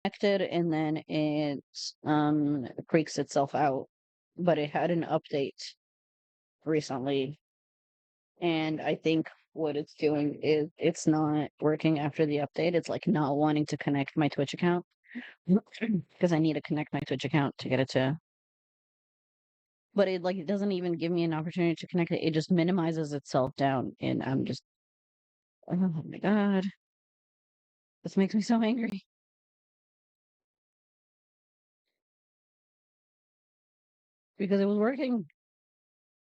connected and then it freaks itself out. But it had an update recently, and I think what it's doing is it's not working after the update. It's like not wanting to connect my Twitch account because I need to connect my Twitch account to get it to. But it doesn't even give me an opportunity to connect it. It just minimizes itself down, and I'm just, oh my god, this makes me so angry because it was working.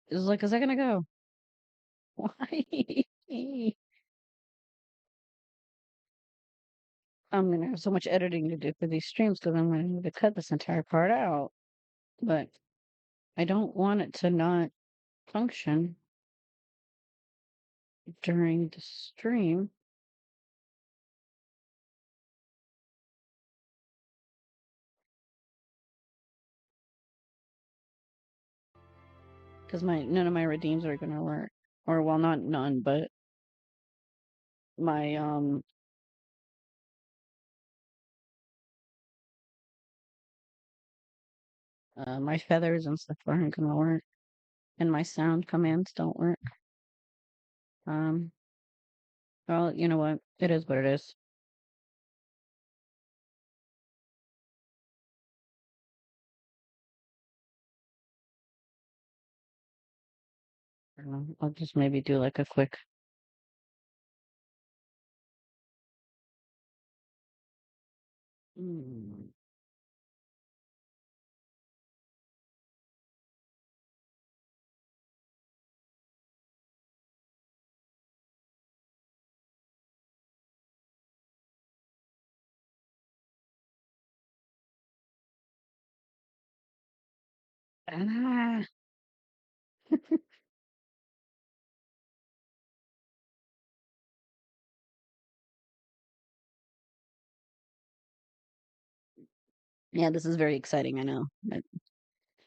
It was like a second ago. Why? I'm gonna have so much editing to do for these streams because I'm gonna need to cut this entire part out. But I don't want it to not function during the stream. Because none of my redeems are gonna work. Or well, not none, but my my feathers and stuff aren't gonna work. And my sound commands don't work. Um well, you know what? It is what it is. I don't know. I'll just maybe do like a quick mm. Ah. Yeah, this is very exciting, I know.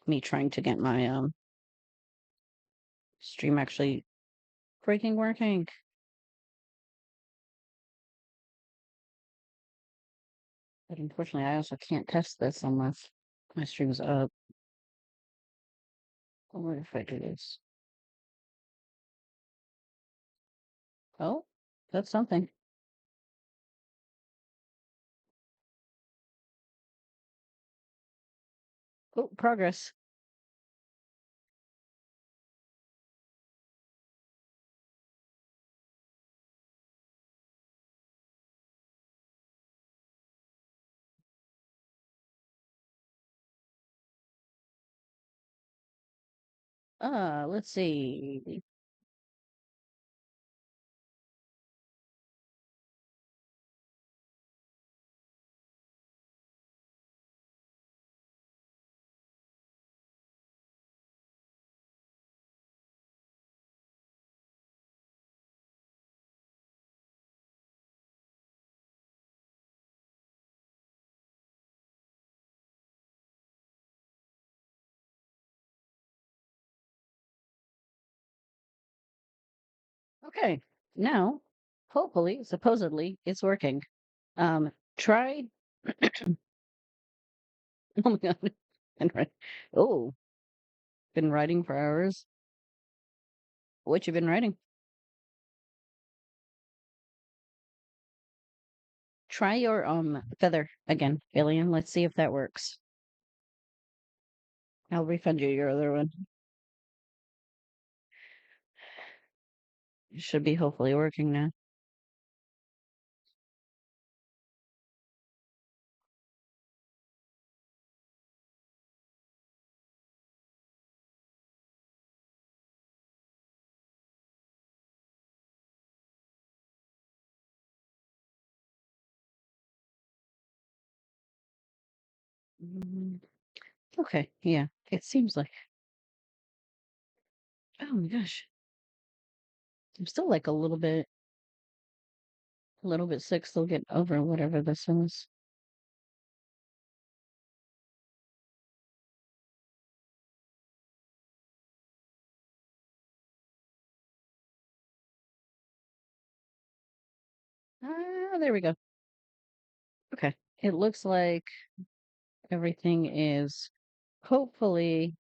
Me trying to get my stream actually freaking working. But unfortunately, I also can't test this unless my stream's up. What if I do this? Oh, that's something. Oh, progress. Let's see. Okay, now, hopefully, supposedly, it's working. Try. Oh my god. Oh, been writing for hours. What you been writing? Try your feather again, Alien. Let's see if that works. I'll refund you your other one. It should be hopefully working now. Mm, okay, yeah, it seems like. Oh my gosh, I'm still like a little bit sick. Still getting over whatever this is. Ah, there we go. Okay, it looks like everything is hopefully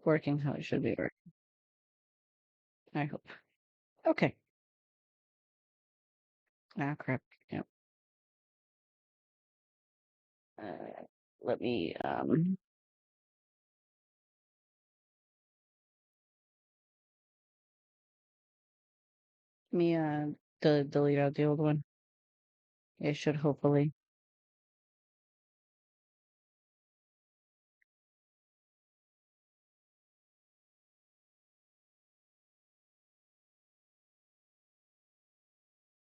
working how it should be working. I hope. Okay. Ah, crap. Yep. Let me delete out the old one. It should hopefully.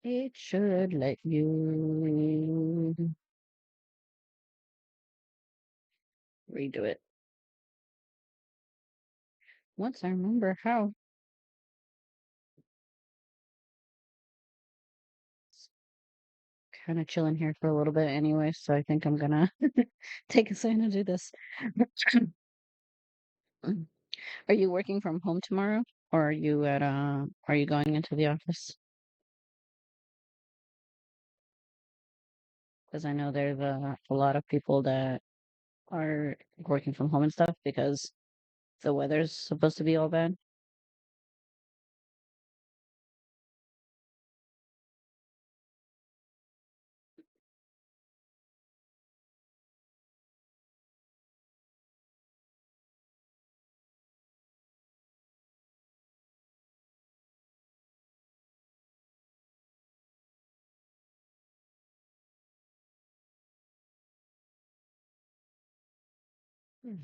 It should let you redo it. Once I remember how. Kind of chilling here for a little bit anyway, so I think I'm gonna take a second to do this. Are you working from home tomorrow, or are you going into the office? Because I know there's a lot of people that are working from home and stuff because the weather's supposed to be all bad. Hmm.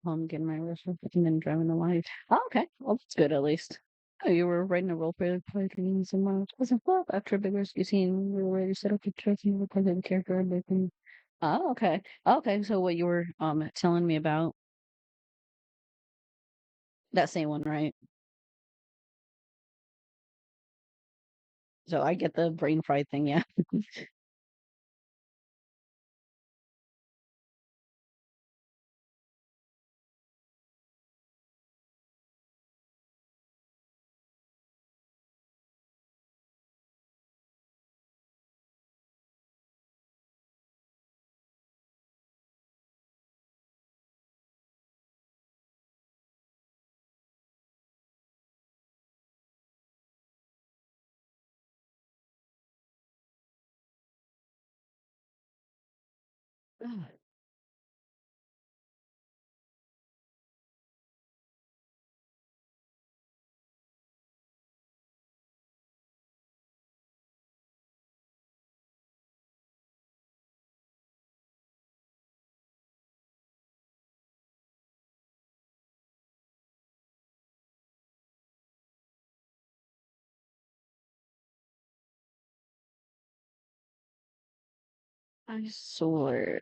I'm getting my wristwatch and then driving the light. Oh, okay. Well, that's good at least. Oh, you were writing a role play playing someone else wasn't well after a big rescue scene where you set up a trust and you were the character and they can. Oh, okay. Okay, so what you were telling me about that same one, right? So I get the brain fried thing, yeah. I swear.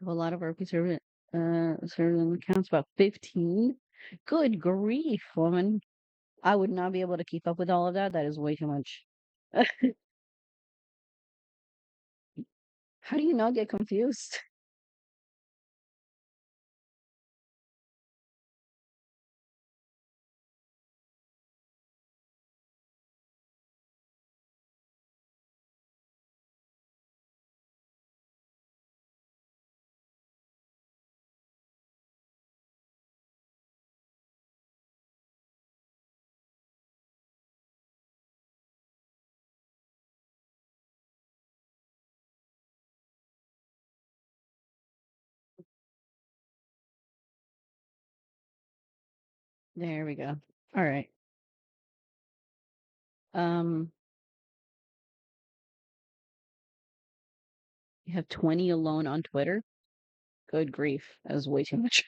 A lot of our servant accounts about 15. Good grief, woman. I would not be able to keep up with all of that. That is way too much. How do you not get confused? There we go. All right. Um, you have 20 alone on Twitter? Good grief. That is way too much.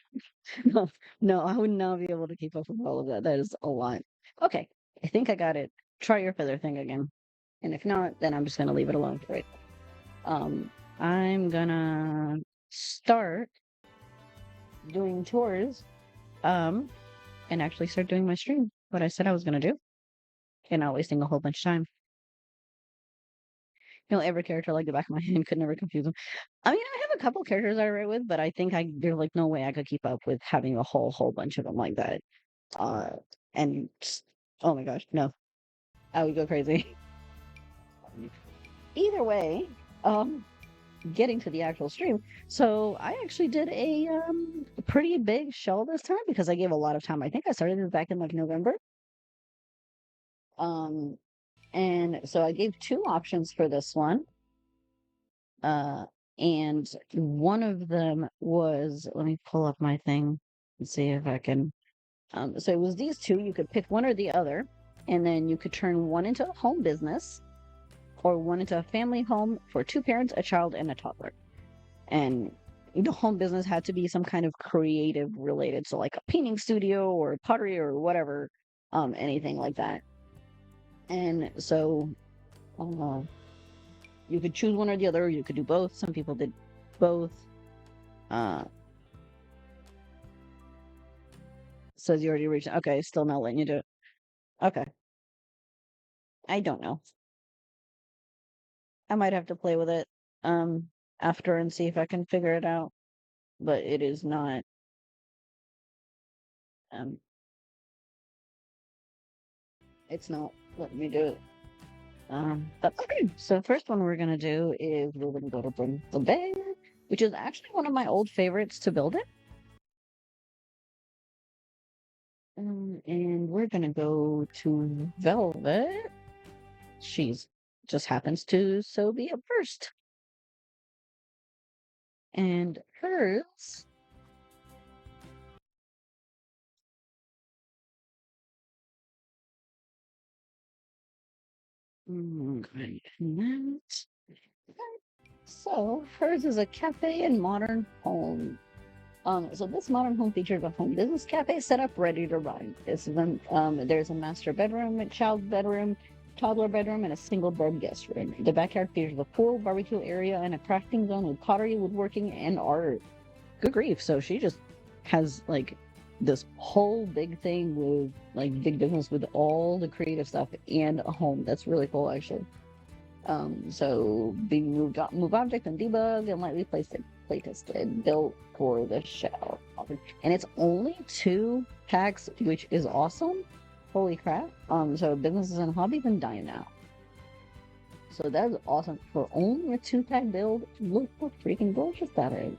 No, no, I would not be able to keep up with all of that. That is a lot. Okay, I think I got it. Try your feather thing again. And if not, then I'm just gonna leave it alone for it. I'm gonna start doing chores, um, and actually start doing my stream. What I said I was gonna do, and not wasting a whole bunch of time. Every character like the back of my hand could never confuse them. I mean, I have a couple characters I write with, but I think there's like no way I could keep up with having a whole bunch of them like that. Uh, and oh my gosh, no, I would go crazy. Either way, um, getting to the actual stream. So I actually did a pretty big show this time because I gave a lot of time. I think I started this back in like November. Um, and so I gave two options for this one. And one of them was, let me pull up my thing and see if I can. So it was these two. You could pick one or the other, and then you could turn one into a home business or one into a family home for two parents, a child, and a toddler. And the home business had to be some kind of creative related, so like a painting studio or pottery or whatever, anything like that. And so uh, you could choose one or the other, or you could do both. Some people did both. Uh, says you already reached. Okay, still not letting you do it. Okay, I don't know. I might have to play with it after and see if I can figure it out. But it is not. Um, it's not letting me do it. But okay. So the first one we're gonna do is we're gonna go to Bring the Bear, which is actually one of my old favorites to build it. And we're gonna go to Velvet. She's just happens to so be up first. And hers that. So hers is a cafe and modern home. So this modern home features a home business cafe set up ready to run. There's a master bedroom, a child bedroom, toddler bedroom, and a single bed guest room. The backyard features a pool, barbecue area, and a crafting zone with pottery, woodworking, and art. Good grief! So she just has like this whole big thing with like big business with all the creative stuff and a home. That's really cool, actually. So being move object and debug and lightly play tested, built for the show. And it's only 2 packs, which is awesome. Holy crap. So businesses and hobbies and dying now. So that's awesome. For only a 2-pack build, look how freaking gorgeous that is.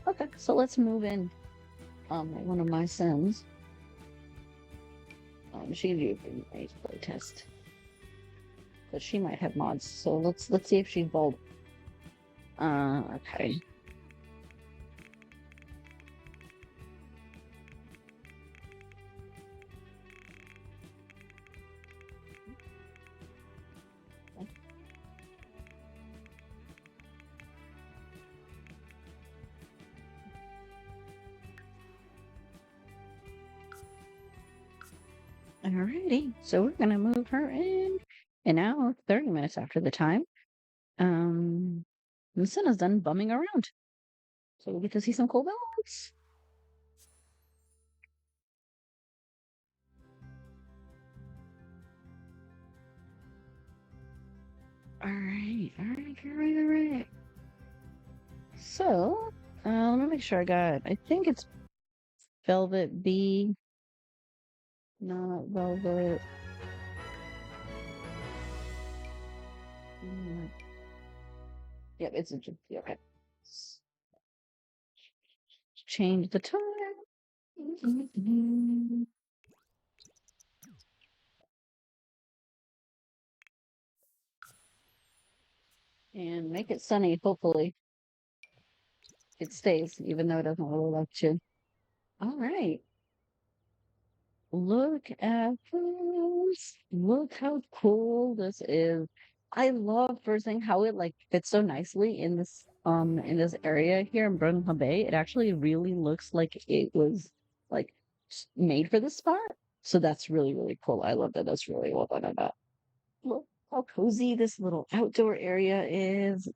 Okay, so let's move in one of my Sims. She's using a play test. But she might have mods, so let's see if she's bold. Okay. Alrighty, so we're gonna move her in. And now, 30 minutes after the time, Niscenna's done bumming around. So we get to see some cool builds. Alright. So, let me make sure I think it's Velvet B, not Velvet. Yep, it's a okay. Change the time. And make it sunny, hopefully. It stays, even though it doesn't really like to. All right. Look at this. Look how cool this is. I love first thing how it like fits so nicely in this area here in Brunham Bay. It actually really looks like it was like made for the spot. So that's really, really cool. I love that. That's really well done about. Look how cozy this little outdoor area is.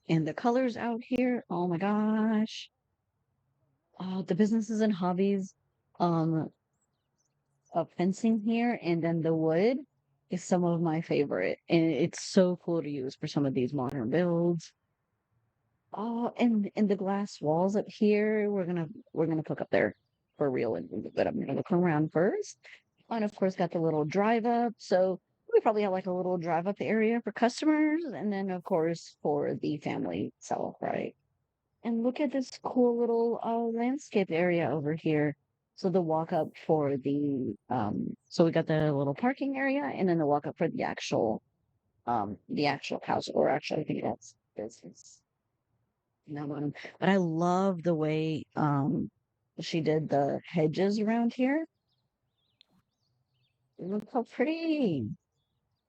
And the colors out here. Oh my gosh. Oh, the businesses and hobbies. Um, of fencing here, and then the wood is some of my favorite, and it's so cool to use for some of these modern builds. Oh, and the glass walls up here, we're gonna cook up there for real, but I'm gonna look around first. And of course, got the little drive up, so we probably have like a little drive up area for customers, and then of course for the family itself, right? And look at this cool little landscape area over here. So the walk up for so we got the little parking area and then the walk up for the actual house, or actually I think that's business. No one. But I love the way she did the hedges around here. Look how pretty.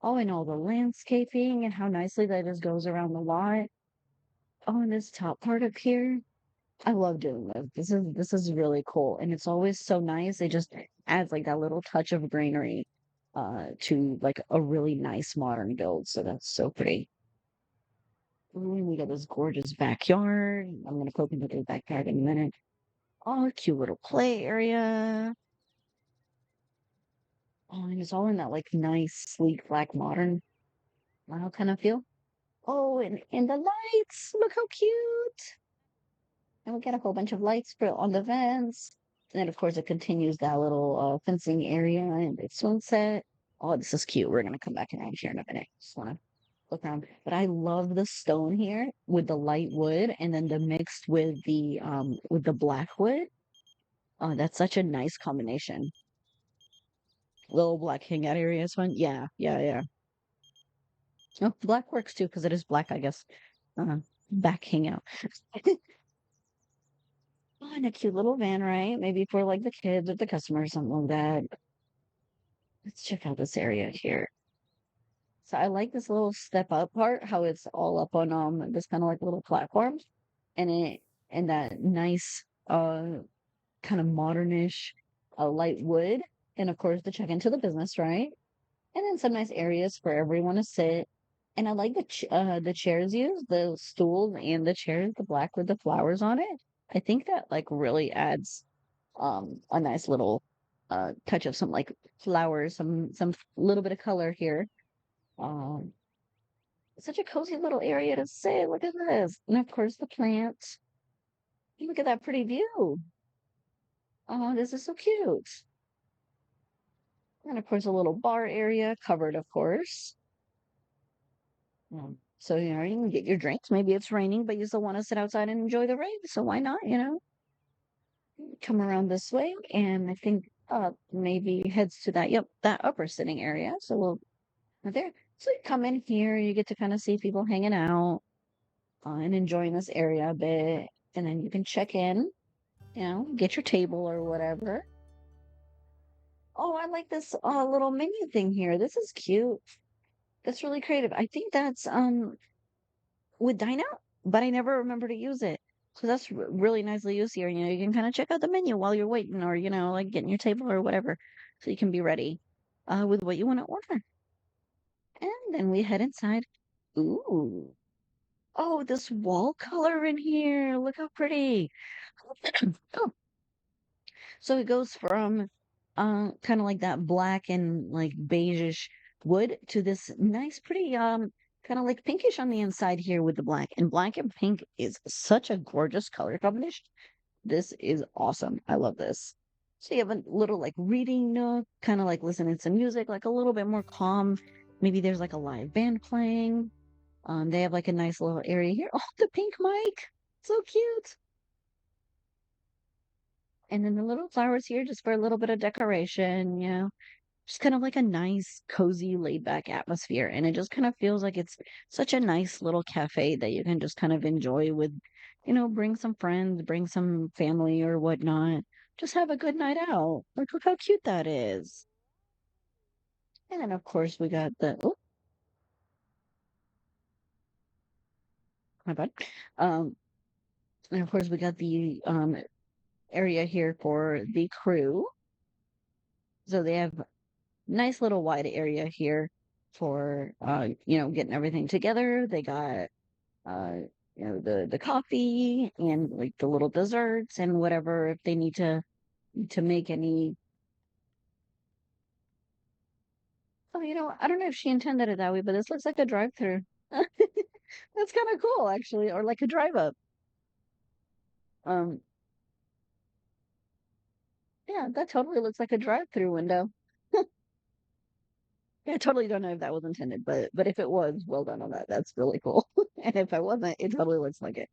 Oh, and all the landscaping and how nicely that just goes around the lot. Oh, and this top part up here. I love doing this. This is really cool, and it's always so nice. It just adds like that little touch of greenery to like a really nice modern build. So that's so pretty. Ooh, we got this gorgeous backyard. I'm gonna poke into the backyard in a minute. Oh, cute little play area. Oh, and it's all in that like nice, sleek, black, modern kind of feel. Oh, and the lights. Look how cute. And we got a whole bunch of lights for on the vents. And then, of course, it continues that little fencing area and the swing set. Oh, this is cute. We're gonna come back around here in a minute. Just wanna look around. But I love the stone here with the light wood and then the mixed with the black wood. Oh, that's such a nice combination. Little black hangout area is fun. Yeah, yeah, yeah. Oh, black works too because it is black, I guess. Uh, back hangout. Oh, and a cute little van, right? Maybe for like the kids or the customers, something like that. Let's check out this area here. So I like this little step up part, how it's all up on this kind of like little platform, and it and that nice kind of modernish light wood, and of course the check into the business, right? And then some nice areas for everyone to sit. And I like the chairs used, the stools and the chairs, the black with the flowers on it. I think that like really adds a nice little touch of some like flowers, some little bit of color here. Um, such a cozy little area to sit. Look at this, and of course the plants. Look at that pretty view. Oh, this is so cute. And of course a little bar area covered, of course. So you can get your drinks. Maybe it's raining, but you still want to sit outside and enjoy the rain. So why not? Come around this way, and I think maybe heads to that upper sitting area. So we'll right there. So you come in here, you get to kind of see people hanging out and enjoying this area a bit, and then you can check in, get your table or whatever. Oh, I like this little menu thing here. This is cute. That's really creative. I think that's with Dine Out, but I never remember to use it. So that's really nicely used here. You can kind of check out the menu while you're waiting, or like getting your table or whatever, so you can be ready with what you want to order. And then we head inside. Ooh. Oh, this wall color in here. Look how pretty. Oh, so it goes from kind of like that black and like beigeish wood to this nice pretty kind of like pinkish on the inside here with the black. And black and pink is such a gorgeous color combination. This is awesome. I love this. So you have a little like reading nook, kind of like listening to music, like a little bit more calm. Maybe there's like a live band playing. They have like a nice little area here. Oh, the pink mic. So cute. And then the little flowers here just for a little bit of decoration, just kind of like a nice, cozy, laid back atmosphere. And it just kind of feels like it's such a nice little cafe that you can just kind of enjoy with, bring some friends, bring some family or whatnot. just have a good night out. Like, look how cute that is. And then, of course, we got the, oh, my bad. Um, and of course, we got the area here for the crew. So they have nice little wide area here for getting everything together. They got uh the coffee and like the little desserts and whatever if they need to make any. Oh, I don't know if she intended it that way, but this looks like a drive-through. That's kind of cool actually, or like a drive up. Um yeah, that totally looks like a drive-through window. I totally don't know if that was intended, but if it was, well done on that. That's really cool. And if I wasn't, it totally looks like it.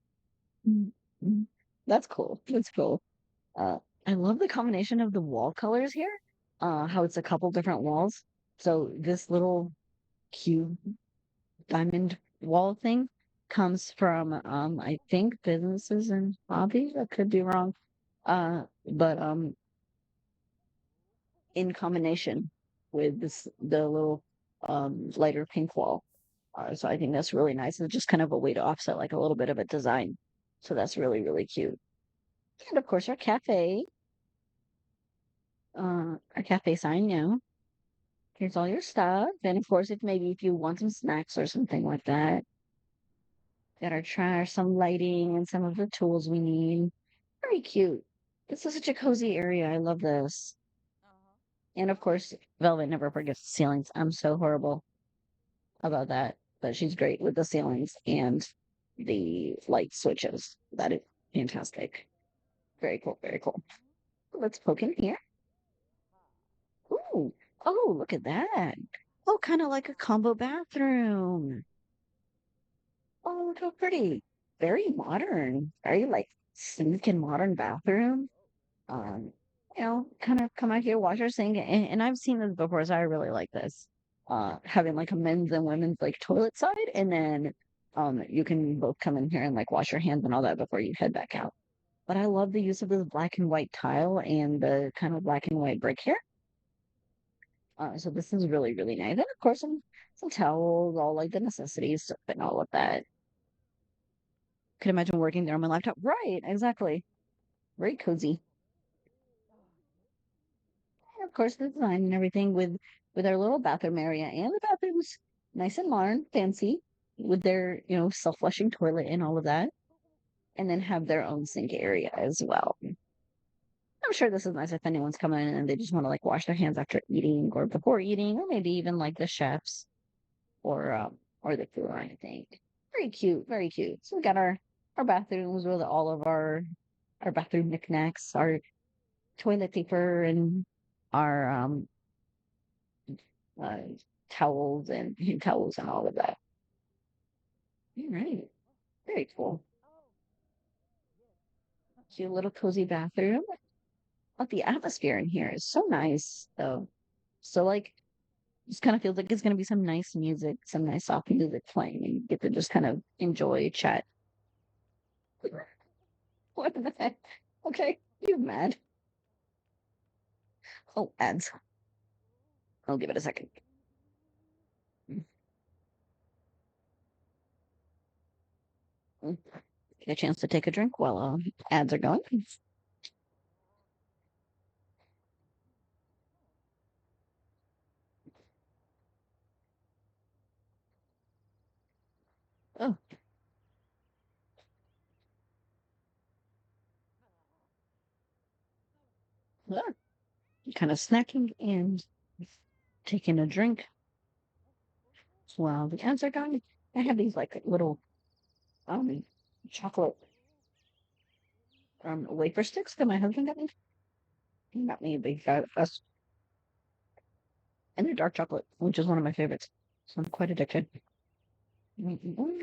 Mhm. That's cool. That's cool. Uh, I love the combination of the wall colors here. How it's a couple different walls. So this little cube diamond wall thing comes from I think businesses and hobbies. I could be wrong. But in combination with the little lighter pink wall. So I think that's really nice. It's just kind of a way to offset like a little bit of a design. So that's really, really cute. And of course our cafe sign, here's all your stuff. And of course, if you want some snacks or something like that, got our trash, some lighting, and some of the tools we need. Very cute. This is such a cozy area. I love this. And of course, Velvet never forgets the ceilings. I'm so horrible about that, but she's great with the ceilings and the light switches. That is fantastic. Very cool. Very cool. Let's poke in here. Ooh. Oh, look at that. Oh, kind of like a combo bathroom. Oh, look how pretty. Very modern. Very like sleek and modern bathroom. Um, kind of come out here, wash your sink. And I've seen this before, so I really like this. Having like a men's and women's like toilet side, and then you can both come in here and like wash your hands and all that before you head back out. But I love the use of this black and white tile and the kind of black and white brick here. So this is really, really nice. And of course some towels, all like the necessities, soap and all of that. Could imagine working there on my laptop. Right, exactly. Very cozy. And of course the design and everything with our little bathroom area and the bathrooms nice and modern, fancy, with their, self-flushing toilet and all of that. And then have their own sink area as well. I'm sure this is nice if anyone's coming in and they just want to like wash their hands after eating or before eating, or maybe even like the chefs or the crew or anything. Very cute, very cute. So we got our bathrooms with all of our bathroom knickknacks, our toilet paper and our uh, towels and towels and all of that. All right, very cool. Cute little cozy bathroom. But the atmosphere in here is so nice, though. So like, just kind of feels like it's gonna be some nice music, some nice soft music playing, and you get to just kind of enjoy chat. What the heck? Okay, you mad? Oh, ads. I'll give it a second. Mm. Get a chance to take a drink while ads are going. Oh, yeah. Kind of snacking and taking a drink while the ads are going. I have these like little um chocolate wafer sticks that my husband got me. He got me a big us, and they're dark chocolate, which is one of my favorites. So I'm quite addicted. Mm-mm.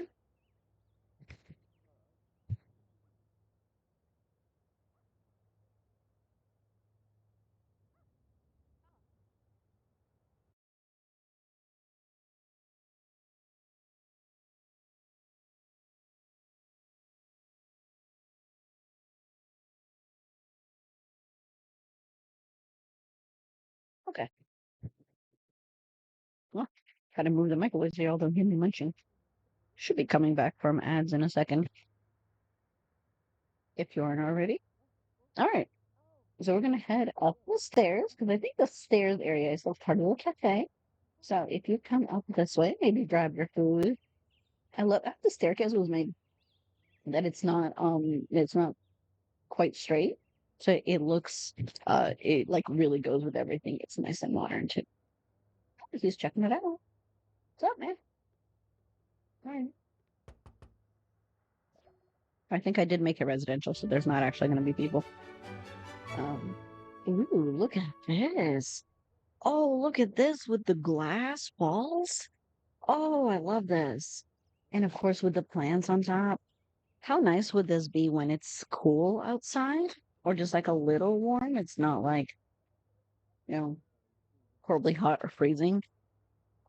Okay. Well, gotta move the microwave so y'all don't hear me munching. Should be coming back from ads in a second, if you aren't already. All right. So we're gonna head up the stairs because I think the stairs area is still part of the cafe. So if you come up this way, maybe grab your food. I love how the staircase was made that it's not quite straight. So it looks it like really goes with everything. It's nice and modern too. He's checking it out. What's up, man? All right. I think I did make it residential, so there's not actually gonna be people. Um Ooh, look at this. Oh, look at this with the glass walls. Oh, I love this. And of course, with the plants on top. How nice would this be when it's cool outside or just like a little warm? It's not like, you know, horribly hot or freezing.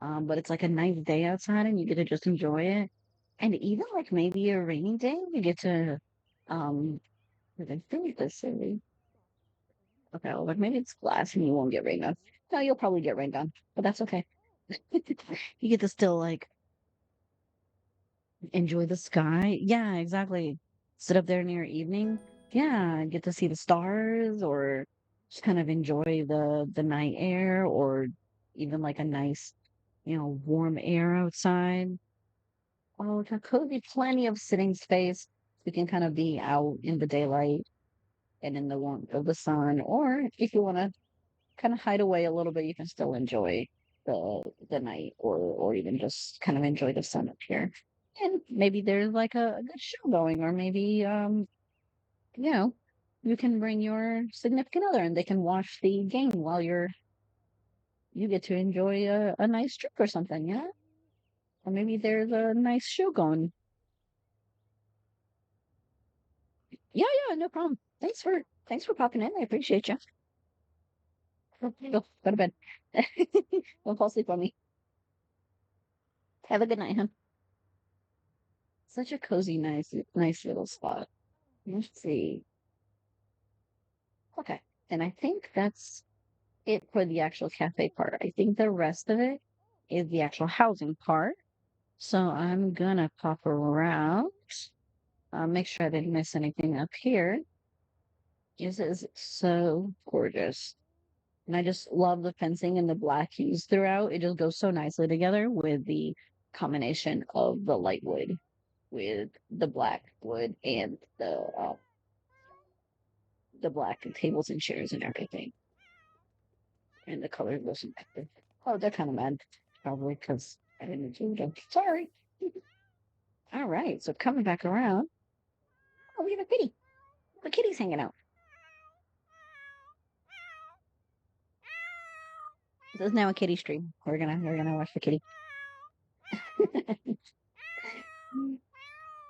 But it's like a nice day outside and you get to just enjoy it. And even like maybe a rainy day, you get to, um, I think this is, okay, well, like maybe it's glass and you won't get rained on. No, you'll probably get rained on, but that's okay. You get to still like enjoy the sky. Yeah, exactly. Sit up there near evening. Yeah, get to see the stars or just kind of enjoy the night air or even like a nice, warm air outside. Oh, there could be plenty of sitting space. We can kind of be out in the daylight and in the warmth of the sun. Or if you want to kind of hide away a little bit, you can still enjoy the night or even just kind of enjoy the sun up here. And maybe there's like a good show going, or maybe you know, you can bring your significant other and they can watch the game while you get to enjoy a nice drink or something, yeah? Or maybe there's a nice show going. Yeah, yeah, no problem. Thanks for popping in. I appreciate you. Go to bed. Don't fall asleep on me. Have a good night, hon. Such a cozy, nice little spot. Let's see. Okay. And I think that's it for the actual cafe part. I think the rest of it is the actual housing part. So I'm gonna pop around, make sure I didn't miss anything up here. This is so gorgeous. And I just love the fencing and the black hues throughout. It just goes so nicely together with the combination of the light wood with the black wood and the black tables and chairs and everything. And the colors wasn't active. Oh, they're kind of mad, probably because I didn't do them. Sorry. All right, so coming back around. Oh, we have a kitty. The kitty's hanging out. This is now a kitty stream. We're gonna watch the kitty.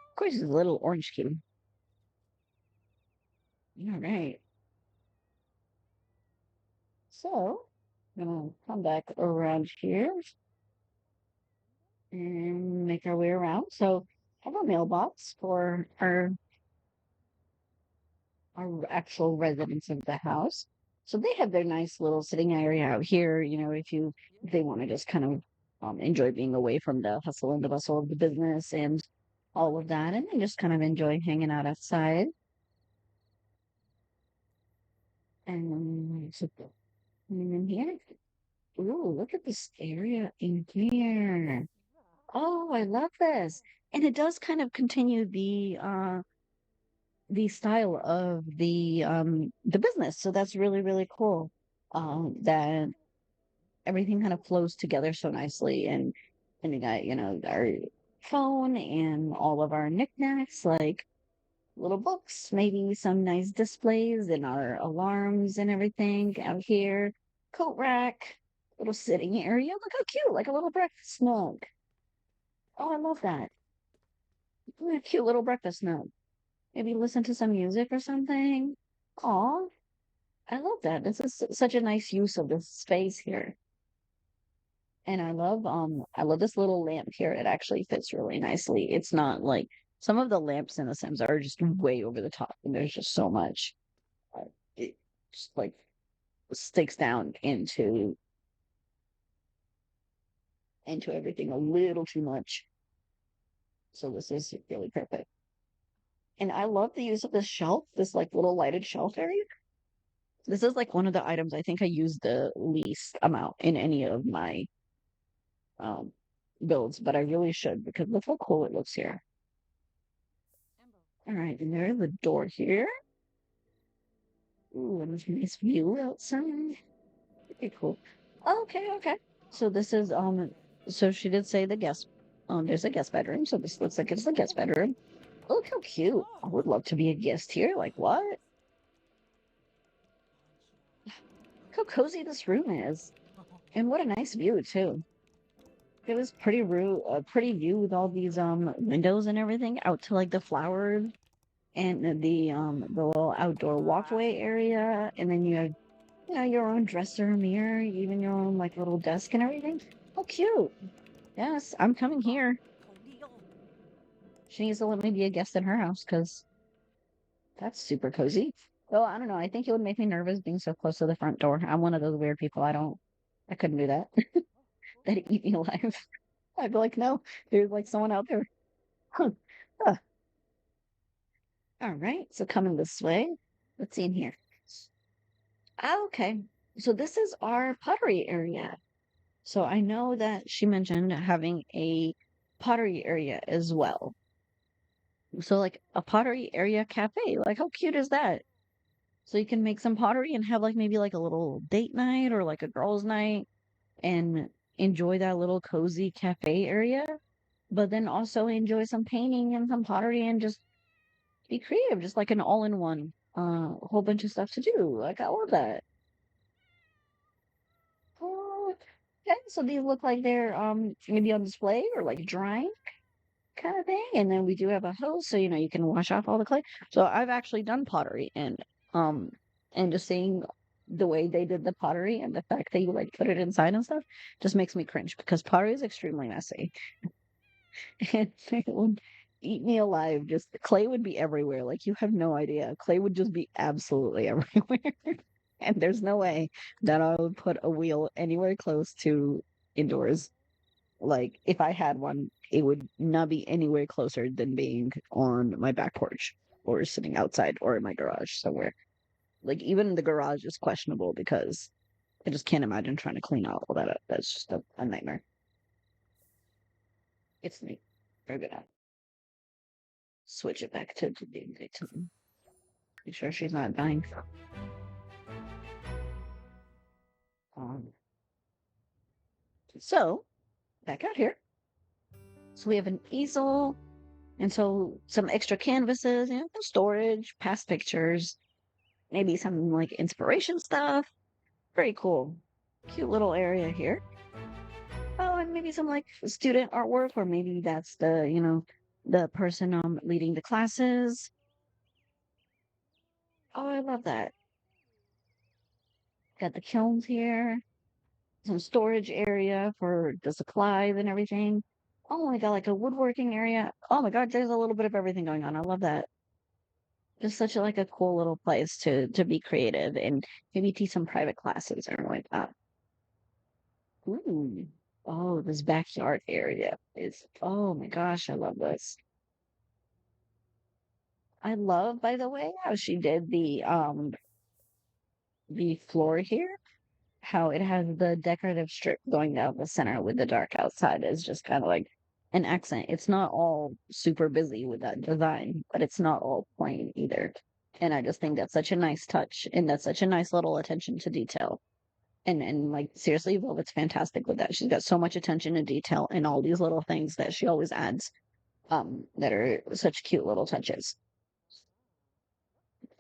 Of course, it's a little orange kitty. All right. So, I'm gonna come back around here and make our way around. So, I have a mailbox for our actual residents of the house. So they have their nice little sitting area out here. If they want to just kind of enjoy being away from the hustle and the bustle of the business and all of that, and then just kind of enjoy hanging out outside. And so in here, ooh, look at this area in here. Oh, I love this. And it does kind of continue the style of the business. So that's really, really cool. That everything kind of flows together so nicely and you got, our phone and all of our knickknacks like little books, maybe some nice displays and our alarms and everything out here. Coat rack, little sitting area. Look how cute, like a little breakfast nook. Oh, I love that. What a cute little breakfast nook. Maybe listen to some music or something. Aw, I love that. This is such a nice use of this space here. And I love this little lamp here. It actually fits really nicely. It's not like some of the lamps in the Sims are just way over the top and there's just so much. It just like sticks down into everything a little too much. So this is really perfect. And I love the use of this shelf, this like little lighted shelf area. This is like one of the items I think I use the least amount in any of my um builds, but I really should because look how cool it looks here. All right, and there's the door here. Ooh, and this nice view outside. Pretty cool. Okay, okay. So this is so she did say the guest there's a guest bedroom, so this looks like it's the guest bedroom. Look how cute. I would love to be a guest here. Like what? Look how cozy this room is. And what a nice view too. It was pretty view with all these windows and everything out to like the flowers and the little outdoor walkway area, and then you have your own dresser, mirror, even your own like little desk and everything. Oh, cute. Yes, I'm coming here. She needs to let me be a guest in her house because that's super cozy. Well, I don't know. I think it would make me nervous being so close to the front door. I'm one of those weird people. I couldn't do that. That'd eat me alive. I'd be like, no, there's like someone out there. Huh. Huh. All right, so coming this way. Let's see in here. Okay, so this is our pottery area. So I know that she mentioned having a pottery area as well. So like a pottery area cafe. Like how cute is that? So you can make some pottery and have like maybe like a little date night or like a girls' night and enjoy that little cozy cafe area, but then also enjoy some painting and some pottery and just be creative, just like an all-in-one whole bunch of stuff to do. Like I love that. Oh, okay, so these look like they're maybe on display or like drying kind of thing. And then we do have a hose, so you can wash off all the clay. So I've actually done pottery um and just seeing the way they did the pottery and the fact that you like put it inside and stuff just makes me cringe because pottery is extremely messy. And it would eat me alive. Just clay would be everywhere. Like you have no idea. Clay would just be absolutely everywhere. And there's no way that I would put a wheel anywhere close to indoors. Like if I had one, it would not be anywhere closer than being on my back porch or sitting outside or in my garage somewhere. Like even the garage is questionable because I just can't imagine trying to clean all that up. That's just a nightmare. It's neat. Very good at. Switch it back to being daytime. Make sure she's not dying. Um, so back out here. So we have an easel, and so some extra canvases, for storage, past pictures, maybe some like inspiration stuff. Very cool. Cute little area here. Oh, and maybe some like student artwork, or maybe that's the person leading the classes. Oh, I love that. Got the kilns here, some storage area for the supplies and everything. Oh my God, like a woodworking area. Oh my God, there's a little bit of everything going on. I love that. Just such a, like a cool little place to be creative and maybe teach some private classes or like that. Ooh. Oh, this backyard area is, oh my gosh, I love this. I love, by the way, how she did the floor here, how it has the decorative strip going down the center with the dark outside is just kind of like an accent. It's not all super busy with that design, but it's not all plain either. And I just think that's such a nice touch and that's such a nice little attention to detail. And like seriously, Velvet's fantastic with that. She's got so much attention to detail and all these little things that she always adds that are such cute little touches.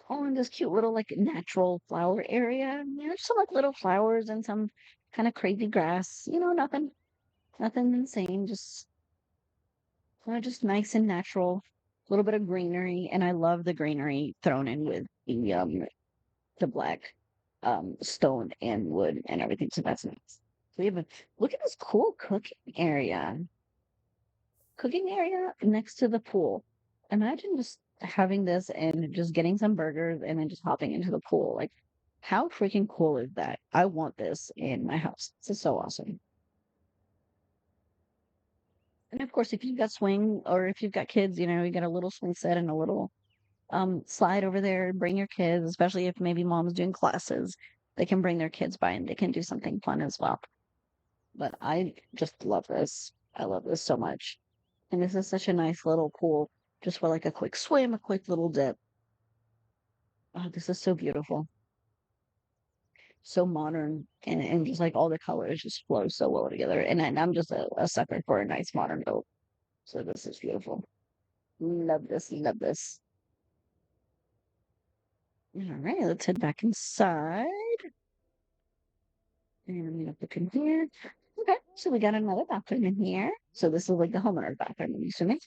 Oh, and this cute little like natural flower area. Some like little flowers and some kind of crazy grass. Nothing insane. Just nice and natural. A little bit of greenery, and I love the greenery thrown in with the black stone and wood and everything. So that's nice. So we have a look at this cool cooking area next to the pool. Imagine just having this and just getting some burgers and then just hopping into the pool. Like How freaking cool is that? I want this in my house. This is so awesome. And of course, if you've got swing or if you've got kids, you got a little swing set and a little slide over there, bring your kids, especially if maybe mom's doing classes, they can bring their kids by and they can do something fun as well. But I just love this. I love this so much. And this is such a nice little pool just for like a quick swim, a quick little dip. Oh, this is so beautiful. So modern and just like all the colors just flow so well together. And I'm just a sucker for a nice modern boat. So this is beautiful. Love this, love this. All right, let's head back inside. And I'm gonna look in here. Okay, so we got another bathroom in here. So this is like the homeowner's bathroom, I'm assuming.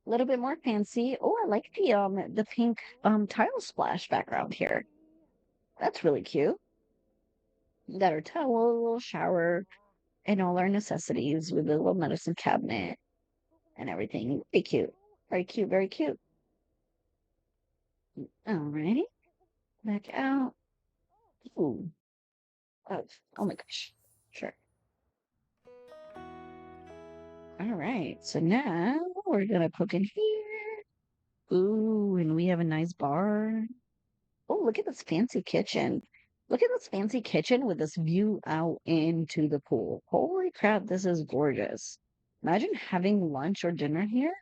A little bit more fancy. Oh, I like the pink tile splash background here. That's really cute. We got our towel, shower, and all our necessities with a little medicine cabinet and everything. Very cute. Very cute, very cute. Alrighty. Back out. Ooh. Oh, oh my gosh. Sure. All right. So now we're gonna poke in here. Ooh, and we have a nice bar. Oh, look at this fancy kitchen. Look at this fancy kitchen with this view out into the pool. Holy crap, this is gorgeous. Imagine having lunch or dinner here,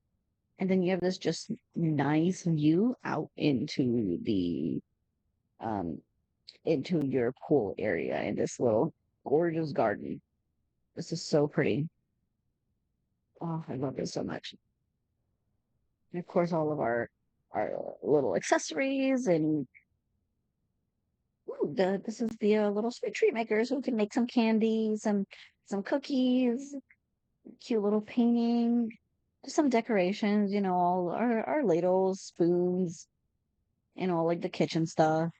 and then you have this just nice view out um into your pool area in this little gorgeous garden. This is so pretty. Oh, I love this so much. And of course, all of our little accessories and ooh, this is the little sweet treat maker, so we can make some candy, some cookies, cute little painting, just some decorations. All our ladles, spoons, and all like the kitchen stuff.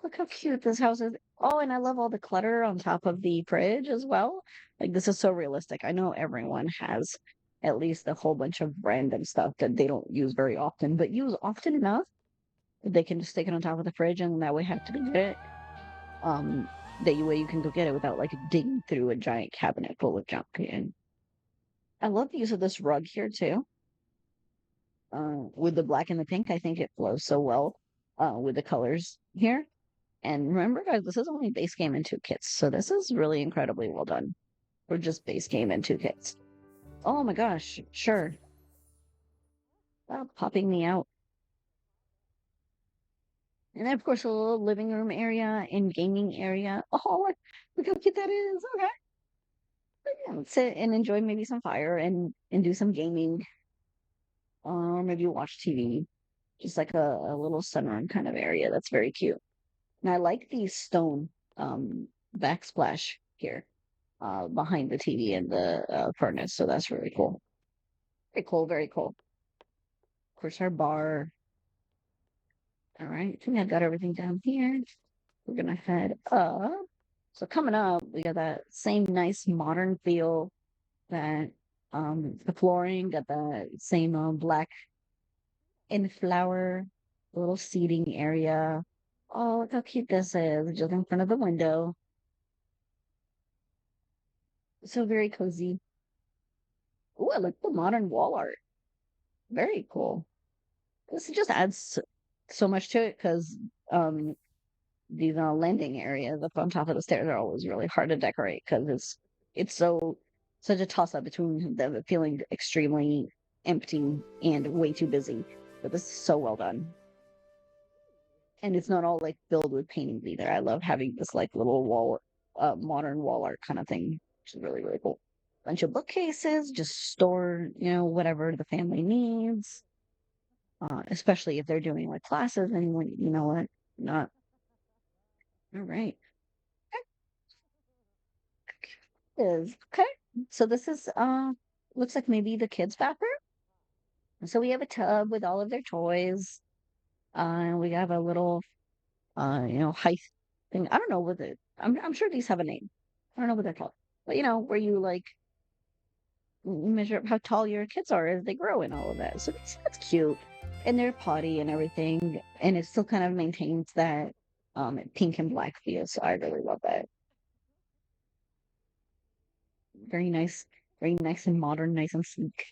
Look how cute this house is. Oh, and I love all the clutter on top of the fridge as well. Like this is so realistic. I know everyone has at least a whole bunch of random stuff that they don't use very often, but use often enough that they can just stick it on top of the fridge and that way have to get it. Um, that way you can go get it without like digging through a giant cabinet full of junk. And I love the use of this rug here too. With the black and the pink, I think it flows so well with the colors here. And remember, guys, this is only base game and 2 kits, so this is really incredibly well done for just base game and 2 kits. Oh my gosh, sure. Popping me out. And then, of course, a little living room area and gaming area. Oh, look how cute that is. Okay. Yeah, let's sit and enjoy maybe some fire and do some gaming, or maybe watch TV. Just like a little sunroom kind of area. That's very cute. And I like the stone backsplash here behind the TV and the furnace. So that's really cool. Very cool, very cool. Of course, our bar. All right, I think I've got everything down here. We're gonna head up. So coming up, we got that same nice modern feel that the flooring got the same black in flower little seating area. Oh, look how cute this is, just in front of the window. So very cozy. Oh, I like the modern wall art. Very cool. This just adds so much to it because these landing areas up on top of the stairs are always really hard to decorate because it's such a toss up between them feeling extremely empty and way too busy. But this is so well done. And it's not all like filled with paintings either. I love having this like little wall modern wall art kind of thing, which is really, really cool. Bunch of bookcases, just store, whatever the family needs. Especially if they're doing like classes and when what not. All right. Is okay. So this is looks like maybe the kids' bathroom. So we have a tub with all of their toys. We have a little height thing. I don't know what it. I'm sure these have a name. I don't know what they're called. But where you like measure up how tall your kids are as they grow and all of that. So that's cute. and they're potty and everything, and it still kind of maintains that pink and black feel. So I really love that. Very nice and modern, nice and sleek.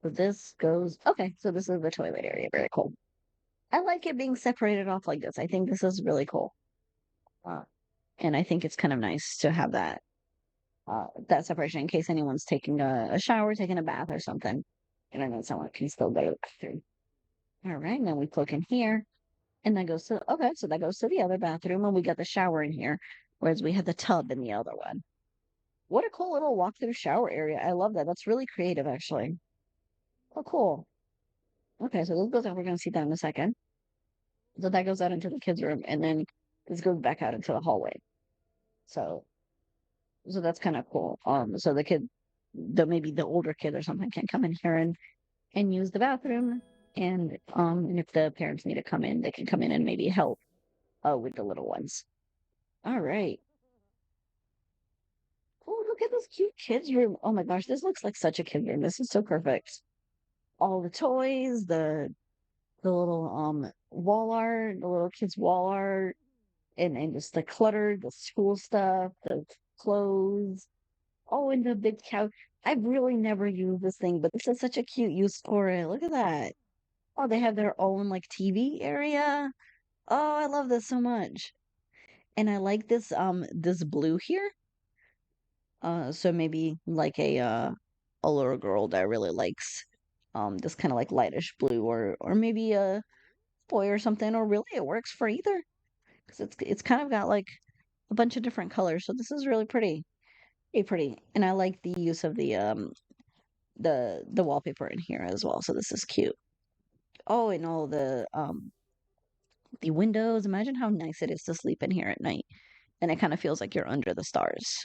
So this goes okay. So this is the toilet area. Very cool. I like it being separated off like this. I think this is really cool. Uh, and I think it's kind of nice to have that separation in case anyone's taking a shower, taking a bath or something. And I know someone can still go to the bathroom. All right, and then we plug in here, and that goes to okay, so that goes to the other bathroom, and we got the shower in here, whereas we had the tub in the other one. What a cool little walk-through shower area. I love that. That's really creative, actually. Oh, cool. Okay, so this goes out. We're gonna see that in a second. So that goes out into the kids' room, and then this goes back out into the hallway. So so that's kind of cool. So maybe the older kid or something can come in here and use the bathroom, and if the parents need to come in, they can come in and maybe help with the little ones. All right. Oh, look at this cute kids room. Oh my gosh, this looks like such a kid room. This is so perfect. All the toys, the little wall art, the little kids wall art, and just the clutter, the school stuff, the clothes. Oh, and the big couch. I've really never used this thing, but this is such a cute use for it. Look at that. Oh, they have their own like TV area. Oh, I love this so much. And I like this blue here. So maybe like a little girl that really likes this kind of like lightish blue, or maybe a boy or something, or really it works for either because it's kind of got like a bunch of different colors. So this is really pretty. Pretty pretty. And I like the use of the wallpaper in here as well. So this is cute. Oh, and all the windows. Imagine how nice it is to sleep in here at night. And it kind of feels like you're under the stars.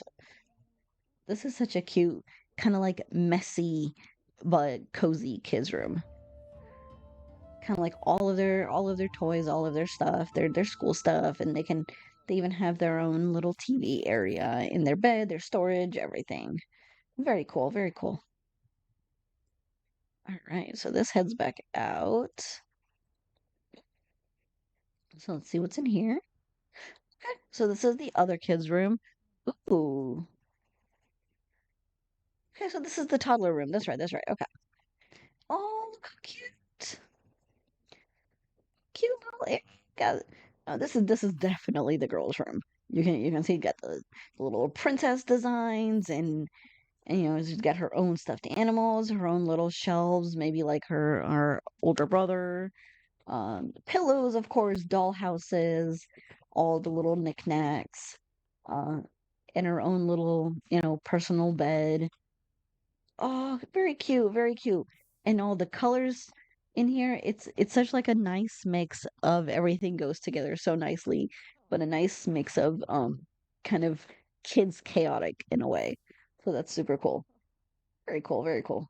This is such a cute, kind of like messy but cozy kids room. Kind of like all of their toys, all of their stuff, their school stuff, and they even have their own little TV area in their bed, their storage, everything. Very cool, very cool. All right, so this heads back out. So let's see what's in here. Okay, so this is the other kids' room. Ooh. Okay, so this is the toddler room. That's right, that's right. Okay. Oh, look how cute. Cute little area. Got this is definitely the girls' room. You can see got the little princess designs and she's got her own stuffed animals, her own little shelves, maybe like her older brother, pillows, of course, doll houses, all the little knickknacks, uh, and her own little personal bed. Oh, very cute, very cute. And all the colors in here, it's such like a nice mix of everything goes together so nicely, but a nice mix of kind of kids chaotic in a way. So that's super cool. Very cool, very cool.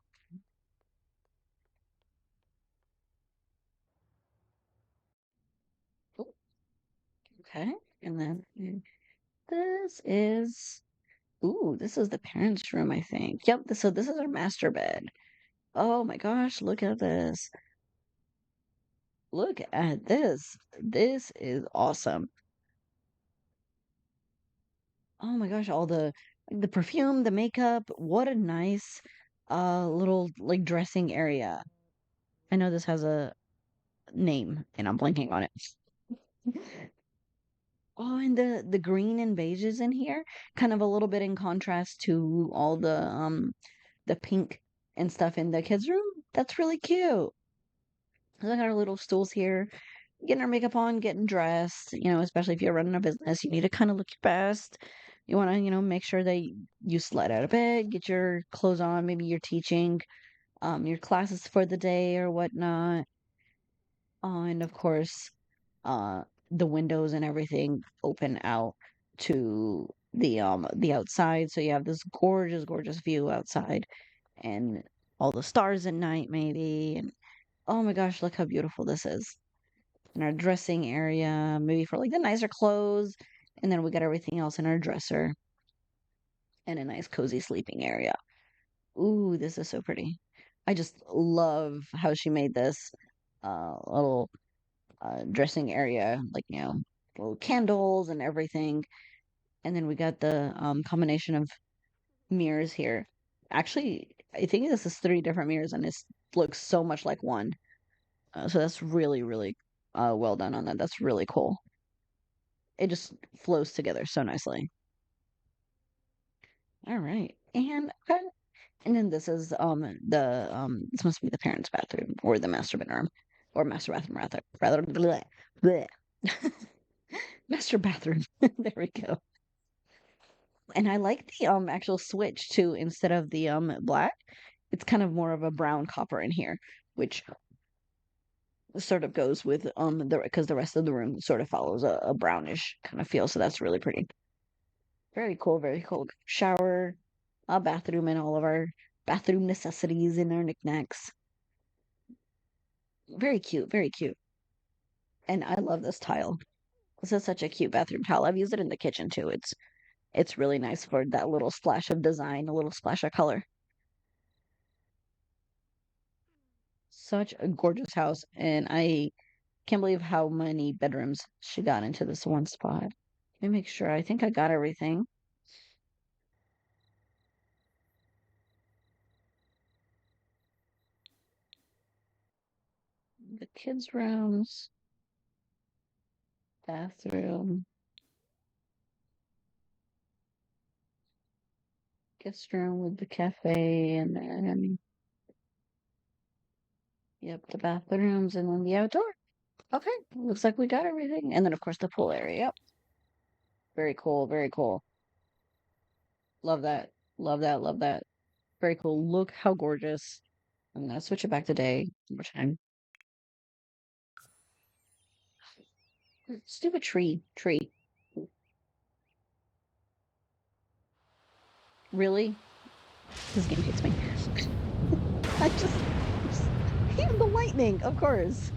Ooh, okay. And then this is this is the parents' room, I think. Yep, so this is our master bed. Oh my gosh, look at this. Look at this. This is awesome. Oh my gosh, all the perfume, the makeup, what a nice little like dressing area. I know this has a name and I'm blanking on it. Oh, and the green and beiges in here, kind of a little bit in contrast to all the pink and stuff in the kids' room. That's really cute. Look at our little stools here, getting our makeup on, getting dressed, especially if you're running a business, you need to kind of look your best. You want to, make sure that you slide out of bed, get your clothes on, maybe you're teaching your classes for the day or whatnot. And of course, uh the windows and everything open out to the outside. So you have this gorgeous, gorgeous view outside and all the stars at night maybe. And oh my gosh, look how beautiful this is. In our dressing area, maybe for like the nicer clothes. And then we got everything else in our dresser and a nice cozy sleeping area. Ooh, this is so pretty. I just love how she made this. little dressing area, like, little candles and everything. And then we got the combination of mirrors here. Actually, I think this is three different mirrors, and it looks so much like one. So that's really, really well done on that. That's really cool. It just flows together so nicely. All right, and then this is this must be the parents' bathroom or the master bedroom or master bathroom rather bleh, bleh. Master bathroom. There we go. And I like the actual switch too. Instead of the black, it's kind of more of a brown copper in here, which sort of goes with the because the rest of the room sort of follows a brownish kind of feel. So that's really pretty. Very cool, very cool. Shower, a bathroom, and all of our bathroom necessities and our knickknacks. Very cute, very cute. And I love this tile. This is such a cute bathroom tile. I've used it in the kitchen too. It's really nice for that little splash of design, a little splash of color. Such a gorgeous house, and I can't believe how many bedrooms she got into this one spot. Let me make sure. I think I got everything. The kids' rooms, bathroom, guest room with the cafe, and then, yep, the bathrooms, and then the outdoor. Okay, looks like we got everything. And then, of course, the pool area. Yep. Very cool, very cool. Love that. Love that, love that. Very cool. Look how gorgeous. I'm gonna switch it back to day one more time. Stupid tree. Tree. Really? This game hates me. I just even the lightning, of course.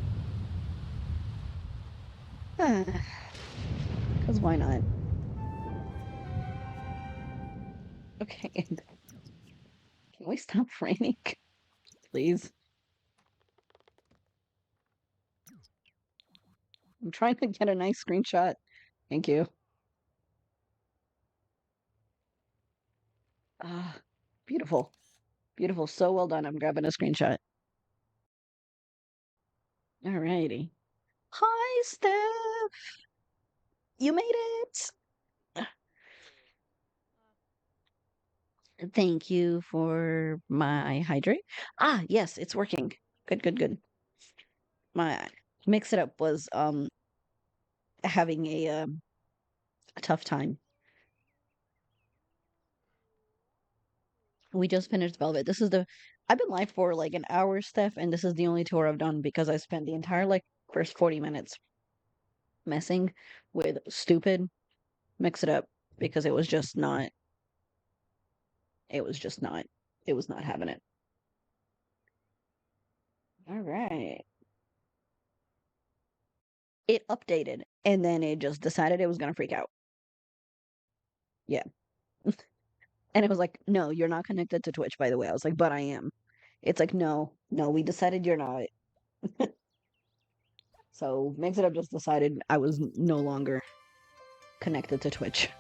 Because why not? Okay. Can we stop raining? Please. I'm trying to get a nice screenshot. Thank you. Ah, beautiful. Beautiful. So well done. I'm grabbing a screenshot. Alrighty. Hi, Steph. You made it. Thank you for my hydrate. Ah, yes, it's working. Good, good, good. My mix it up was having a tough time. We just finished Velvet. This is the I've been live for like an hour, Steph, and this is the only tour I've done because I spent the entire like first 40 minutes messing with stupid mix it up because it was just not it was not having it. All right. It updated and then it just decided it was gonna freak out. Yeah. And it was like, no, you're not connected to Twitch, by the way. I was like, but I am. It's like, no, no, we decided you're not. So Mix It Up just decided I was no longer connected to Twitch.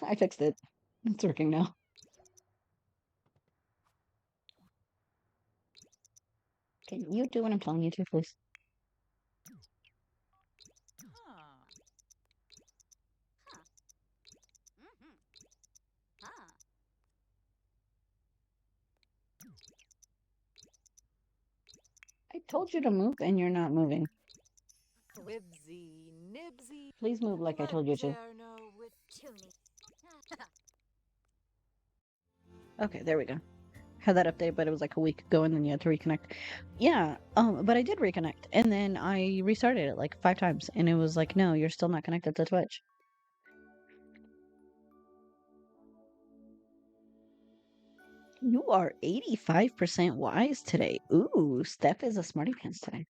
I fixed it. It's working now. Can you do what I'm telling you to, please? I told you to move and you're not moving. Please move like I told you to. Okay, there we go. Had that update, but it was like a week ago and then you had to reconnect. Yeah, but I did reconnect and then I restarted it like 5 times and it was like, no, you're still not connected to Twitch. You are 85% wise today. Ooh, Steph is a smarty pants today.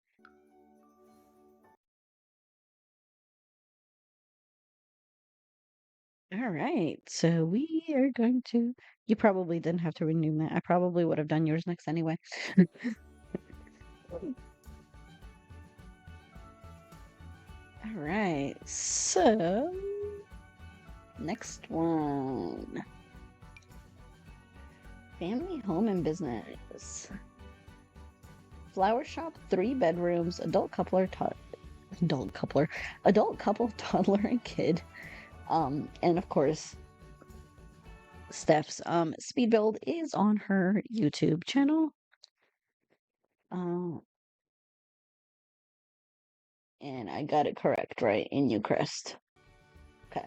All right, so we are going to. You probably didn't have to renew that. I probably would have done yours next anyway. All right, so next one. Family, home, and business. Flower shop, 3 bedrooms, adult couple, toddler, and kid. And of course, Steph's speed build is on her YouTube channel. And I got it correct, right? In Newcrest. Okay.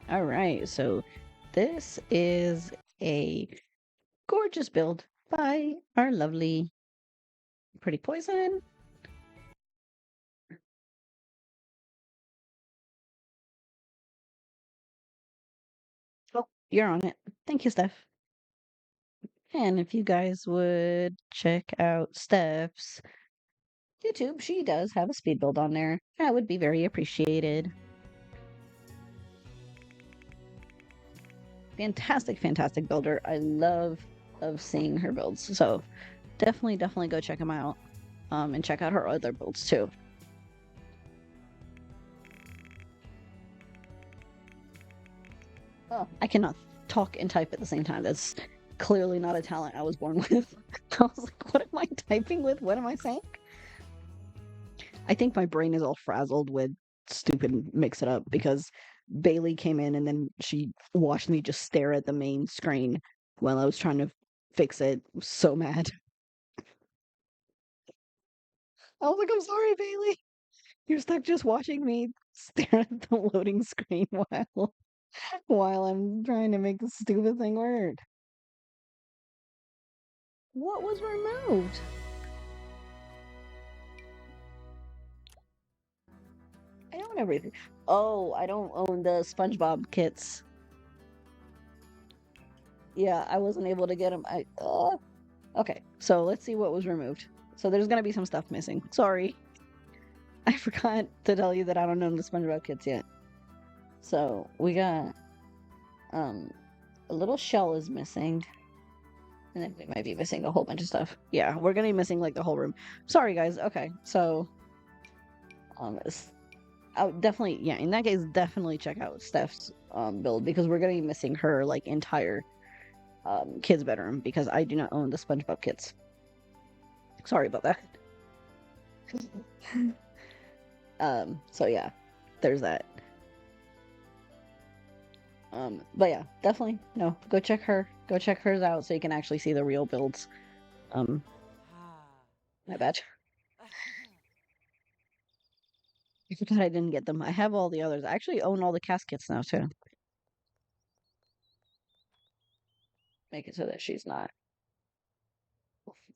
All right, so this is a gorgeous build by our lovely Pretty Poison. Oh, you're on it. Thank you, Steph. And if you guys would check out Steph's YouTube, she does have a speed build on there. That would be very appreciated. Fantastic, fantastic builder. I love seeing her builds. So definitely go check them out. And check out her other builds too. Oh, I cannot talk and type at the same time. That's clearly not a talent I was born with. I was like, what am I typing with? What am I saying? I think my brain is all frazzled with stupid mix it up because Bailey came in and then she watched me just stare at the main screen while I was trying to fix it. I was so mad. I was like, I'm sorry, Bailey. You're stuck just watching me stare at the loading screen while I'm trying to make the stupid thing work. What was removed? I own everything. Oh, I don't own the SpongeBob kits. Yeah, I wasn't able to get them. Okay, so let's see what was removed. So there's gonna be some stuff missing. Sorry. I forgot to tell you that I don't own the SpongeBob kits yet. So we got a little shell is missing. And then we might be missing a whole bunch of stuff. Yeah, we're gonna be missing like the whole room. Sorry guys. Okay, so I would definitely, yeah, in that case, definitely check out Steph's build because we're gonna be missing her like entire kids bedroom because I do not own the SpongeBob kits. Sorry about that. So yeah, there's that. But yeah, definitely no. Go check hers out so you can actually see the real builds. My bad. I forgot I didn't get them. I have all the others. I actually own all the cast kits now too. Make it so that she's not.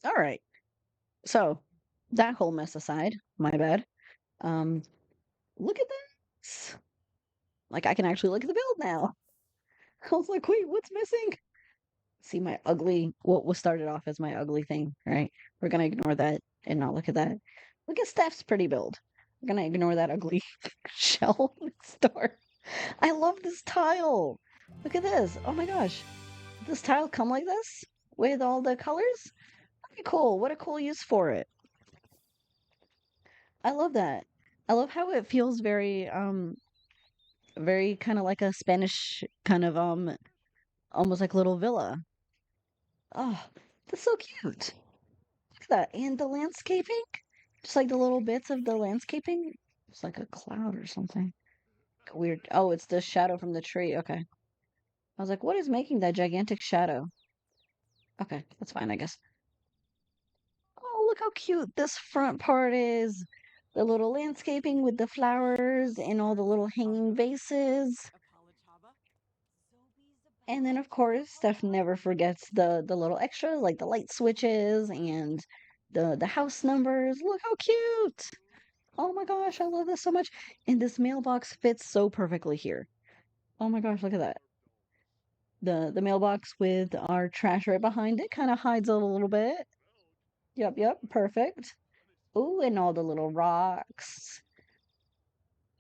All right. So that whole mess aside, my bad. Look at this. Like I can actually look at the build now. I was like, wait, what's missing? See my ugly, what was started off as my ugly thing, right? We're gonna ignore that and not look at that. Look at Steph's pretty build. We're gonna ignore that ugly shell store. I love this tile. Look at this. Oh my gosh. This tile come like this with all the colors? Very cool. What a cool use for it. I love that. I love how it feels very kind of like a Spanish kind of almost like little villa. Oh, that's so cute. Look at that. And the landscaping? Just like the little bits of the landscaping. It's like a cloud or something. Weird. Oh, it's the shadow from the tree. Okay. I was like, what is making that gigantic shadow? Okay, that's fine, I guess. Oh, look how cute this front part is. The little landscaping with the flowers and all the little hanging vases. And then, of course, Steph never forgets the little extras like the light switches and the house numbers. Look how cute! Oh my gosh, I love this so much. And this mailbox fits so perfectly here. Oh my gosh, look at that. The mailbox with our trash right behind it kind of hides it a little bit. Yep, perfect. Ooh, and all the little rocks.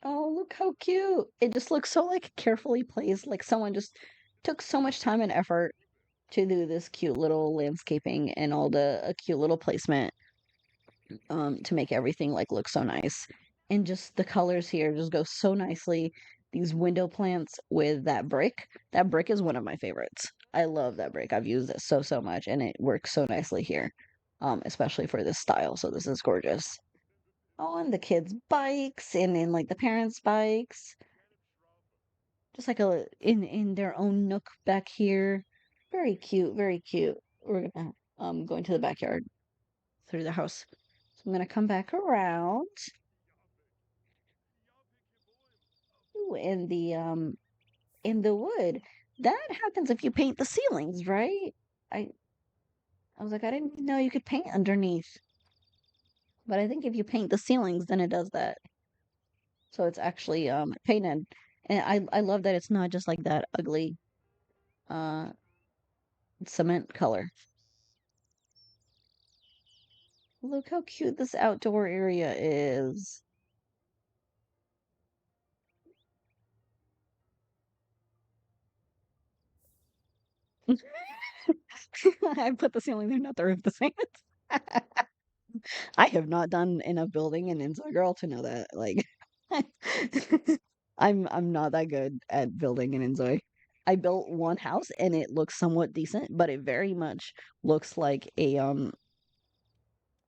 Oh, look how cute. It just looks so like carefully placed. Like someone just took so much time and effort to do this cute little landscaping and all the cute little placement. to make everything like look so nice. And just the colors here just go so nicely. These window plants with that brick. That brick is one of my favorites. I love that brick. I've used it so much and it works so nicely here. Especially for this style. So this is gorgeous. Oh, and the kids' bikes and then like the parents' bikes. Just like a in their own nook back here. Very cute, very cute. We're gonna go into the backyard through the house. So I'm gonna come back around. Ooh, in the wood. That happens if you paint the ceilings, right? I I was like, I didn't know you could paint underneath. But I think if you paint the ceilings, then it does that. So it's actually painted. And I love that it's not just like that ugly uh cement color. Look how cute this outdoor area is. I put the ceiling there, not the roof, the same. I have not done enough building in Inside Girl to know that. Like, I'm not that good at building in Inzoi. I built one house and it looks somewhat decent, but it very much looks like a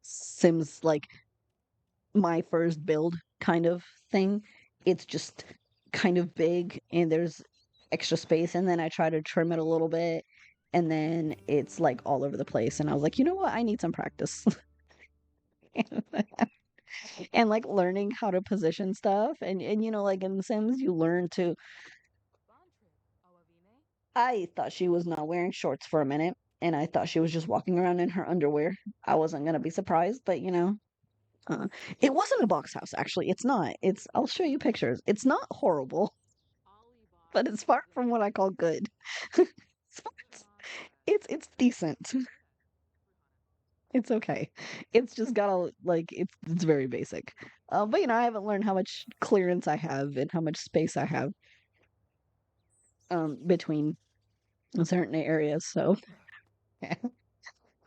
Sims like my first build kind of thing. It's just kind of big and there's extra space and then I try to trim it a little bit and then it's like all over the place and I was like, "You know what? I need some practice." And like learning how to position stuff and you know like in The Sims you learn to I thought she was not wearing shorts for a minute and I thought she was just walking around in her underwear. I wasn't gonna be surprised, but you know, uh, it wasn't a box house actually. It's not. It's I'll show you pictures. It's not horrible, but it's far from what I call good. So it's decent. It's okay. It's just got a like it's very basic. But you know, I haven't learned how much clearance I have and how much space I have between certain areas. So,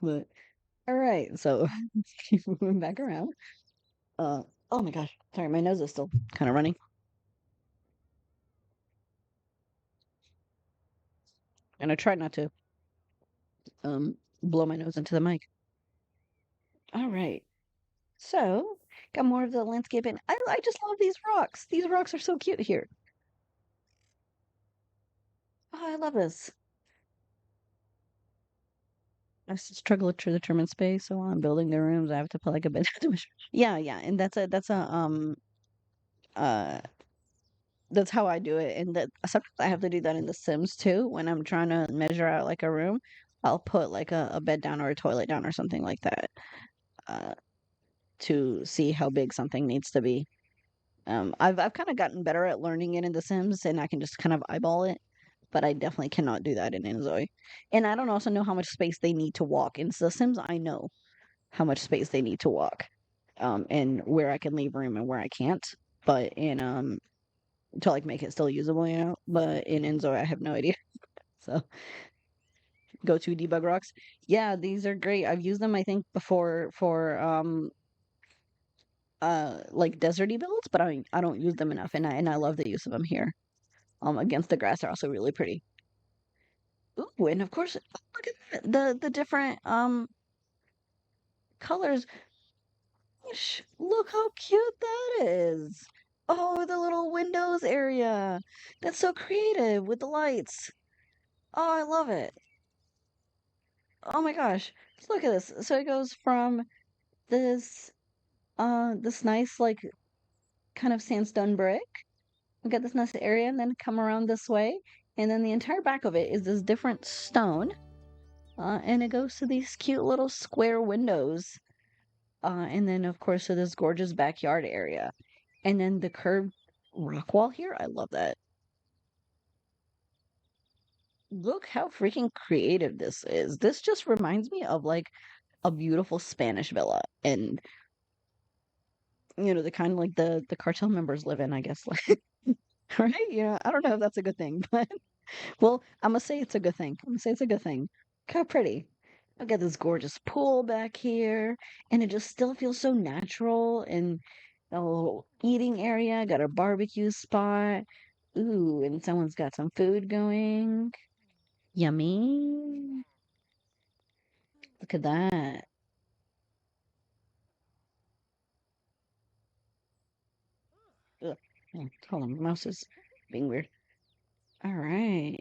but all right. So keep moving back around. Oh my gosh, sorry, my nose is still kind of running, and I try not to blow my nose into the mic. All right. So, got more of the landscape, and I just love these rocks. These rocks are so cute here. Oh, I love this. I struggle to determine space, so while I'm building the rooms, I have to put like a bit. Yeah, yeah, and uh that's how I do it, and that sometimes I have to do that in The Sims too. When I'm trying to measure out like a room, I'll put like a bed down or a toilet down or something like that, uh, to see how big something needs to be. I've kind of gotten better at learning it in The Sims, and I can just kind of eyeball it. But I definitely cannot do that in Inzoi. And I don't also know how much space they need to walk. In The Sims, I know how much space they need to walk, and where I can leave room and where I can't. But in to like make it still usable, you know. But in Inzoi, I have no idea. So go to debug rocks. Yeah, these are great. I've used them, I think, before for like deserty builds, but I don't use them enough, and I love the use of them here. Against the grass are also really pretty. Ooh, and of course, look at the different colors. Look how cute that is. Oh, the little windows area. That's so creative with the lights. Oh, I love it. Oh my gosh. Look at this. So it goes from this this nice like kind of sandstone brick. We got this nice area and then come around this way. And then the entire back of it is this different stone. And it goes to these cute little square windows. And then, of course, to this gorgeous backyard area. And then the curved rock wall here. I love that. Look how freaking creative this is. This just reminds me of like a beautiful Spanish villa. And, you know, the kind of like the cartel members live in, I guess. Like, right? You know, I don't know if that's a good thing, but well, I'm gonna say it's a good thing. I'm gonna say it's a good thing. Look how pretty. I've got this gorgeous pool back here, and it just still feels so natural. And a little eating area, got a barbecue spot. Ooh, and someone's got some food going. Yummy. Look at that. Ugh. Hold on, my mouse is being weird. All right.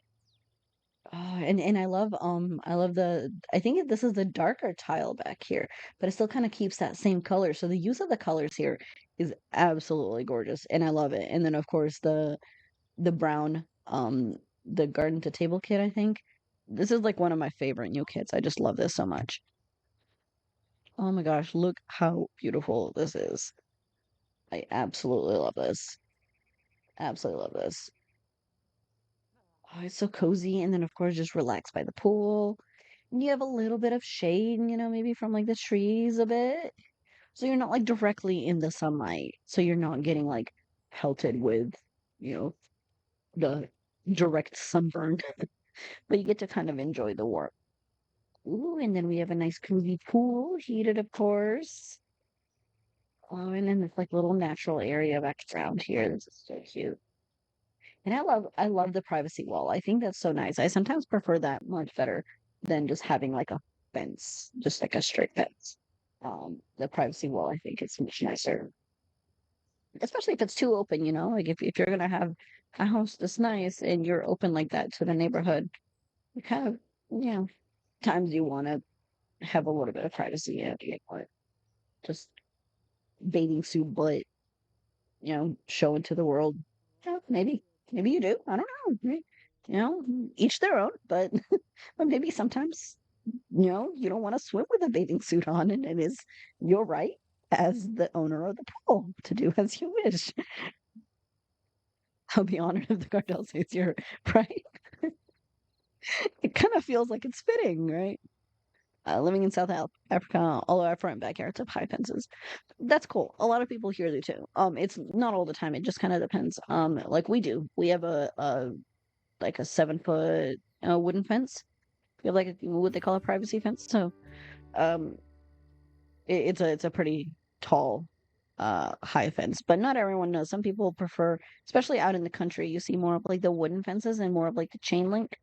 Oh, and I love the I think this is the darker tile back here, but it still kind of keeps that same color. So the use of the colors here is absolutely gorgeous, and I love it. And then of course the brown the garden to table kit, I think. This is like one of my favorite new kits. I just love this so much. Oh my gosh, look how beautiful this is. I absolutely love this. Absolutely love this. Oh, it's so cozy. And then, of course, just relax by the pool. And you have a little bit of shade, maybe from like the trees a bit. So you're not like directly in the sunlight. So you're not getting like pelted with, you know, the direct sunburn, but you get to kind of enjoy the warmth. Ooh, and then we have a nice cozy pool, heated, of course. Oh, and then this like little natural area back around here. This is so cute. And I love the privacy wall. I think that's so nice. I sometimes prefer that much better than just having like a fence, just like a straight fence. The privacy wall I think is much nicer. Especially if it's too open, like if you're gonna have a house that's nice and you're open like that to the neighborhood, you kind of, times you want to have a little bit of privacy. Yeah, but just bathing suit butt, showing to the world. Maybe you do. I don't know. Each their own, but but maybe sometimes, you don't want to swim with a bathing suit on, and it is your right as the owner of the pool to do as you wish. I'll be honored if the cartel says you're right. It kind of feels like it's fitting, right? Living in Africa, all of our front backyards have high fences. That's cool. A lot of people here do too. It's not all the time. It just kind of depends. Like we do. We have a like a 7 foot wooden fence. We have like what they call a privacy fence. So um, it's a pretty tall, high fence. But not everyone knows. Some people prefer, especially out in the country, you see more of like the wooden fences and more of like the chain link,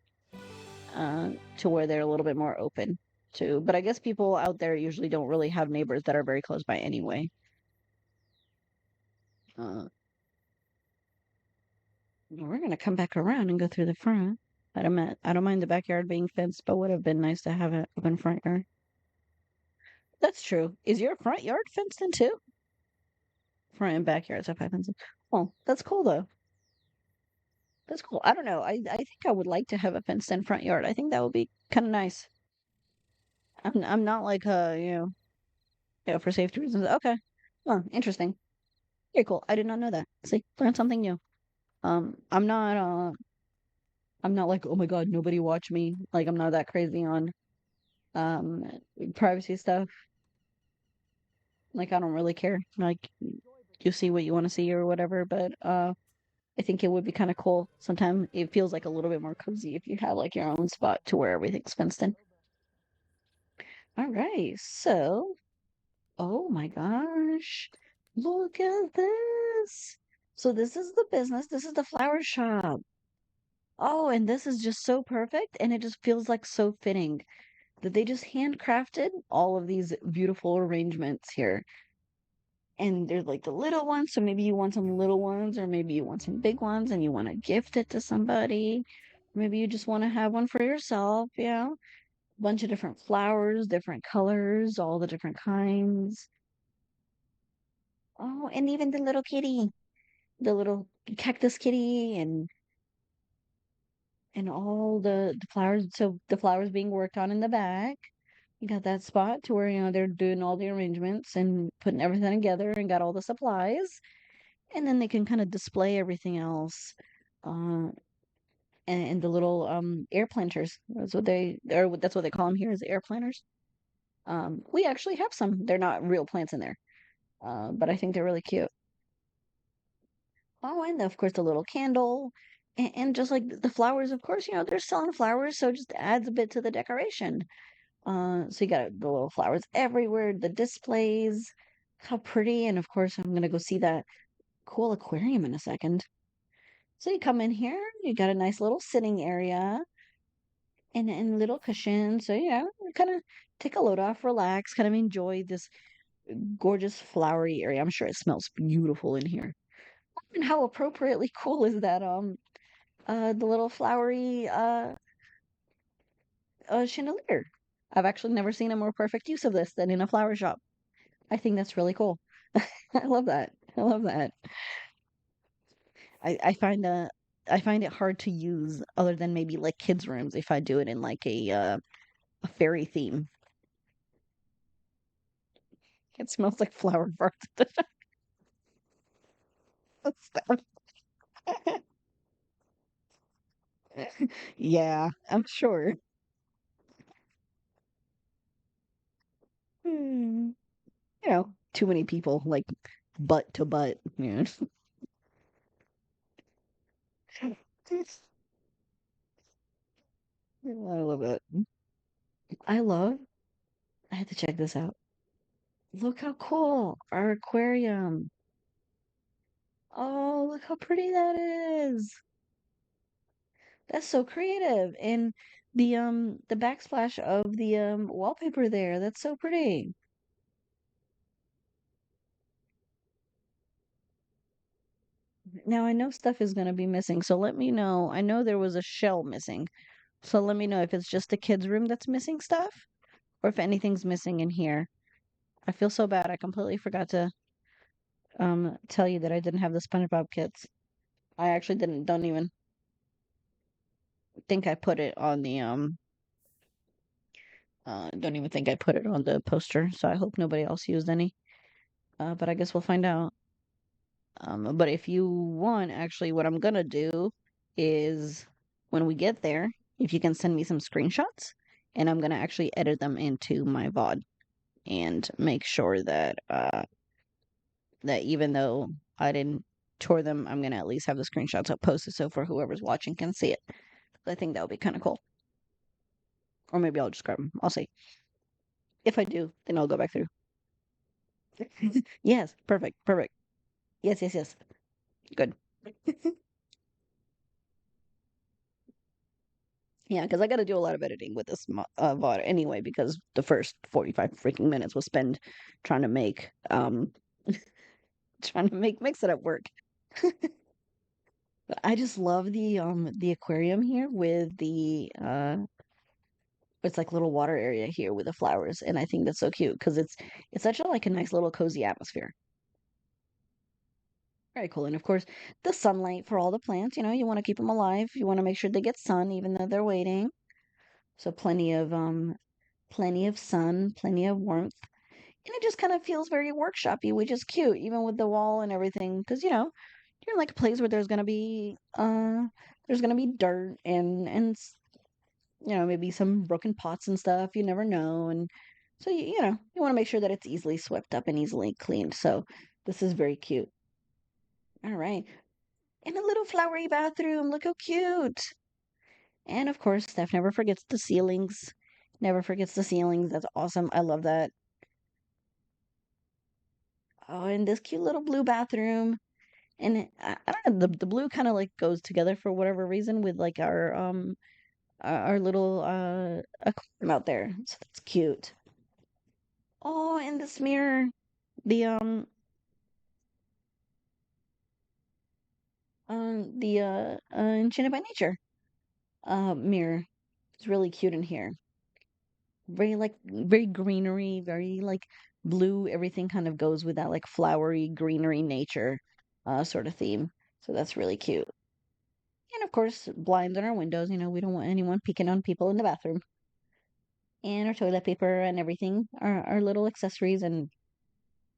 to where they're a little bit more open too. But I guess people out there usually don't really have neighbors that are very close by anyway. Uh, we're gonna come back around and go through the front. I don't mind the backyard being fenced, but would have been nice to have an open front yard. That's true. Is your front yard fenced in too? Front and backyards have fences. Oh, that's cool though. That's cool. I don't know. I think I would like to have a fenced in front yard. I think that would be kind of nice. I'm not like for safety reasons. Okay. Oh, interesting. Very cool. I did not know that. See, learn something new. I'm not like, oh my God, nobody watch me. Like I'm not that crazy on um privacy stuff. Like I don't really care. Like you see what you want to see or whatever, but I think it would be kind of cool. Sometimes it feels like a little bit more cozy if you have like your own spot to where everything's fenced in. All right. So, oh my gosh. Look at this. So this is the business. This is the flower shop. Oh, and this is just so perfect, and it just feels like so fitting that they just handcrafted all of these beautiful arrangements here. And there's like the little ones, so maybe you want some little ones, or maybe you want some big ones and you want to gift it to somebody. Maybe you just want to have one for yourself, bunch of different flowers, different colors, all the different kinds. Oh, and even the little kitty, the little cactus kitty, and all the flowers. So the flowers being worked on in the back. You got that spot to where, they're doing all the arrangements and putting everything together and got all the supplies. And then they can kind of display everything else. Uh, and the little air planters. That's what they call them here is air planters. We actually have some. They're not real plants in there. But I think they're really cute. Oh, and of course the little candle. And just like the flowers, of course, they're selling flowers, so it just adds a bit to the decoration. So you got the little flowers everywhere, the displays, how pretty. And of course, I'm gonna go see that cool aquarium in a second. So you come in here, you got a nice little sitting area and little cushions. So kind of take a load off, relax, kind of enjoy this gorgeous flowery area. I'm sure it smells beautiful in here. And how appropriately cool is that? The little flowery chandelier. I've actually never seen a more perfect use of this than in a flower shop. I think that's really cool. I love that. I love that. I find I find it hard to use other than maybe like kids' rooms if I do it in like a fairy theme. It smells like flower farts. Stop. Yeah, I'm sure. Hmm. Too many people like butt to butt. Yeah. I love it. I love. I had to check this out. Look how cool our aquarium. Oh, look how pretty that is. That's so creative. And the backsplash of the wallpaper there, that's so pretty. Now I know stuff is gonna be missing, so let me know. I know there was a shell missing. So let me know if it's just the kids' room that's missing stuff or if anything's missing in here. I feel so bad. I completely forgot to tell you that I didn't have the SpongeBob kits. I actually don't even think I put it on the don't even think I put it on the poster, so I hope nobody else used any. But I guess we'll find out. But if you want, actually, what I'm gonna do is when we get there, if you can send me some screenshots, and I'm gonna actually edit them into my VOD and make sure that that even though I didn't tour them, I'm gonna at least have the screenshots up posted so for whoever's watching can see it. I think that would be kind of cool. Or maybe I'll just grab them. I'll see. If I do, then I'll go back through. Yes, perfect, perfect. Yes, yes, yes. Good. Yeah, because I got to do a lot of editing with this VOD anyway, because the first 45 freaking minutes was spent trying to make trying to make Mix It Up work. But I just love the aquarium here with the it's like little water area here with the flowers, and I think that's so cute because it's such a like a nice little cozy atmosphere. Very cool. And of course, the sunlight for all the plants, you want to keep them alive. You want to make sure they get sun even though they're waiting. So plenty of sun, plenty of warmth. And it just kind of feels very workshoppy, which is cute, even with the wall and everything, because you're in like a place where there's gonna be dirt and maybe some broken pots and stuff. You never know, and so you want to make sure that it's easily swept up and easily cleaned. So this is very cute. All right, and a little flowery bathroom. Look how cute. And of course, Steph never forgets the ceilings. Never forgets the ceilings. That's awesome. I love that. Oh, and this cute little blue bathroom. And I don't know, the blue kind of like goes together for whatever reason with like our little aquarium out there. So that's cute. Oh, and this mirror, the Enchanted by Nature mirror. It's really cute in here. Very greenery, very like blue. Everything kind of goes with that like flowery greenery nature sort of theme. So that's really cute. And of course, blinds on our windows. We don't want anyone peeking on people in the bathroom. And our toilet paper and everything, our little accessories, and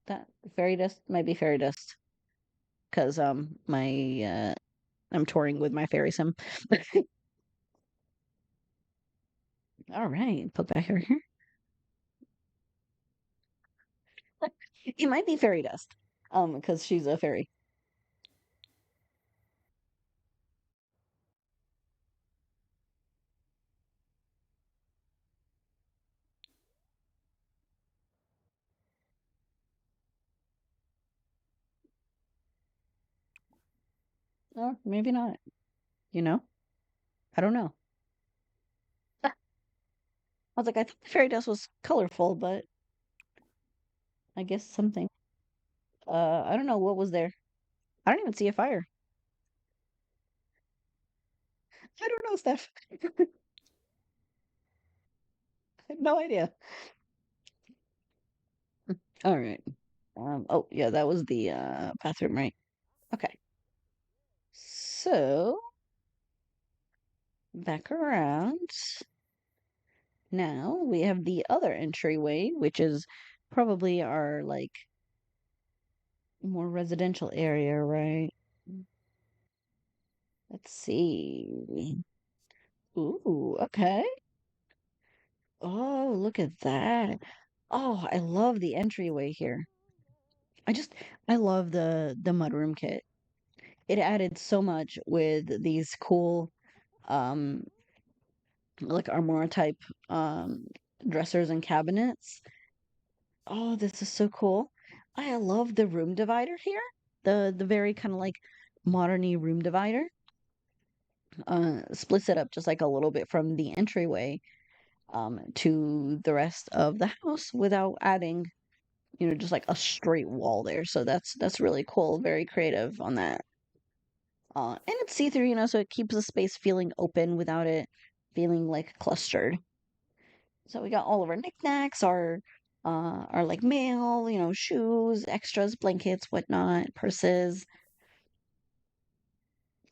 that fairy dust might be fairy dust because my I'm touring with my fairy sim. All right, put back her here. It might be fairy dust, because she's a fairy. Or maybe not, you know? I don't know. I was like, I thought the fairy dust was colorful, but I guess something. I don't know what was there. I don't even see a fire. I don't know, Steph. I have no idea. All right. Oh yeah, that was the bathroom, right? Okay. So back around. Now we have the other entryway, which is probably our like more residential area, right? Let's see. Ooh, okay. Oh, look at that. Oh, I love the entryway here. I just I love the mudroom kit. It added so much with these cool um like armora type um dressers and cabinets. Oh, this is so cool. I love the room divider here. The very kind of like moderny room divider. Splits it up just like a little bit from the entryway to the rest of the house without adding, just like a straight wall there. So that's really cool, very creative on that. And it's see-through, so it keeps the space feeling open without it feeling like clustered. So we got all of our knickknacks, our like mail, shoes, extras, blankets, whatnot, purses,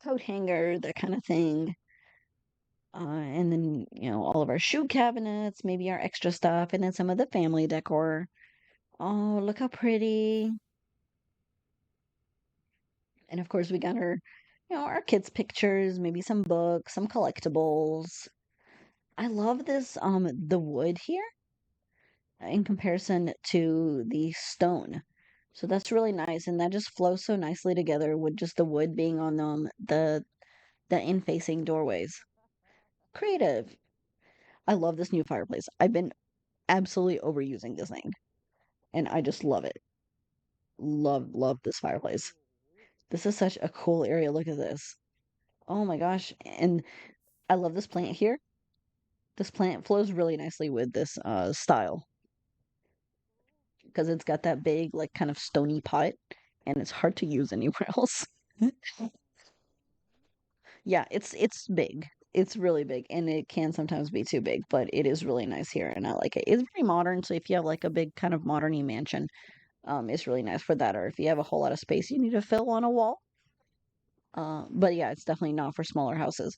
coat hanger, that kind of thing. And then, all of our shoe cabinets, maybe our extra stuff, and then some of the family decor. Oh, look how pretty. And of course, we got our kids' pictures, maybe some books, some collectibles. I love this, the wood here in comparison to the stone. So that's really nice, and that just flows so nicely together with just the wood being on the in-facing doorways. Creative. I love this new fireplace. I've been absolutely overusing this thing, and I just love it. Love this fireplace. This is such a cool area. Look at this. Oh my gosh. And I love this plant here. This plant flows really nicely with this style because it's got that big, like kind of stony pot, and it's hard to use anywhere else. Yeah, it's big. It's really big, and it can sometimes be too big, but it is really nice here, and I like it. It's very modern, so if you have like a big kind of modern-y mansion, it's really nice for that. Or if you have a whole lot of space you need to fill on a wall. But yeah, it's definitely not for smaller houses.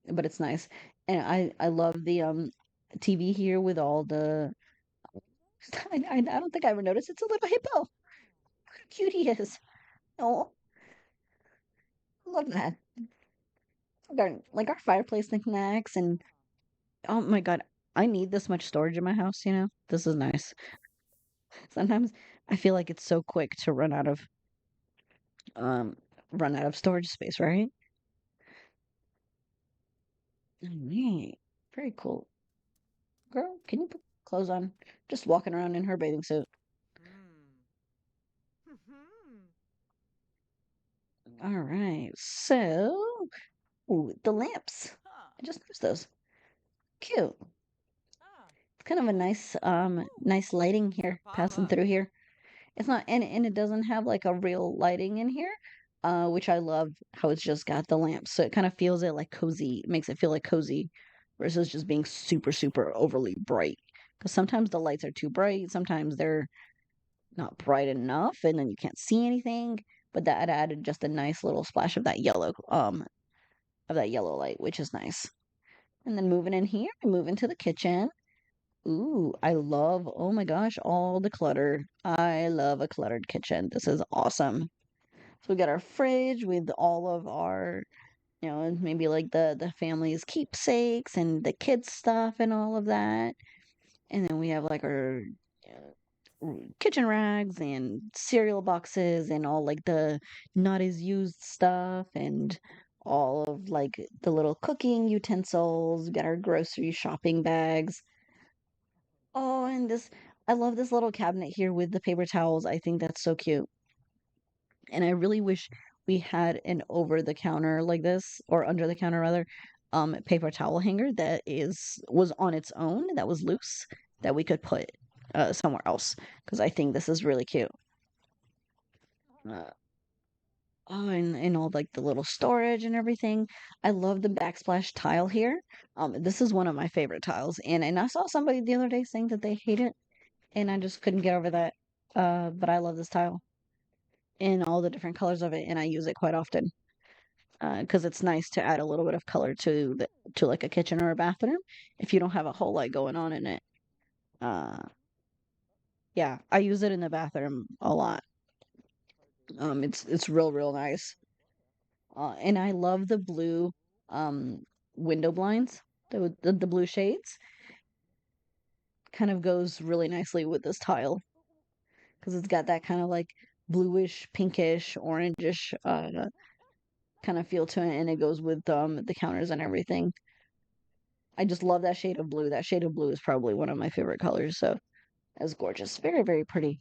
But it's nice, and I love the TV here with all the. I don't think I ever noticed it's a little hippo. How cute he is. Oh, love that. Like our fireplace knickknacks and oh my God, I need this much storage in my house. This is nice. Sometimes I feel like it's so quick to um run out of storage space, right? Neat. Very cool. Girl, can you put clothes on? Just walking around in her bathing suit. All right. So, ooh, the lamps. I just noticed those. Cute. It's kind of a nice lighting here passing through here. It's not and it doesn't have like a real lighting in here, which I love how it's just got the lamps. So it kind of feels it like cozy, it makes it feel like cozy versus just being super, super overly bright. Because sometimes the lights are too bright, sometimes they're not bright enough, and then you can't see anything. But that added just a nice little splash of that yellow light, which is nice. And then moving in here, we move into the kitchen. Ooh, oh my gosh, all the clutter. I love a cluttered kitchen. This is awesome. So we got our fridge with all of our, maybe like the family's keepsakes and the kids' stuff and all of that. And then we have like our kitchen rags and cereal boxes and all like the not as used stuff and all of like the little cooking utensils. We got our grocery shopping bags. Oh, and I love this little cabinet here with the paper towels. I think that's so cute. And I really wish we had an over the counter like this, or under the counter rather, paper towel hanger that was on its own, that was loose, that we could put somewhere else, because I think this is really cute. Uh, oh, and all like the little storage and everything. I love the backsplash tile here. This is one of my favorite tiles, and I saw somebody the other day saying that they hate it, and I just couldn't get over that. But I love this tile in all the different colors of it, and I use it quite often. Because it's nice to add a little bit of color to like a kitchen or a bathroom if you don't have a whole lot going on in it. Uh, yeah, I use it in the bathroom a lot. It's real nice. And I love the blue um window blinds, the blue shades. Kind of goes really nicely with this tile because it's got that kind of like bluish, pinkish, orangish kind of feel to it, and it goes with the counters and everything. I just love that shade of blue. That shade of blue is probably one of my favorite colors. So that's gorgeous. Very pretty.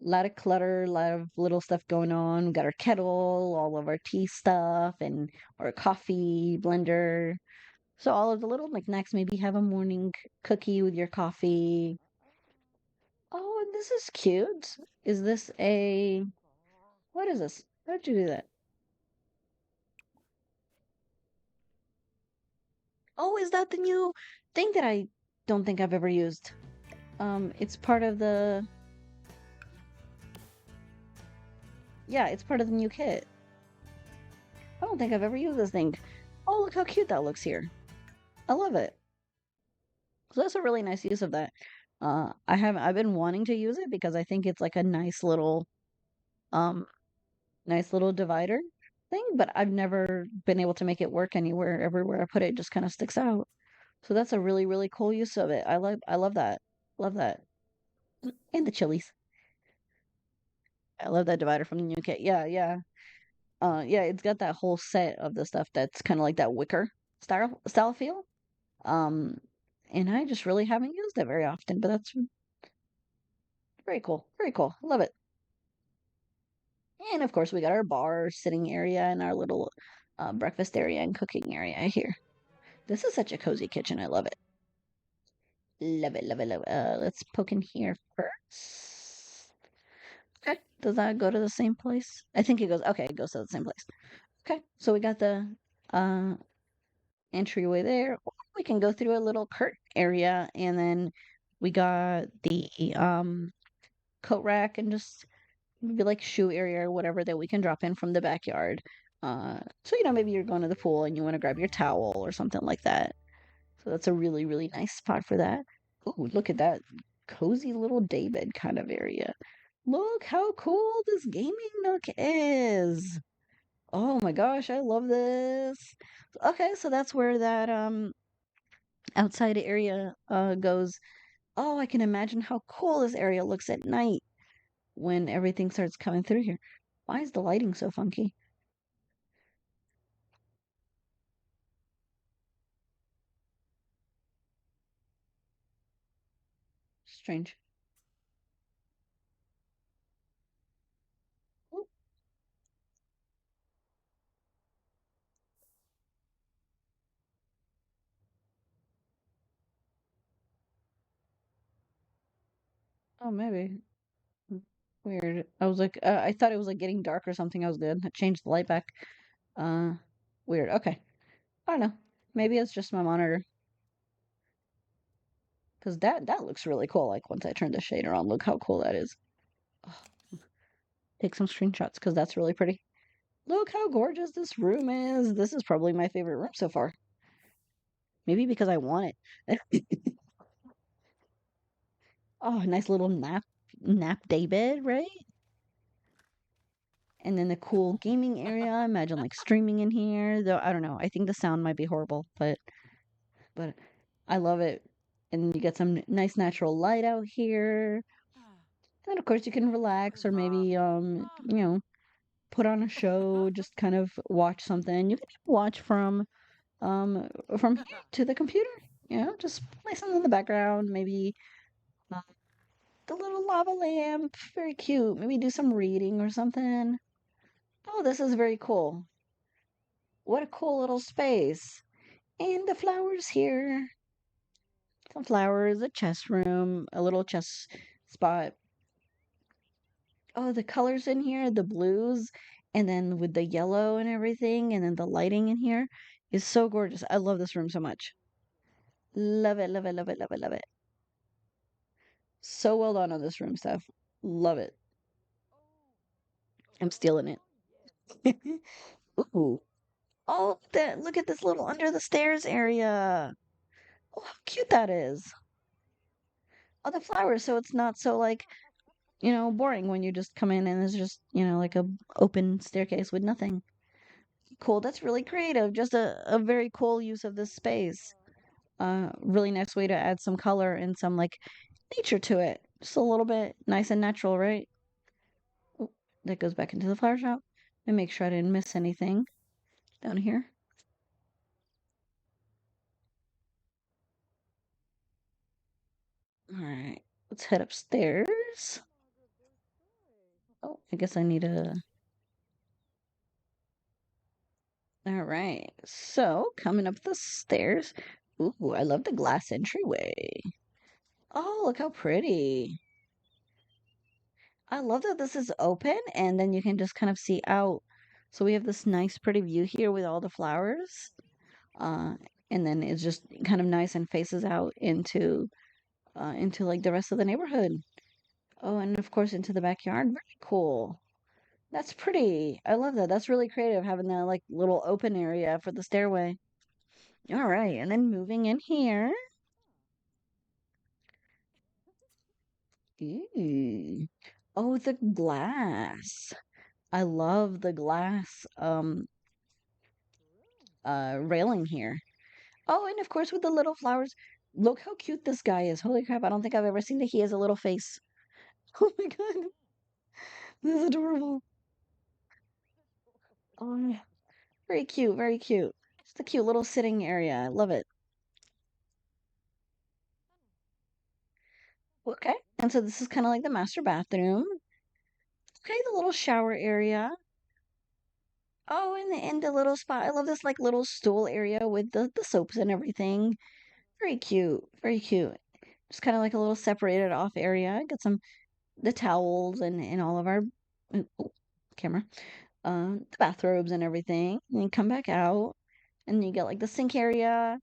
A lot of clutter, a lot of little stuff going on. We got our kettle, all of our tea stuff, and our coffee blender. So all of the little knickknacks. Maybe have a morning cookie with your coffee. Oh, and this is cute. Is this a... What is this? How did you do that? Oh, is that the new thing that I don't think I've ever used? It's part of the... Yeah, it's part of the new kit. I don't think I've ever used this thing. Oh, look how cute that looks here. I love it. So that's a really nice use of that. I've been wanting to use it because I think it's like a um nice little divider thing, but I've never been able to make it work anywhere. Everywhere I put it, it just kind of sticks out. So that's a really cool use of it. I love that. Love that. And the chilies. I love that divider from the new kit. Yeah. Yeah, it's got that whole set of the stuff that's kind of like that wicker style feel. Um, and I just really haven't used it very often, but that's very cool. Very cool. Love it. And of course, we got our bar sitting area and our little breakfast area and cooking area here. This is such a cozy kitchen. I love it. Love it. Let's poke in here first. Okay. Does that go to the same place? I think it goes. Okay, it goes to the same place. Okay. So we got the uh entryway there. We can go through a little curtain area, and then we got the coat rack and just maybe like shoe area or whatever that we can drop in from the backyard. So maybe you're going to the pool and you want to grab your towel or something like that. So that's a really nice spot for that. Ooh, look at that cozy little daybed kind of area. Look how cool this gaming nook is. Oh my gosh, I love this. Okay, so that's where that outside area goes. Oh, I can imagine how cool this area looks at night when everything starts coming through here. Why is the lighting so funky? Strange. Oop. Oh, maybe. Weird. I was like, I thought it was like getting dark or something. I was good. I changed the light back. Uh, Weird. Okay. I don't know. Maybe it's just my monitor. Because that looks really cool. Like once I turn the shader on, look how cool that is. Oh, take some screenshots because that's really pretty. Look how gorgeous this room is. This is probably my favorite room so far. Maybe because I want it. Oh, nice little nap day bed, right? And then the cool gaming area. Imagine like streaming in here. Though I don't know. I think the sound might be horrible, but I love it. And you get some nice natural light out here. And of course you can relax or maybe put on a show, just kind of watch something. You can watch from here to the computer. Just play something in the background, maybe uh, the little lava lamp, very cute. Maybe do some reading or something. Oh, this is very cool. What a cool little space. And the flowers here. Some flowers, a chess room, a little chess spot. Oh, the colors in here, the blues, and then with the yellow and everything, and then the lighting in here is so gorgeous. I love this room so much. Love it, love it, love it, love it, love it. So well done on this room stuff. Love it. I'm stealing it. Ooh. Oh, look at this little under the stairs area. Oh, how cute that is. Oh, the flowers, so it's not so like, boring when you just come in and it's just, like a open staircase with nothing. Cool. That's really creative. Just a very cool use of this space. Really nice way to add some color and some like nature to it. Just a little bit nice and natural, right? Oh, that goes back into the flower shop. And make sure I didn't miss anything down here. All right, let's head upstairs. Oh, I guess I need a. All right, so coming up the stairs. Ooh, I love the glass entryway. Oh, look how pretty. I love that this is open and then you can just kind of see out. So we have this nice, pretty view here with all the flowers. Uh, and then it's just kind of nice and faces out into like the rest of the neighborhood. Oh, and of course into the backyard. Very cool. That's pretty. I love that. That's really creative having that like little open area for the stairway. All right, and then moving in here. Ooh. Oh, the glass. I love the glass railing here. Oh, and of course with the little flowers. Look how cute this guy is. Holy crap, I don't think I've ever seen that he has a little face. Oh my god. This is adorable. Oh, yeah. Very cute, very cute. Just a cute little sitting area. I love it. Okay. And so this is kind of like the master bathroom. Okay, the little shower area. Oh, and the little spot. I love this like little stool area with the soaps and everything. Very cute. Very cute. Just kind of like a little separated off area. Got some the towels and all of our oh, camera. The bathrobes and everything. And you come back out and you get like the sink area.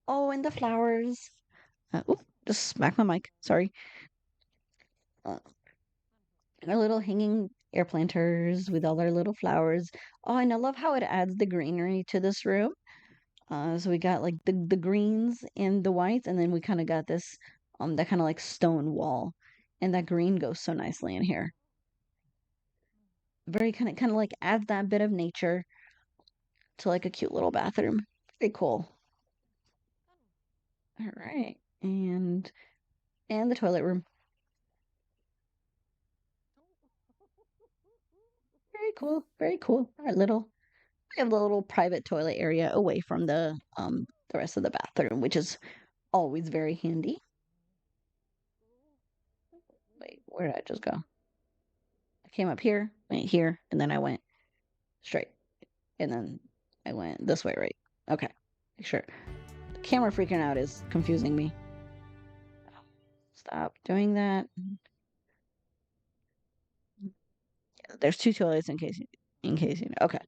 Oh, and the flowers. Just smack my mic. Sorry. Uh, our little hanging air planters with all their little flowers. Oh, and I love how it adds the greenery to this room. So we got like the greens and the whites, and then we kind of got this that kind of like stone wall, and that green goes so nicely in here. Very kind of like adds that bit of nature to like a cute little bathroom. Very cool. All right, and the toilet room. Very cool. Very cool. Our little we have a little private toilet area away from the rest of the bathroom, which is always very handy. Wait, where did I just go? I came up here, went here, and then I went straight. And then I went this way, right? Okay. Sure. The camera freaking out is confusing me. Stop doing that. There's two toilets in case you know. Okay.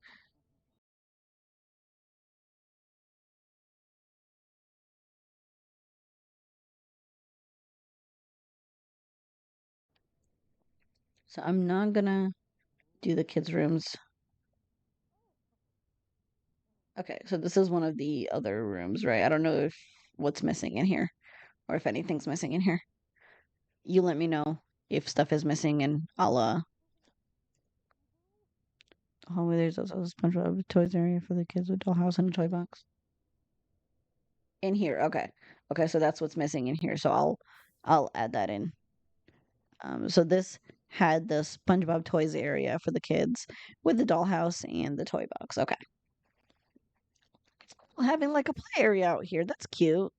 So I'm not gonna do the kids' rooms. Okay, so this is one of the other rooms, right? I don't know if what's missing in here or if anything's missing in here. You let me know if stuff is missing and I'll oh there's also a SpongeBob toys area for the kids with dollhouse and a toy box. In here, okay. Okay, so that's what's missing in here. So I'll add that in. So this had the SpongeBob toys area for the kids with the dollhouse and the toy box. Okay. Having like a play area out here. That's cute.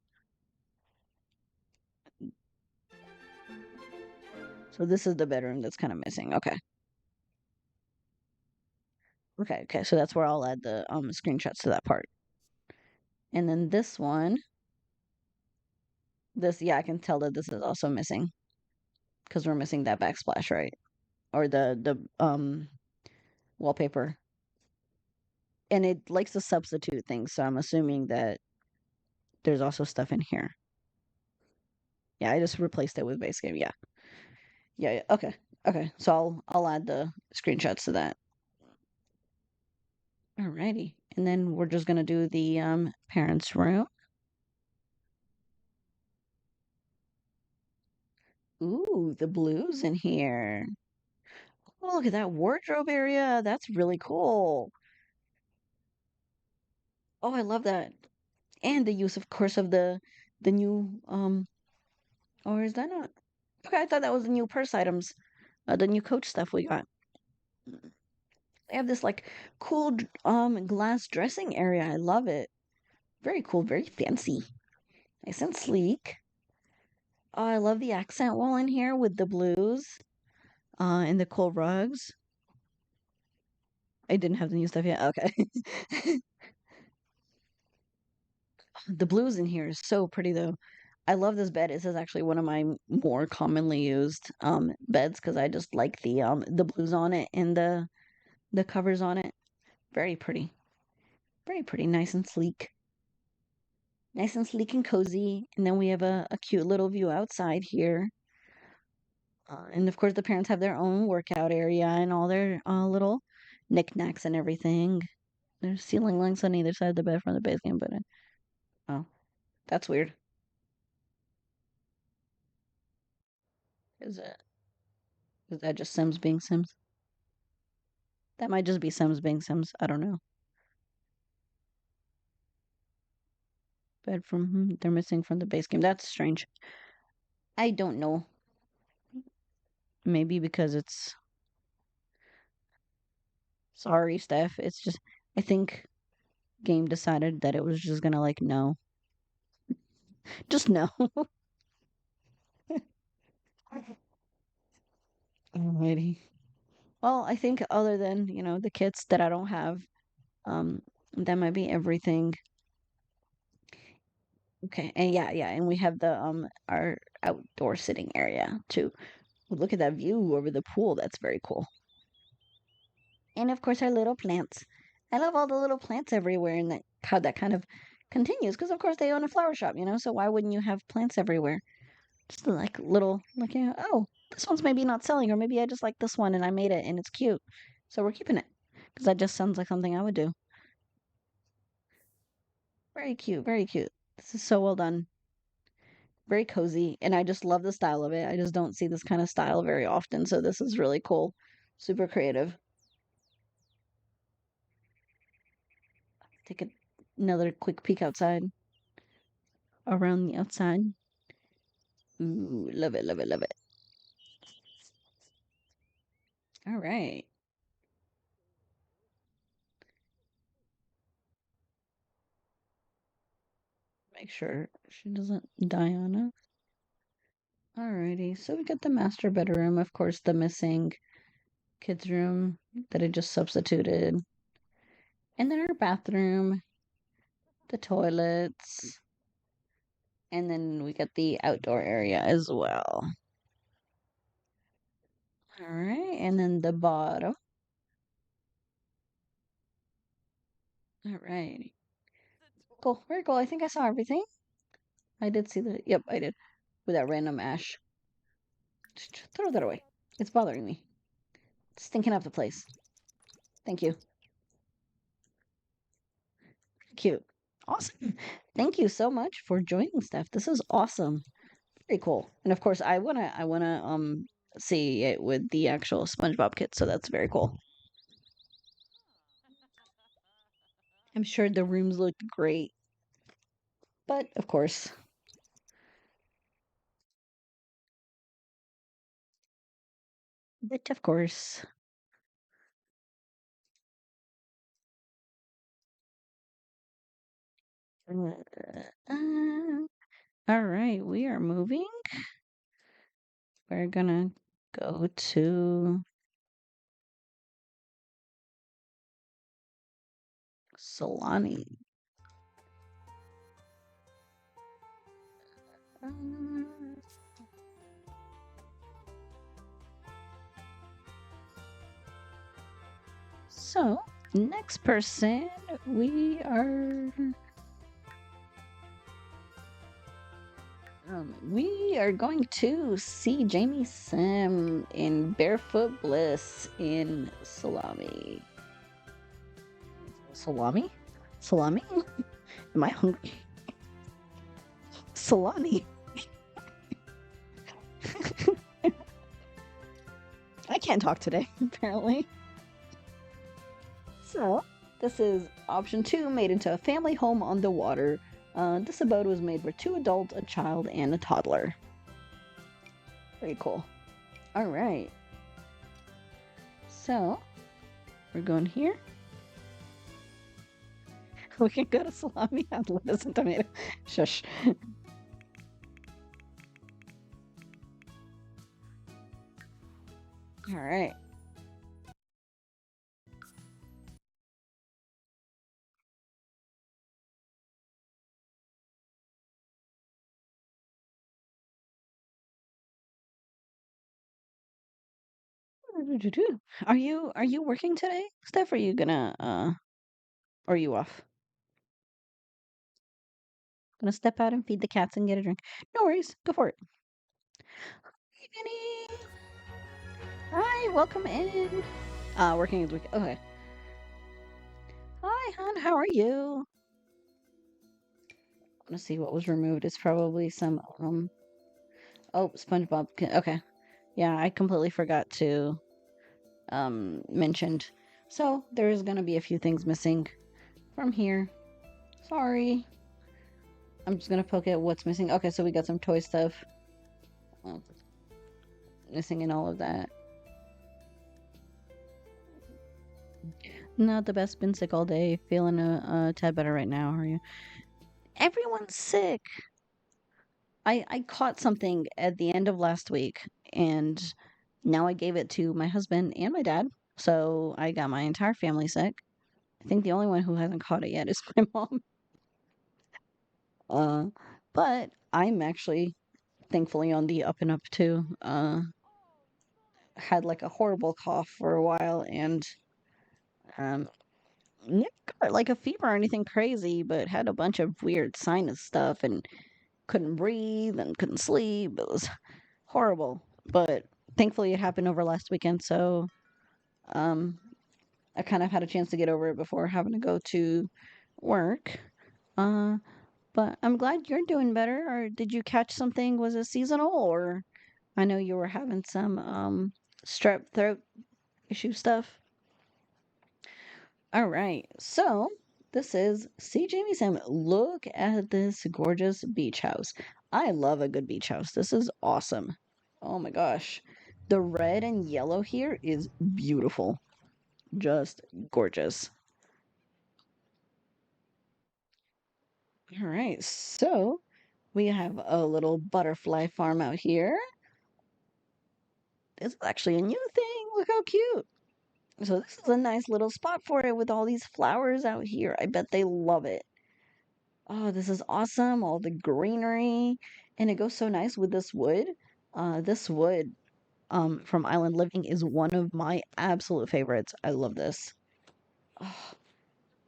So this is the bedroom that's kind of missing. Okay. Okay, so that's where I'll add the screenshots to that part. And then this one, yeah, I can tell that this is also missing because we're missing that backsplash, right? Or the wallpaper. And it likes to substitute things, so I'm assuming that there's also stuff in here. Yeah, I just replaced it with base game. Yeah. Yeah. Okay. Okay. So I'll add the screenshots to that. Alrighty. And then we're just gonna do the parents' room. Ooh, the blues in here. Oh, look at that wardrobe area. That's really cool. Oh, I love that. And the use, of course, of the new or is that not? Okay, I thought that was the new purse items. The new Coach stuff we got. They have this like cool glass dressing area. I love it. Very cool, very fancy. Nice and sleek. Oh, I love the accent wall in here with the blues and the cool rugs. I didn't have the new stuff yet. Okay. The blues in here is so pretty though. I love this bed. This is actually one of my more commonly used beds because I just like the blues on it and the covers on it. Very pretty. Very pretty, nice and sleek. Nice and sleek and cozy. And then we have a cute little view outside here. And of course, the parents have their own workout area and all their little knickknacks and everything. There's ceiling lights on either side of the bed from the base game, but oh, that's weird. Is it? Is that just Sims being Sims? That might just be Sims being Sims. I don't know. Bed from they're missing from the base game. That's strange. I don't know. Maybe because it's sorry, Steph. It's just I think game decided that it was just gonna like no, just no. Alrighty. Well, I think other than the kits that I don't have, that might be everything. Okay, and yeah, and we have the our outdoor sitting area too. Look at that view over the pool. That's very cool. And of course, our little plants. I love all the little plants everywhere, and that how that kind of continues. Because of course, they own a flower shop, so why wouldn't you have plants everywhere? Just like little, like oh, this one's maybe not selling, or maybe I just like this one and I made it and it's cute, so we're keeping it. Because that just sounds like something I would do. Very cute, very cute. This is so well done. Very cozy, and I just love the style of it. I just don't see this kind of style very often, so this is really cool. Super creative. Take another quick peek outside, around the outside. Ooh, love it, love it, love it. All right. Make sure she doesn't die on us. Alrighty, so we got the master bedroom, of course, the missing kids' room that I just substituted, and then our bathroom, the toilets, and then we got the outdoor area as well. All right, and then the bottom. All right. Cool, very cool. I think I saw everything. I did see the, yep, I did. With that random ash. Just throw that away. It's bothering me. It's stinking up the place. Thank you. Cute. Awesome. Thank you so much for joining, Steph. This is awesome. Very cool. And of course, I wanna see it with the actual SpongeBob kit, so that's very cool. I'm sure the rooms look great, but of course, but of course. All right, we are moving. We're gonna go to salami. Um, so, next person, we are going to see Jamie Sim in Barefoot Bliss in Salami. Salami? Salami? Am I hungry? Salami. I can't talk today, apparently. So, this is option 2, made into a family home on the water. This abode was made for 2 adults, a child, and a toddler. Very cool. All right. So, we're going here. We can go to salami and lettuce and tomato. Shush. All right. Are you working today, Steph? Or are you gonna or are you off? Gonna step out and feed the cats and get a drink. No worries, go for it. Hey, Benny. Hi, welcome in. Working this week. Okay. Hi, hon. How are you? Let's see what was removed. It's probably some Oh, SpongeBob. Okay. Yeah, I completely forgot to mentioned. So there's gonna be a few things missing from here. Sorry. I'm just gonna poke at what's missing. Okay, so we got some toy stuff. Well, missing in all of that. Not the best. Been sick all day. Feeling a tad better right now. Are you? Everyone's sick. I caught something at the end of last week, and now I gave it to my husband and my dad. So I got my entire family sick. I think the only one who hasn't caught it yet is my mom. Uh, but I'm actually thankfully on the up and up too. Had like a horrible cough for a while and um never got like a fever or anything crazy, but had a bunch of weird sinus stuff and couldn't breathe and couldn't sleep. It was horrible. But thankfully it happened over last weekend, so um I kind of had a chance to get over it before having to go to work. Uh but I'm glad you're doing better. Or did you catch something? Was it seasonal? Or I know you were having some strep throat issue stuff. All right. So, this is SeeJamieSim. Look at this gorgeous beach house. I love a good beach house. This is awesome. Oh my gosh. The red and yellow here is beautiful. Just gorgeous. All right. So, we have a little butterfly farm out here. This is actually a new thing. Look how cute. So this is a nice little spot for it with all these flowers out here. I bet they love it. Oh, this is awesome. All the greenery. And it goes so nice with this wood. This wood from Island Living is one of my absolute favorites. I love this. Oh,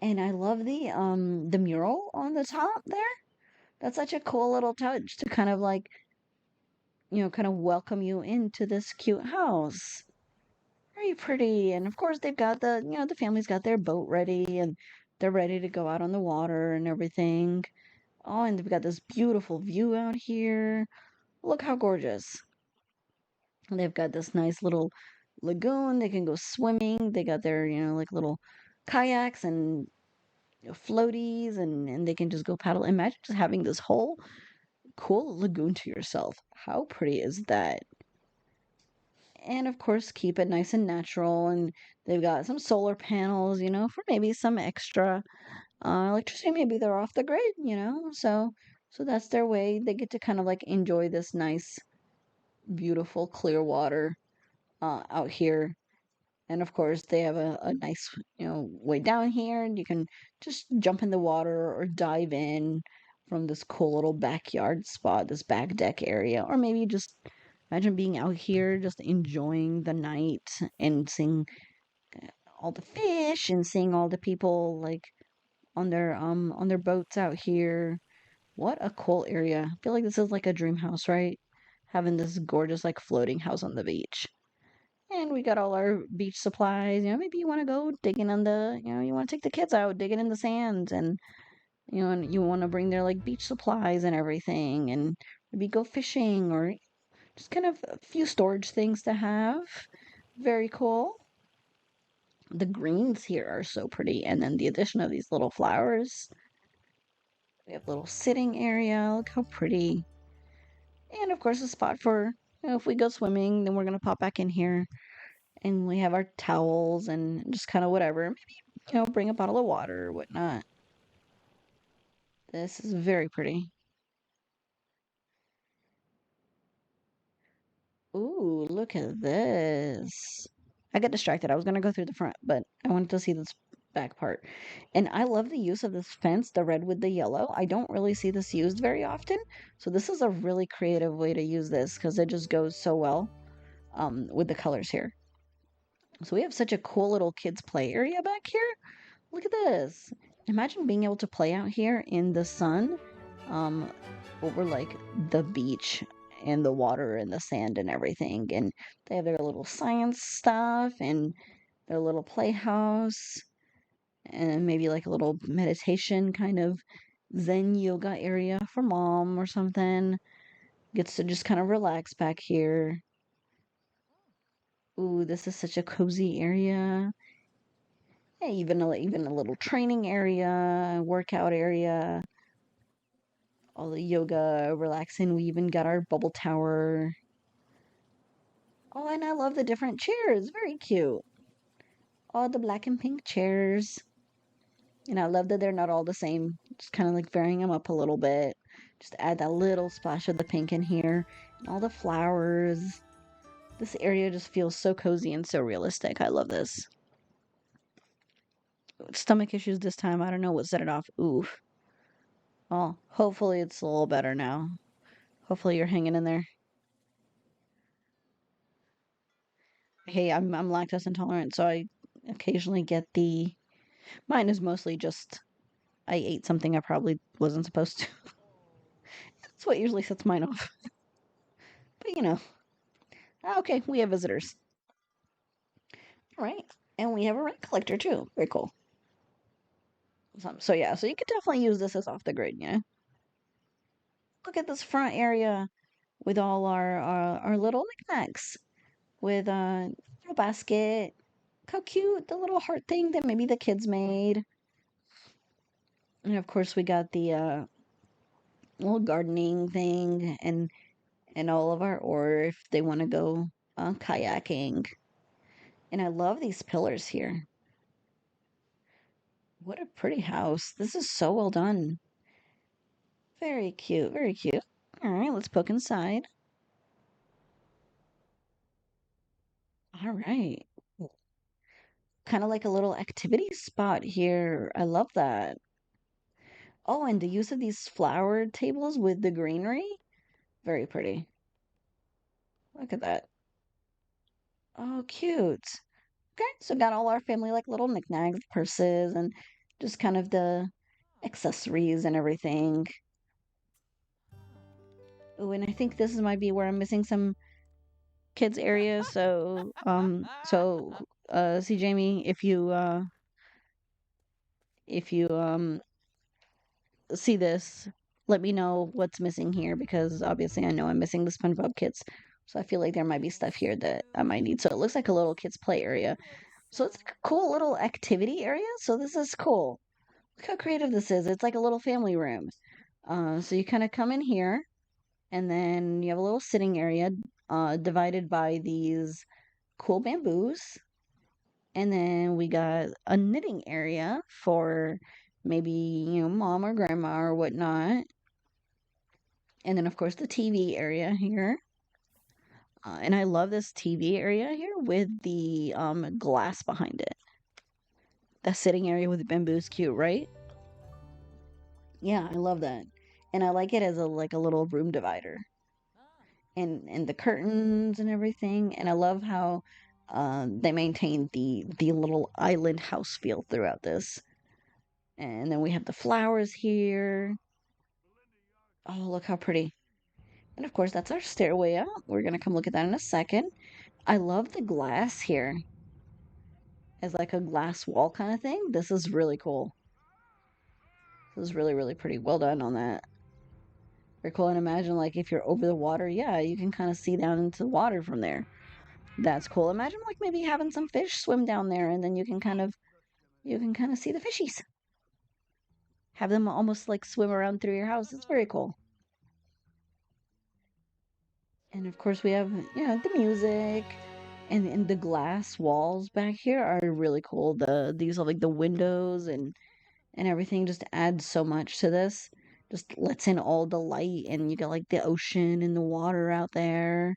and I love the mural on the top there. That's such a cool little touch to kind of like, kind of welcome you into this cute house. Very pretty. And of course, they've got the family's got their boat ready and they're ready to go out on the water and everything. Oh, and they've got this beautiful view out here. Look how gorgeous. And they've got this nice little lagoon. They can go swimming. They got their, like little kayaks and floaties and they can just go paddle. Imagine just having this whole cool lagoon to yourself. How pretty is that? And of course, keep it nice and natural. And they've got some solar panels, for maybe some extra electricity. Maybe they're off the grid, so that's their way. They get to kind of like enjoy this nice, beautiful, clear water out here. And of course, they have a nice, way down here, and you can just jump in the water or dive in from this cool little backyard spot, this back deck area, or maybe just imagine being out here just enjoying the night and seeing all the fish and seeing all the people like on their boats out here. What a cool area. I feel like this is like a dream house, right? Having this gorgeous like floating house on the beach. And we got all our beach supplies. Maybe you want to go digging on you want to take the kids out digging in the sands, and you want to bring their like beach supplies and everything, and maybe go fishing or just kind of a few storage things to have. Very cool. The greens here are so pretty, and then the addition of these little flowers. We have a little sitting area. Look how pretty. And of course, a spot for, if we go swimming, then we're going to pop back in here. And we have our towels and just kind of whatever. Maybe, bring a bottle of water or whatnot. This is very pretty. Ooh, look at this. I got distracted. I was going to go through the front, but I wanted to see this back part. And I love the use of this fence, the red with the yellow. I don't really see this used very often. So this is a really creative way to use this because it just goes so well with the colors here. So we have such a cool little kids play area back here. Look at this. Imagine being able to play out here in the sun um, over like the beach and the water and the sand and everything. And they have their little science stuff and their little playhouse and maybe like a little meditation kind of Zen yoga area for mom or something. Gets to just kind of relax back here. Ooh, this is such a cozy area. Yeah, even a little training area, workout area, all the yoga, relaxing. We even got our bubble tower. Oh, and I love the different chairs. Very cute. All the black and pink chairs. And I love that they're not all the same. Just kind of like varying them up a little bit. Just add that little splash of the pink in here. And all the flowers. This area just feels so cozy and so realistic. I love this. Stomach issues this time. I don't know what set it off. Oof. Well, hopefully it's a little better now. Hopefully you're hanging in there. Hey, I'm lactose intolerant, so I occasionally get mine is mostly just I ate something I probably wasn't supposed to. That's what usually sets mine off. But okay, we have visitors. All right. And we have a rent collector too. Very cool. So yeah, so you could definitely use this as off the grid. Look at this front area with all our little knickknacks with a basket. How cute, the little heart thing that maybe the kids made. And of course we got the little gardening thing and all of our, or if they want to go kayaking. And I love these pillars here. What a pretty house. This is so well done. Very cute, very cute. All right, let's poke inside. All right. Kind of like a little activity spot here. I love that. Oh, and the use of these flower tables with the greenery. Very pretty. Look at that. Oh, cute. Okay, so got all our family like little knickknacks, purses, and just kind of the accessories and everything. Oh, and I think this might be where I'm missing some kids area. So see Jamie, if you see this, let me know what's missing here because obviously I know I'm missing the SpongeBob kits. So I feel like there might be stuff here that I might need. So it looks like a little kids play area. So it's like a cool little activity area. So this is cool. Look how creative this is. It's like a little family room. So you kind of come in here, and then you have a little sitting area divided by these cool bamboos. And then we got a knitting area for maybe, mom or grandma or whatnot. And then, of course, the TV area here. And I love this TV area here with the glass behind it. The sitting area with the bamboo is cute, right? Yeah, I love that. And I like it as a like a little room divider. And the curtains and everything. And I love how they maintain the little island house feel throughout this. And then we have the flowers here. Oh, look how pretty. And of course, that's our stairway up. We're gonna come look at that in a second. I love the glass here as like a glass wall kind of thing. This is really cool. This is really, really pretty. Well done on that. Very cool. And imagine like if you're over the water, yeah, you can kind of see down into the water from there. That's cool. Imagine like maybe having some fish swim down there and then you can kind of see the fishies. Have them almost like swim around through your house. It's very cool. And of course we have, the music and the glass walls back here are really cool. These are like the windows and everything just adds so much to this. Just lets in all the light and you got like the ocean and the water out there.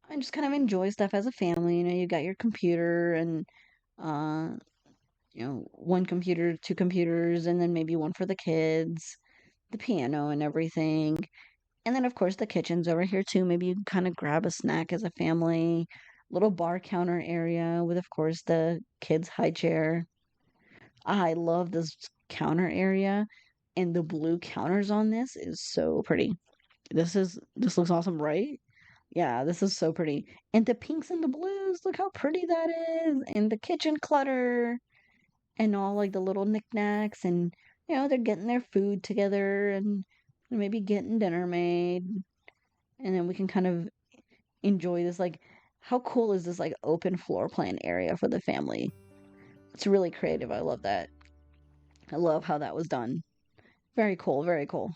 And just kind of enjoy stuff as a family. You got your computer and uh one computer, two computers, and then maybe one for the kids, the piano and everything. And then, of course, the kitchen's over here too. Maybe you can kind of grab a snack as a family. Little bar counter area with, of course, the kids' high chair. I love this counter area, and the blue counters on this is so pretty. This looks awesome, right? Yeah, this is so pretty. And the pinks and the blues, look how pretty that is. And the kitchen clutter and all like the little knickknacks and they're getting their food together and maybe getting dinner made and then we can kind of enjoy this like how cool is this like open floor plan area for the family. It's really creative. I love that. I love how that was done. Very cool, very cool.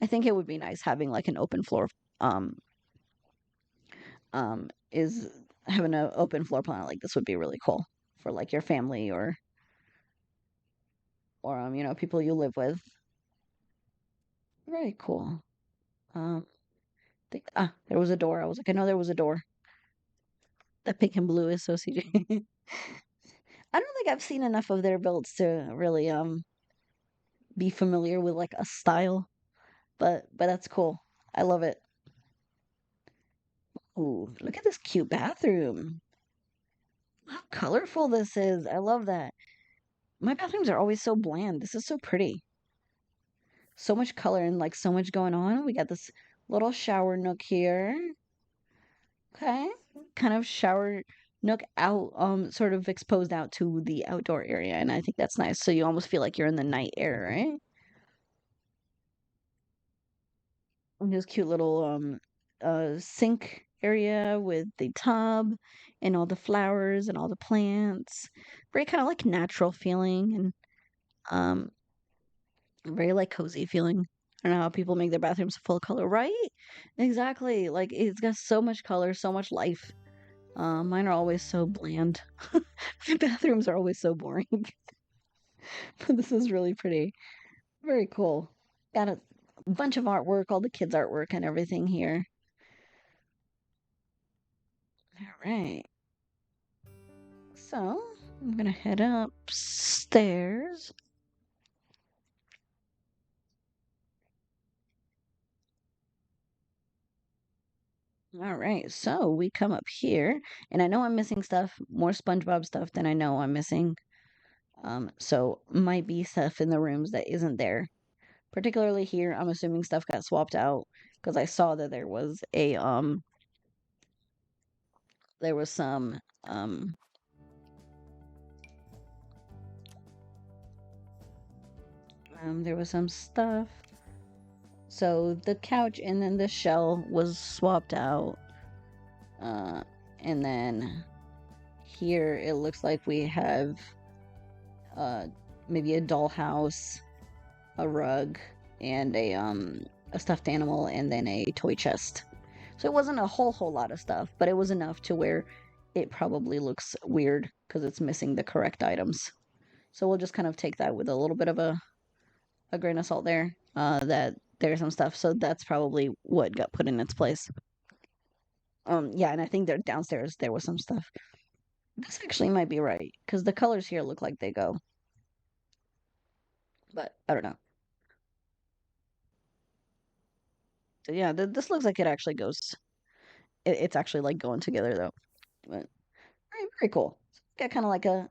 I think it would be nice having like an open floor um is having an open floor plan like this would be really cool for like your family or people you live with. Very cool. um there was a door. I was like, I know there was a door. That pink and blue is so CJ. I don't think I've seen enough of their builds to really be familiar with like a style, but that's cool. I love it. Ooh, look at this cute bathroom. How colorful this is. I love that. My bathrooms are always so bland. This is so pretty. So much color and like so much going on. We got this little shower nook here. Okay. Kind of shower nook out, sort of exposed out to the outdoor area, and I think that's nice. So you almost feel like you're in the night air, right? And this cute little sink area with the tub and all the flowers and all the plants. Very kind of like natural feeling and um very like cozy feeling. I don't know how people make their bathrooms full color, right? Exactly. Like it's got so much color, so much life. Mine are always so bland. My bathrooms are always so boring. But this is really pretty. Very cool. Got a bunch of artwork, all the kids' artwork and everything here. All right. So I'm gonna head upstairs. All right, so we come up here, and I know I'm missing stuff, more SpongeBob stuff than I know I'm missing. So might be stuff in the rooms that isn't there. Particularly here, I'm assuming stuff got swapped out because I saw that there was some stuff. So the couch and then the shell was swapped out. Uh, and then here it looks like we have uh maybe a dollhouse, a rug, and a stuffed animal, and then a toy chest. So it wasn't a whole lot of stuff, but it was enough to where it probably looks weird because it's missing the correct items. So we'll just kind of take that with a little bit of a grain of salt there. That there's some stuff. So that's probably what got put in its place. Yeah, and I think they're downstairs. There was some stuff. This actually might be right because the colors here look like they go, but I don't know. So yeah, this looks like it actually goes. It's actually like going together though. But very cool. Got kind of like a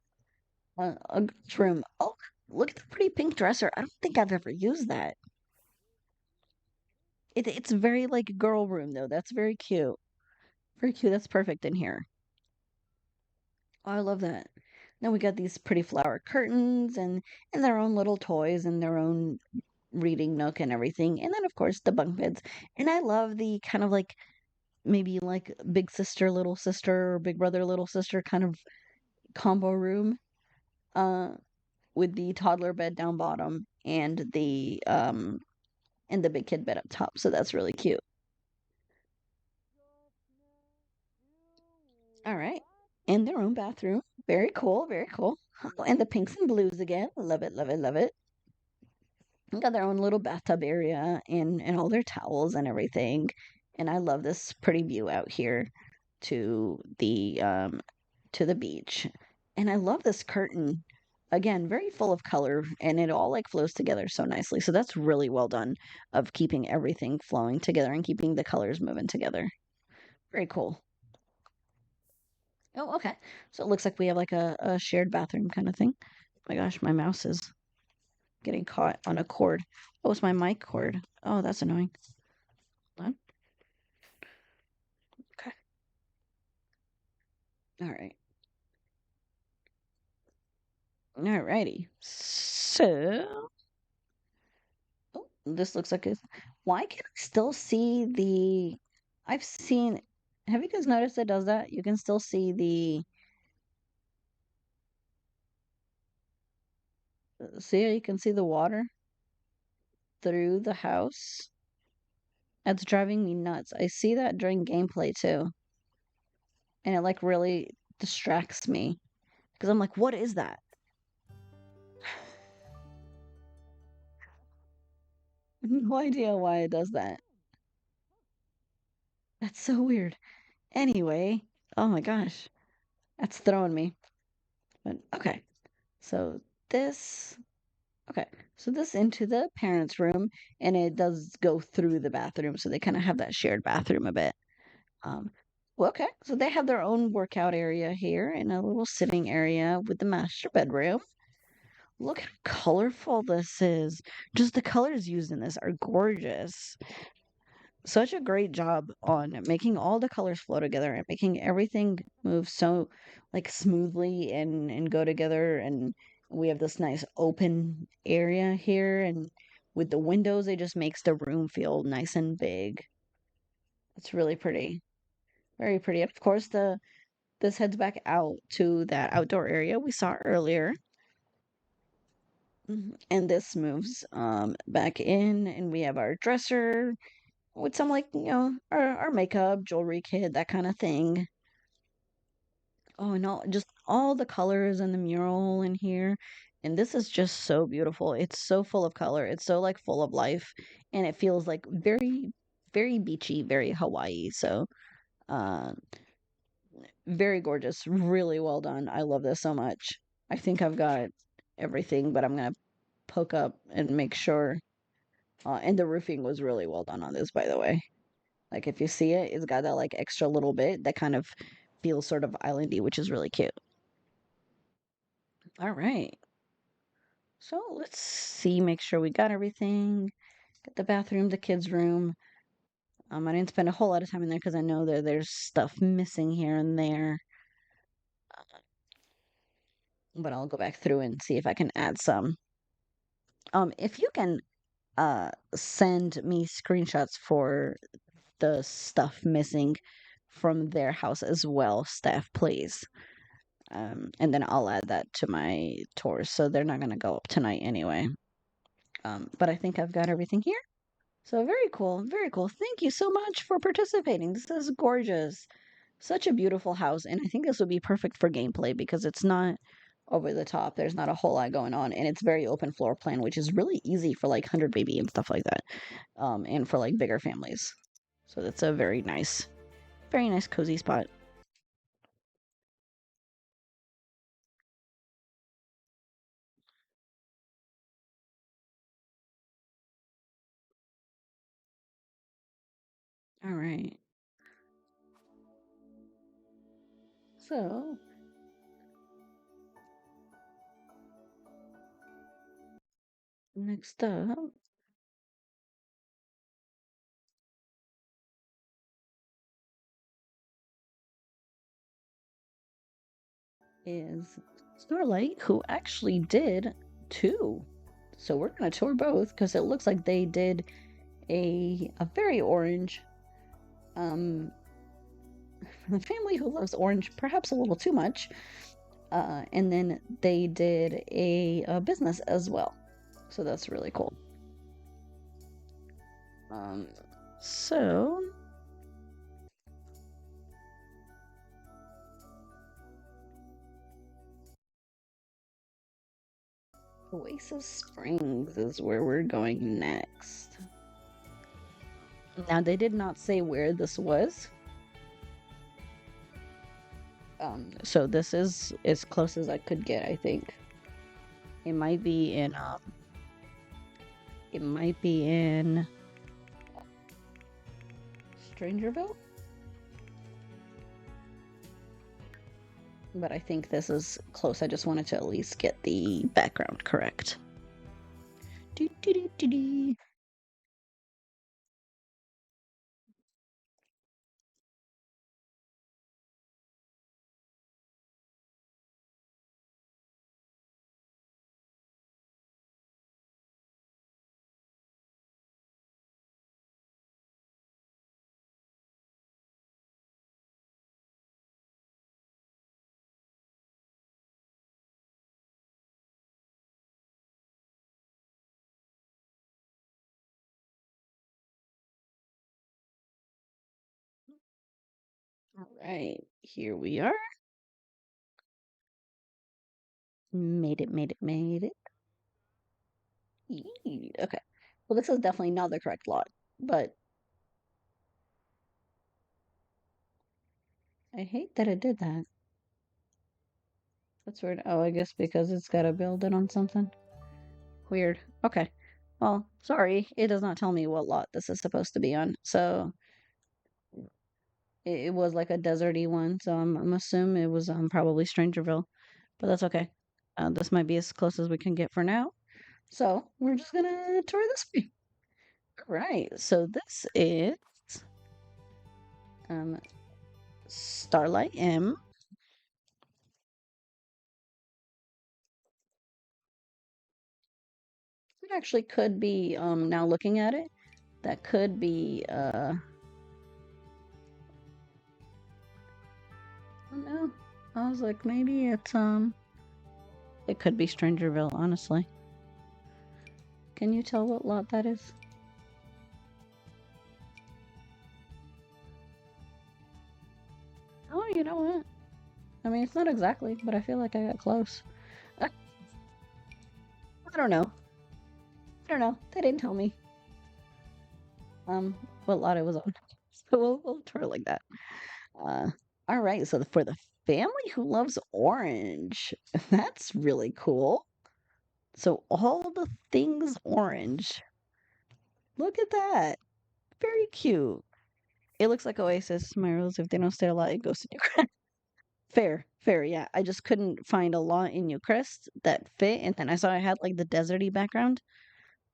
girl's room. Oh, look at the pretty pink dresser. I don't think I've ever used that. It's very like girl room though. That's very cute. Very cute. That's perfect in here. Oh, I love that. Then we got these pretty flower curtains and their own little toys and their own reading nook and everything. And then of course the bunk beds. And I love the kind of like maybe like big sister, little sister, or big brother, little sister kind of combo room. Uh, with the toddler bed down bottom and the big kid bed up top. So that's really cute. All right. And their own bathroom. Very cool, very cool. Oh, and the pinks and blues again. Love it, love it, love it. Got their own little bathtub area and all their towels and everything. And I love this pretty view out here to the beach. And I love this curtain. Again, very full of color and it all like flows together so nicely. So that's really well done of keeping everything flowing together and keeping the colors moving together. Very cool. Oh, okay. So it looks like we have like a shared bathroom kind of thing. Oh my gosh, my mouse is getting caught on a cord. Oh, it's my mic cord. Oh, that's annoying. Hold on. Okay. All right. Alrighty. So, oh, this looks like it's. Why can I still see the? I've seen. Have you guys noticed it does that? You can still see the. See, you can see the water through the house. That's driving me nuts. I see that during gameplay too, and it like really distracts me because I'm like, what is that? No idea why it does that. That's so weird. Anyway, oh my gosh, that's throwing me. But okay, so this, okay, so this into the parents' room, and it does go through the bathroom, so they kind of have that shared bathroom a bit. Um, well, okay, so they have their own workout area here and a little sitting area with the master bedroom. Look how colorful this is. Just the colors used in this are gorgeous. Such a great job on making all the colors flow together and making everything move so like smoothly and go together. And we have this nice open area here, and with the windows it just makes the room feel nice and big. It's really pretty, very pretty. And of course the this heads back out to that outdoor area we saw earlier. And this moves back in, and we have our dresser with some like our makeup, jewelry kit, that kind of thing. Oh, and all just all the colors and the mural in here. And this is just so beautiful. It's so full of color. It's so like full of life, and it feels like very, very beachy, very Hawaii. So, uh, very gorgeous. Really well done. I love this so much. I think I've got everything, but I'm gonna poke up and make sure. And the roofing was really well done on this, by the way. Like if you see it, it's got that like extra little bit that kind of feels sort of islandy, which is really cute. All right. So let's see, make sure we got everything. Got the bathroom, the kids' room. I didn't spend a whole lot of time in there because I know that there's stuff missing here and there. But I'll go back through and see if I can add some. If you can send me screenshots for the stuff missing from their house as well, staff, please. And then I'll add that to my tours. So they're not going to go up tonight anyway. But I think I've got everything here. So very cool. Very cool. Thank you so much for participating. This is gorgeous. Such a beautiful house. And I think this would be perfect for gameplay because it's not over the top. There's not a whole lot going on. And it's very open floor plan, which is really easy for like 100 baby and stuff like that. And for like bigger families. So that's a very nice Very nice, cozy spot. All right. So, next up is Starlight, who actually did two. So we're gonna tour both because it looks like they did a very orange. The family who loves orange, perhaps a little too much. And then they did a business as well. So that's really cool. So Oasis Springs is where we're going next. Now, they did not say where this was. So this is as close as I could get, I think. It might be in Strangerville? But I think this is close. I just wanted to at least get the background correct. Do, do, do, do, do. All right, here we are. Made it, made it, made it. Okay. Well, this is definitely not the correct lot, but I hate that it did that. That's weird. Oh, I guess because it's got to build it on something. Weird. Okay. Well, sorry. It does not tell me what lot this is supposed to be on. So it was like a deserty one. So I'm assuming it was probably Strangerville, but that's okay. This might be as close as we can get for now. So we're just gonna tour this way. Right. So this is um StarlightEm. It actually could be now looking at it, that could be I don't know. I was like, maybe it's it could be Strangerville, honestly. Can you tell what lot that is? Oh, you know what? I mean, it's not exactly, but I feel like I got close. I don't know. I don't know. They didn't tell me what lot it was on. So we'll try like that. All right. So for the family who loves orange, that's really cool. So all the things orange. Look at that. Very cute. It looks like Oasis. My rules, if they don't stay a lot, it goes to Newcrest. Fair, fair, yeah. I just couldn't find a lot in Newcrest that fit, and then I saw I had like the deserty background.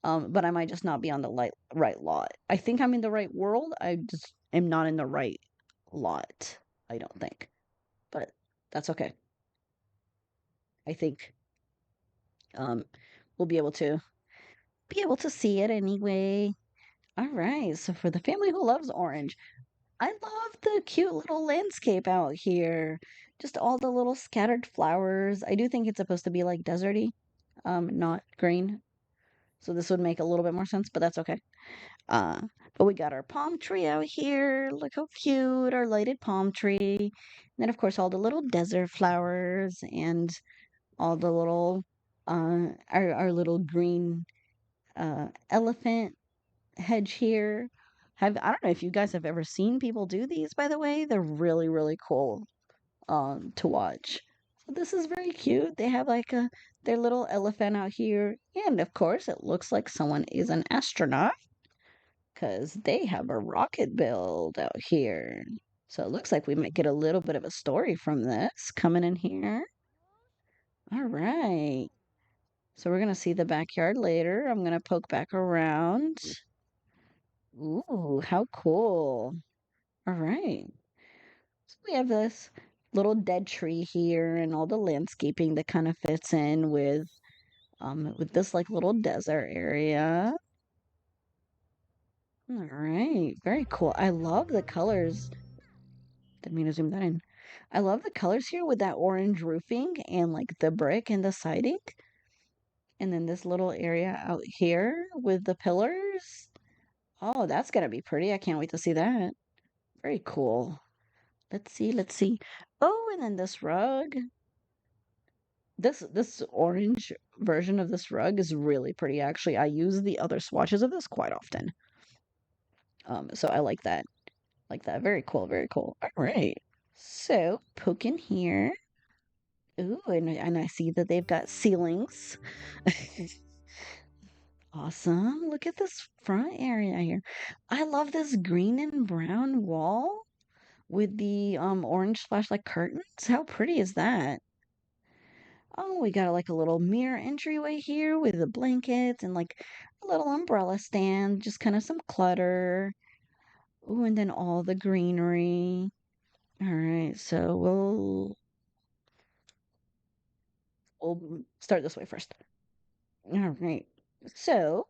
But I might just not be on the right lot. I think I'm in the right world. I just am not in the right lot. I don't think, but that's okay. I think we'll be able to see it anyway. All right. So for the family who loves orange, I love the cute little landscape out here. Just all the little scattered flowers. I do think it's supposed to be like deserty, not green. So this would make a little bit more sense, but that's okay. Uh, but we got our palm tree out here. Look how cute, our lighted palm tree. And then of course all the little desert flowers and all the little our little green elephant hedge here. I don't know if you guys have ever seen people do these, by the way. They're really, really cool to watch. So this is very cute. They have like their little elephant out here. And of course, it looks like someone is an astronaut because they have a rocket build out here. So it looks like we might get a little bit of a story from this coming in here. All right. So we're going to see the backyard later. I'm going to poke back around. Ooh, how cool. All right. So we have this little dead tree here and all the landscaping that kind of fits in with this like little desert area. All right, very cool. I love the colors. Didn't mean to zoom that in. I love the colors here with that orange roofing and like the brick and the siding. And then this little area out here with the pillars. Oh, that's gonna be pretty. I can't wait to see that. Very cool. Let's see, let's see. Oh, and then this rug. This orange version of this rug is really pretty actually. I use the other swatches of this quite often. So I like that. Like that. Very cool, very cool. All right. So poke in here. Ooh, and I see that they've got ceilings. Awesome. Look at this front area here. I love this green and brown wall with the orange slash like curtains. How pretty is that? Oh, we got like a little mirror entryway here with the blankets and like a little umbrella stand, just kind of some clutter. Ooh, and then all the greenery. All right, so we'll start this way first. All right. So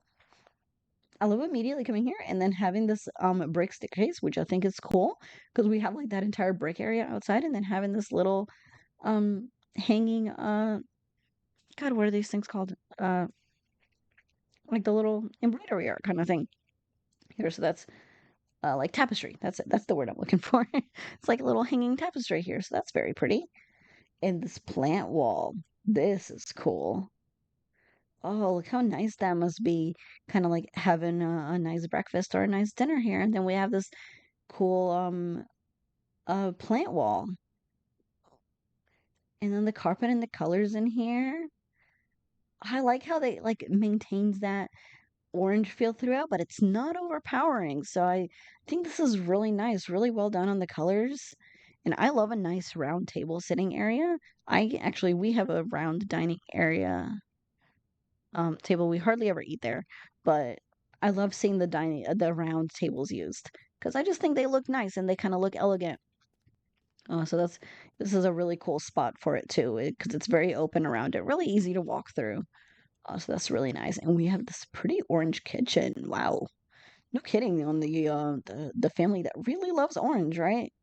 I love immediately coming here and then having this brick staircase, which I think is cool because we have like that entire brick area outside and then having this little hanging God, what are these things called? Like the little embroidery art kind of thing here. So that's like tapestry. That's it. That's the word I'm looking for. It's like a little hanging tapestry here. So that's very pretty. And this plant wall. This is cool. Oh, look how nice that must be. Kind of like having a nice breakfast or a nice dinner here. And then we have this cool plant wall. And then the carpet and the colors in here. I like how they like maintains that orange feel throughout, but it's not overpowering. So I think this is really nice, really well done on the colors. And I love a nice round table sitting area. We have a round dining area table. We hardly ever eat there, but I love seeing the round tables used because I just think they look nice and they kind of look elegant. So this is a really cool spot for it too, because it's very open around it, really easy to walk through. So that's really nice. And we have this pretty orange kitchen. Wow. No kidding on the family that really loves orange, right?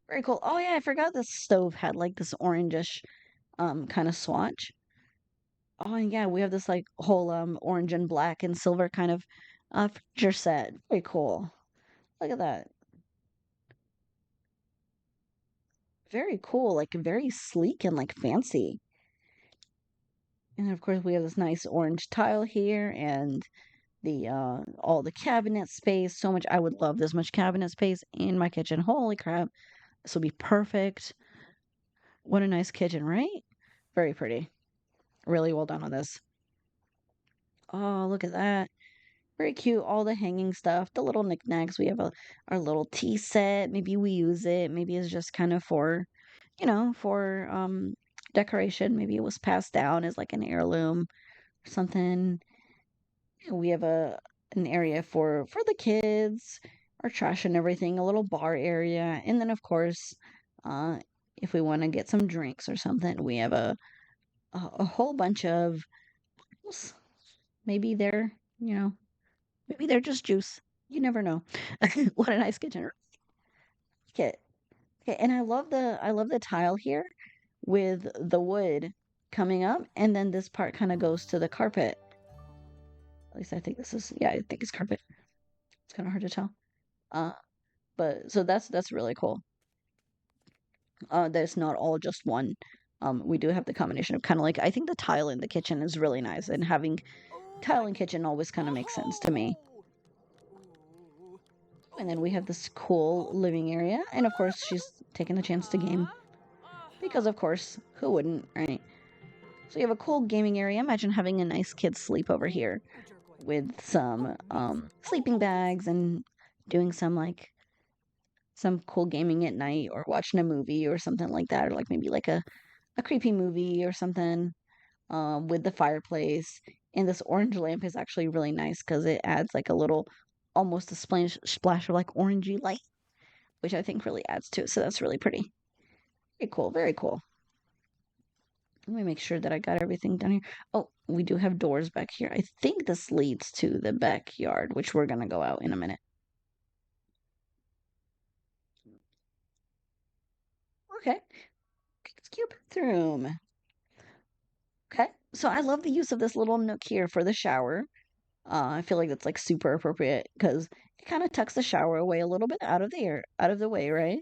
Very cool. Oh yeah, I forgot this stove had like this orangish kind of swatch. Oh and yeah, we have this like whole orange and black and silver kind of furniture set. Very cool. Look at that. Very cool, like very sleek and like fancy. And of course we have this nice orange tile here and the all the cabinet space. So much I would love this much cabinet space in my kitchen. Holy crap. This will be perfect. What a nice kitchen, right? Very pretty. Really well done on this. Oh, look at that. Very cute. All the hanging stuff, the little knickknacks. We have our little tea set. Maybe we use it. Maybe it's just kind of for, for decoration. Maybe it was passed down as like an heirloom or something. We have an area for the kids, our trash and everything, a little bar area, and then of course, uh, if we want to get some drinks or something, we have a whole bunch of maybe they're maybe they're just juice. You never know. What a nice kitchen. Okay, okay, and I love the tile here with the wood coming up, and then this part kind of goes to the carpet. At least I think this is yeah, I think it's carpet. It's kind of hard to tell. Uh, but so that's really cool. That's not all just one. We do have the combination of kind of like I think the tile in the kitchen is really nice, and having tile in kitchen always kind of makes sense to me. And then we have this cool living area. And of course, she's taking the chance to game. Because, of course, who wouldn't, right? So you have a cool gaming area. Imagine having a nice kid sleep over here with some sleeping bags and doing some cool gaming at night or watching a movie or something like that. Or like maybe like a creepy movie or something with the fireplace. And this orange lamp is actually really nice because it adds like a little, almost a splash of like orangey light, which I think really adds to it. So that's really pretty. Very cool. Very cool. Let me make sure that I got everything done here. Oh, we do have doors back here. I think this leads to the backyard, which we're going to go out in a minute. Okay. It's cute bathroom. Okay. So I love the use of this little nook here for the shower. I feel like that's like super appropriate because it kind of tucks the shower away a little bit out of the way, right?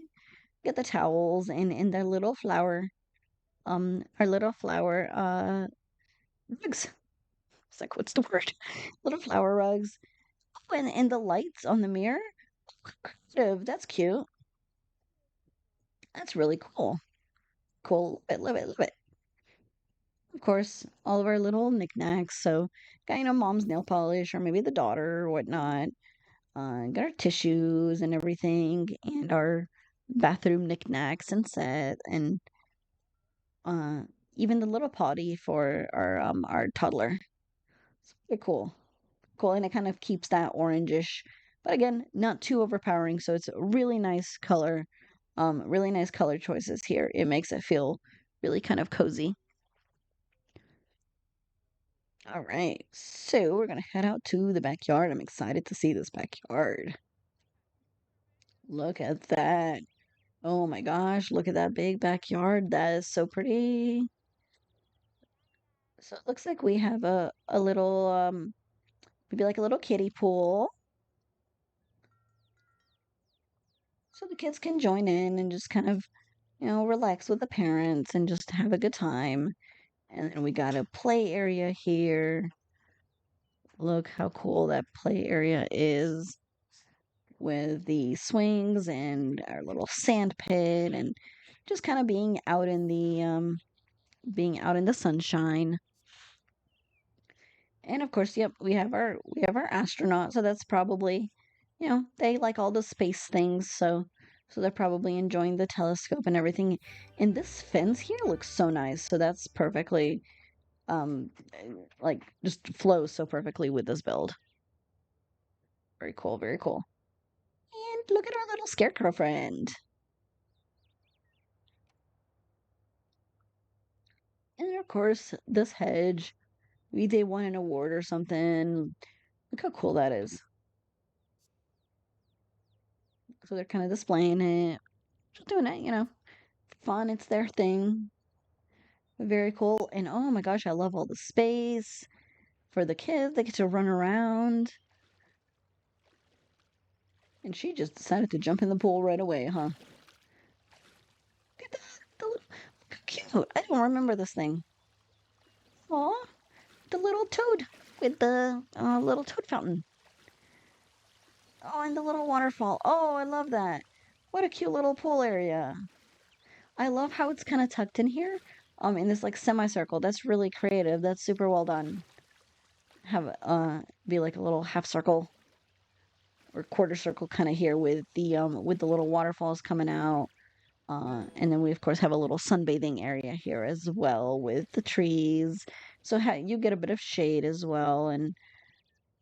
Get the towels and their little flower, our little flower rugs. It's like, what's the word? Little flower rugs. Oh, and the lights on the mirror. Creative. That's cute. That's really cool. Cool. I love it. Love it. Of course, all of our little knickknacks. So, got, mom's nail polish or maybe the daughter or whatnot. Got our tissues and everything, and our bathroom knickknacks and set, and uh, even the little potty for our toddler. It's pretty cool. Cool, and it kind of keeps that orangish, but again, not too overpowering. So it's a really nice color. Really nice color choices here. It makes it feel really kind of cozy. All right, so we're gonna head out to the backyard. I'm excited to see this backyard. Look at that. Oh my gosh, look at that big backyard. That is so pretty. So it looks like we have a little maybe like a little kiddie pool. So the kids can join in and just kind of, relax with the parents and just have a good time. And then we got a play area here. Look how cool that play area is with the swings and our little sand pit and just kind of being out in the sunshine. And of course, yep, we have our astronaut, so that's probably, they like all the space things, so they're probably enjoying the telescope and everything. And this fence here looks so nice, so that's perfectly like just flows so perfectly with this build. Very cool, very cool. And look at our little scarecrow friend. And of course, this hedge, maybe they won an award or something. Look how cool that is. So they're kind of displaying it, just doing it, fun. It's their thing. Very cool. And oh my gosh, I love all the space for the kids. They get to run around. And she just decided to jump in the pool right away, huh? Look at that. Look how cute. I don't remember this thing. Aw, the little toad with the little toad fountain. Oh, and the little waterfall. Oh, I love that. What a cute little pool area. I love how it's kind of tucked in here, in this like semicircle. That's really creative. That's super well done. Have be like a little half circle or quarter circle kind of here with the little waterfalls coming out. And then we of course have a little sunbathing area here as well with the trees. So you get a bit of shade as well. And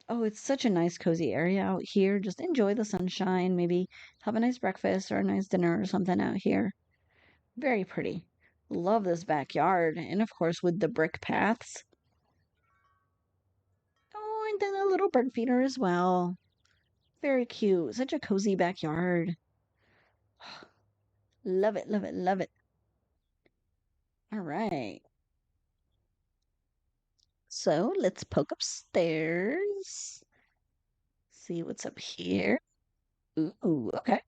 oh, it's such a nice cozy area out here. Just enjoy the sunshine. Maybe have a nice breakfast or a nice dinner or something out here. Very pretty. Love this backyard. And of course with the brick paths. Oh, and then a little bird feeder as well. Very cute. Such a cozy backyard. Love it, love it, love it. All right. So let's poke upstairs. See what's up here. Ooh, okay.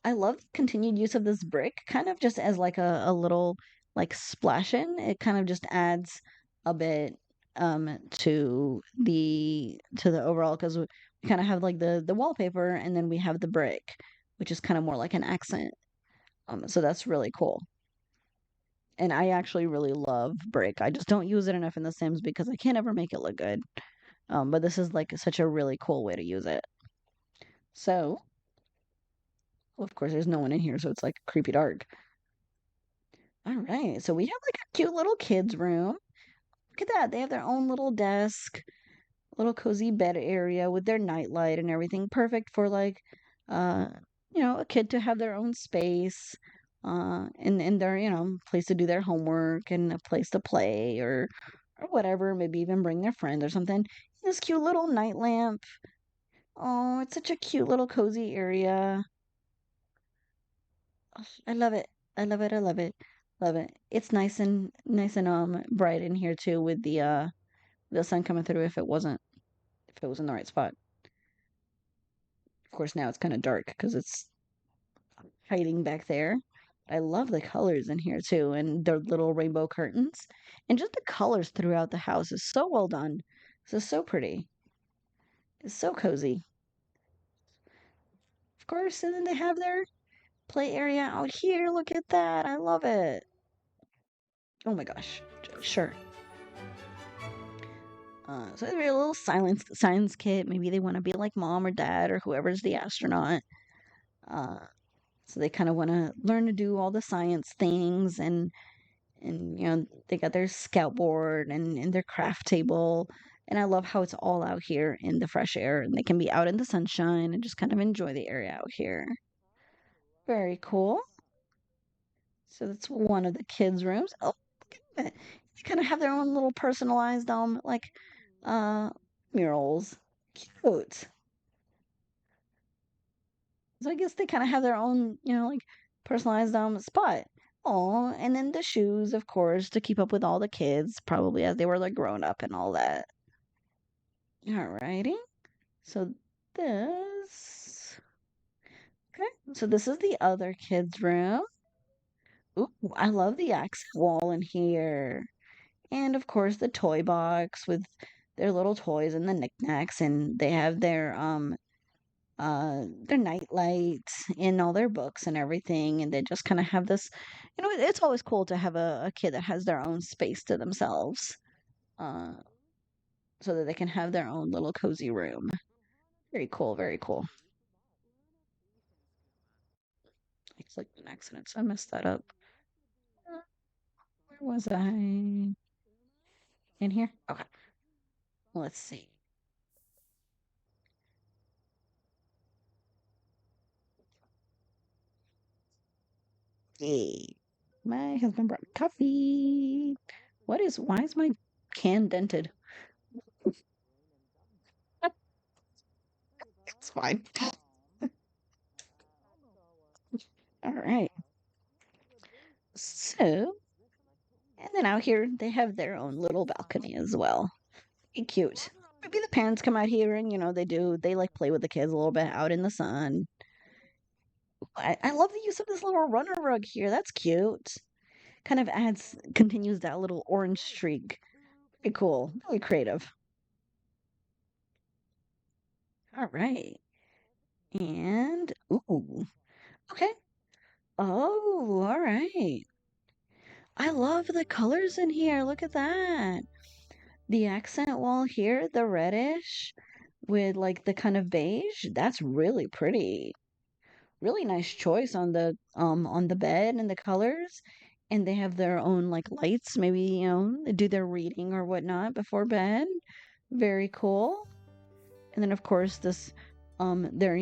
I love the continued use of this brick, kind of just as like a little like splash in. It kind of just adds a bit to the overall because You kind of have like the wallpaper, and then we have the brick, which is kind of more like an accent. So that's really cool. And I actually really love brick. I just don't use it enough in The Sims because I can't ever make it look good. But this is like such a really cool way to use it. So, well, of course, there's no one in here, so it's like creepy dark. All right, so we have like a cute little kids' room. Look at that. They have their own little desk, little cozy bed area with their nightlight and everything. Perfect for like, uh, a kid to have their own space, and their, place to do their homework and a place to play or whatever. Maybe even bring their friend or something. This cute little night lamp. Oh, it's such a cute little cozy area. Oh, I love it. I love it. I love it. Love it. It's nice and bright in here too with the sun coming through if it was in the right spot. Of course now it's kind of dark because it's hiding back there. I love the colors in here too and the little rainbow curtains and just the colors throughout the house is so well done. This is so pretty. It's so cozy. Of course, and then they have their play area out here. Look at that. I love it. Oh my gosh. Sure. So it's a little science kit. Maybe they want to be like mom or dad or whoever's the astronaut. Uh, so they kind of want to learn to do all the science things and they got their scout board and their craft table. And I love how it's all out here in the fresh air and they can be out in the sunshine and just kind of enjoy the area out here. Very cool. So that's one of the kids' rooms. Oh, look at it. They kind of have their own little personalized like uh murals. Cute. So I guess they kind of have their own, like personalized spot. Oh, and then the shoes, of course, to keep up with all the kids, probably as they were like grown up and all that. Alrighty. So this. Okay. So this is the other kids' room. Ooh, I love the accent wall in here. And of course the toy box with their little toys and the knickknacks and they have their nightlight and all their books and everything and they just kind of have this it's always cool to have a kid that has their own space to themselves uh so that they can have their own little cozy room. Very cool, very cool. I clicked an accident so I messed that up. Where was I? In here? Okay, let's see. Yay, my husband brought me coffee. Why is my can dented? It's fine. All right. So, and then out here, they have their own little balcony as well. Pretty cute. Maybe the parents come out here and, they like play with the kids a little bit out in the sun. I love the use of this little runner rug here. That's cute. Kind of continues that little orange streak. Very cool. Really creative. All right. And, ooh, okay. Oh, all right. I love the colors in here. Look at that. The accent wall here, the reddish with like the kind of beige, that's really pretty. Really nice choice on the bed and the colors. And they have their own like lights, maybe, they do their reading or whatnot before bed. Very cool. And then of course this their,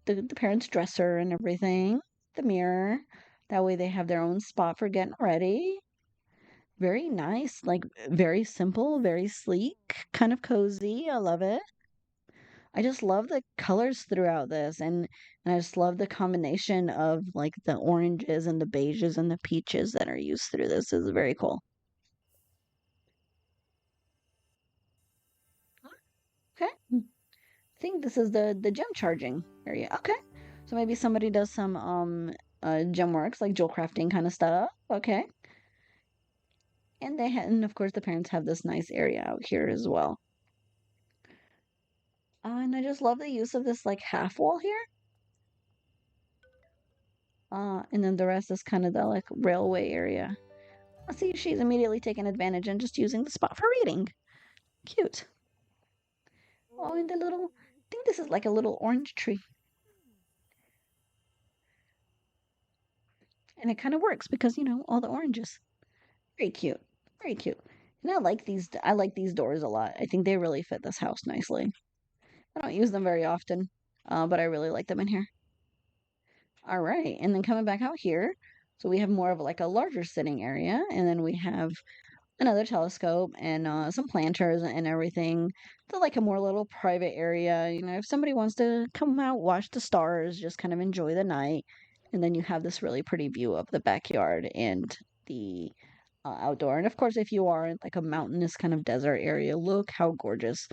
the parents' dresser and everything, the mirror. That way they have their own spot for getting ready. Very nice, like very simple, very sleek, kind of cozy. I love it. I just love the colors throughout this and I just love the combination of like the oranges and the beiges and the peaches that are used through this. Is very cool. Okay. I think this is the gem charging area. Okay. So maybe somebody does some gem works like jewel crafting kind of stuff. Okay. And of course the parents have this nice area out here as well. And I just love the use of this like half wall here. And then the rest is kind of the like railway area. I see she's immediately taken advantage and just using the spot for reading. Cute. Oh, and the little, I think this is like a little orange tree. And it kind of works because, you know, all the oranges. Very cute. Very cute. And I like these doors a lot. I think they really fit this house nicely. I don't use them very often, but I really like them in here. All right, and then coming back out here, so we have more of like a larger sitting area, and then we have another telescope and some planters and everything. To like a more little private area, you know, if somebody wants to come out, watch the stars, just kind of enjoy the night, and then you have this really pretty view of the backyard and the outdoor. And of course, if you are in like a mountainous kind of desert area, look how gorgeous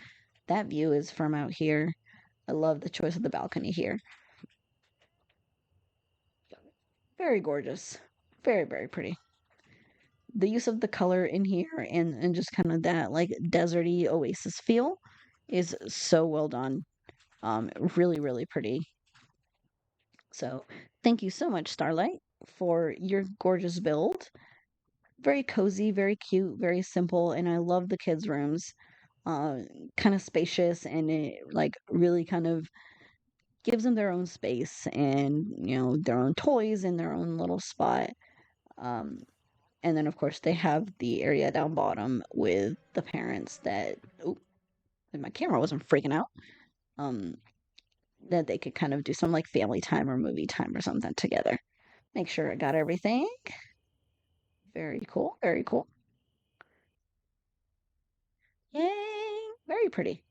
that view is from out here. I love the choice of the balcony here. Very gorgeous. Very, very pretty. The use of the color in here and just kind of that like deserty oasis feel is so well done. Really, really pretty. So thank you so much, Starlight, for your gorgeous build. Very cozy, very cute, very simple, and I love the kids' rooms. Uh, kind of spacious and it like really kind of gives them their own space and you know their own toys in their own little spot. Um, and then of course they have the area down bottom with the parents that oh, my camera wasn't freaking out. Um, that they could kind of do some like family time or movie time or something together. Make sure I got everything. Very cool. Very cool. Yay! Very pretty.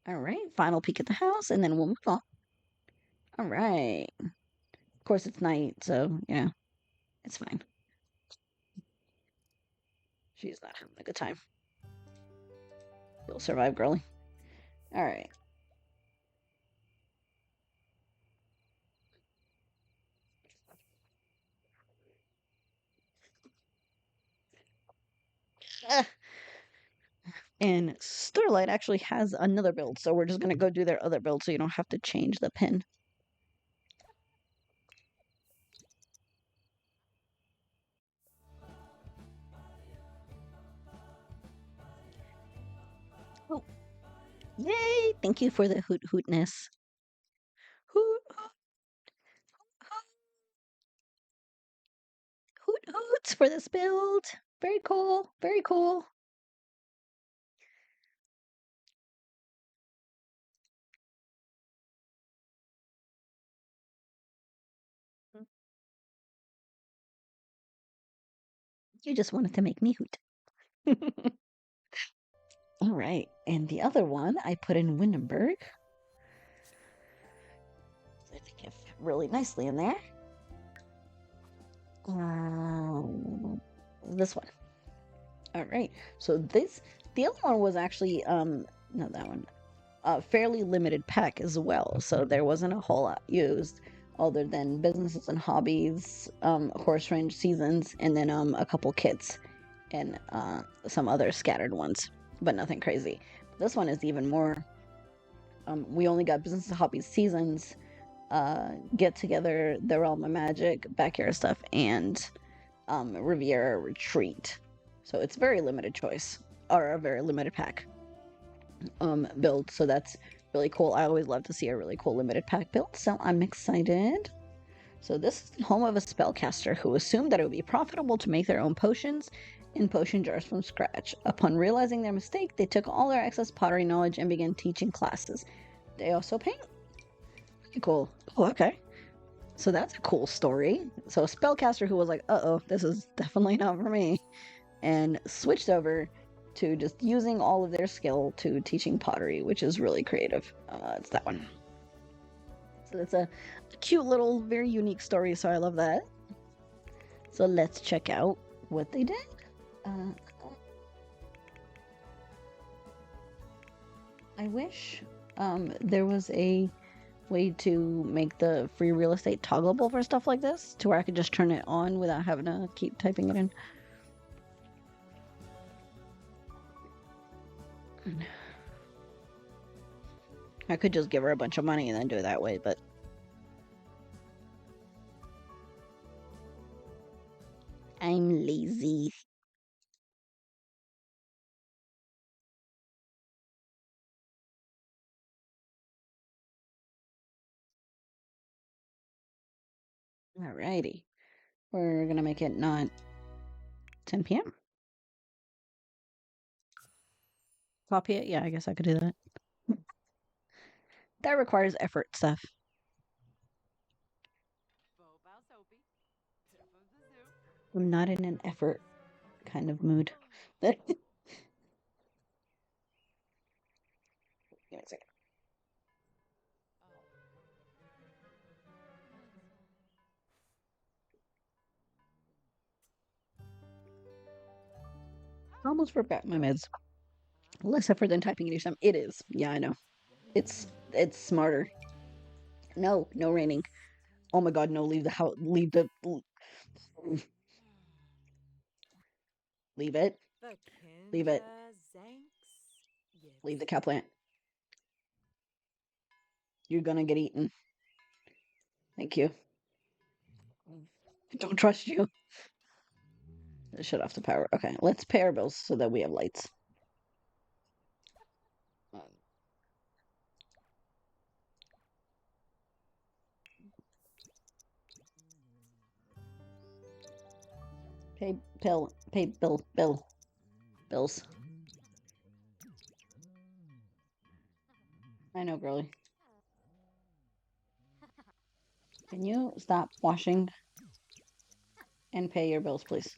All right. Final peek at the house, and then we'll move on. All right. Of course, it's night, so you know it's fine. She's not having a good time. You'll survive, girlie. All right. Ah, and Starlight actually has another build, so we're just gonna go do their other build so you don't have to change the pin. Oh, yay! Thank you for the hoot hootness. Hoot hoot hoots for this build. Very cool. Very cool. You just wanted to make me hoot. All right, and the other one I put in Windenburg. I think it fit really nicely in there. This one. All right, so the other one was actually not that one. A fairly limited pack as well, so there wasn't a whole lot used other than businesses and hobbies, horse range seasons, and then a couple kits and some other scattered ones, but nothing crazy. This one is even more. We only got business and hobbies seasons, get together, the realm of magic, backyard stuff, and Riviera retreat. So it's very limited choice or a very limited pack build. So that's really cool. I always love to see a really cool limited pack build. So I'm excited. So this is the home of a spellcaster who assumed that it would be profitable to make their own potions in potion jars from scratch. Upon realizing their mistake, they took all their excess pottery knowledge and began teaching classes. They also paint. Pretty cool. Oh, okay. So that's a cool story. So a spellcaster who was like, uh-oh, this is definitely not for me, and switched over to just using all of their skill to teaching pottery, which is really creative. It's that one. So that's a cute little, very unique story, so I love that. So let's check out what they did. I wish there was a way to make the free real estate toggleable for stuff like this, to where I could just turn it on without having to keep typing it in. I could just give her a bunch of money and then do it that way, but I'm lazy. Alrighty. We're gonna make it not 10 p.m. Copy it? Yeah, I guess I could do that. That requires effort stuff. I'm not in an effort kind of mood. Give me a second. I almost forgot my meds. Less effort than typing in some. It is. Yeah, I know. It's smarter. No, no raining. Oh my god, no, leave the house. Leave the. Leave it. Leave it. Leave the cow plant. You're gonna get eaten. Thank you. I don't trust you. Shut off the power. Okay, let's pay our bills so that we have lights. Pay bills. I know, girly. Can you stop washing and pay your bills, please?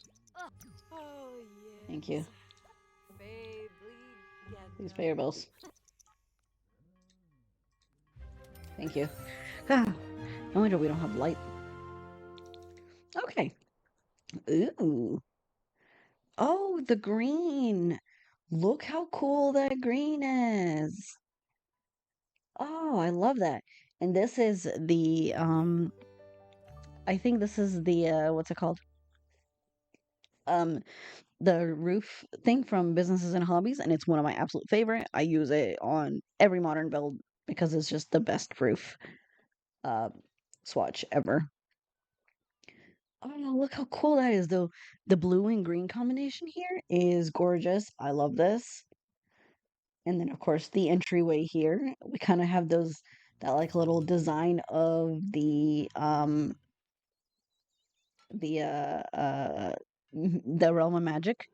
Thank you. Please pay your bills. Thank you. Ah, no wonder we don't have light. Okay. Ooh. Oh, the green. Look how cool that green is. Oh, I love that. And this is the I think this is the what's it called? Um the roof thing from Businesses and Hobbies, and it's one of my absolute favorite. I use it on every modern build because it's just the best roof uh swatch ever. Oh, look how cool that is though. The blue and green combination here is gorgeous. I love this. And then of course the entryway here, we kind of have those that like little design of the the realm of magic.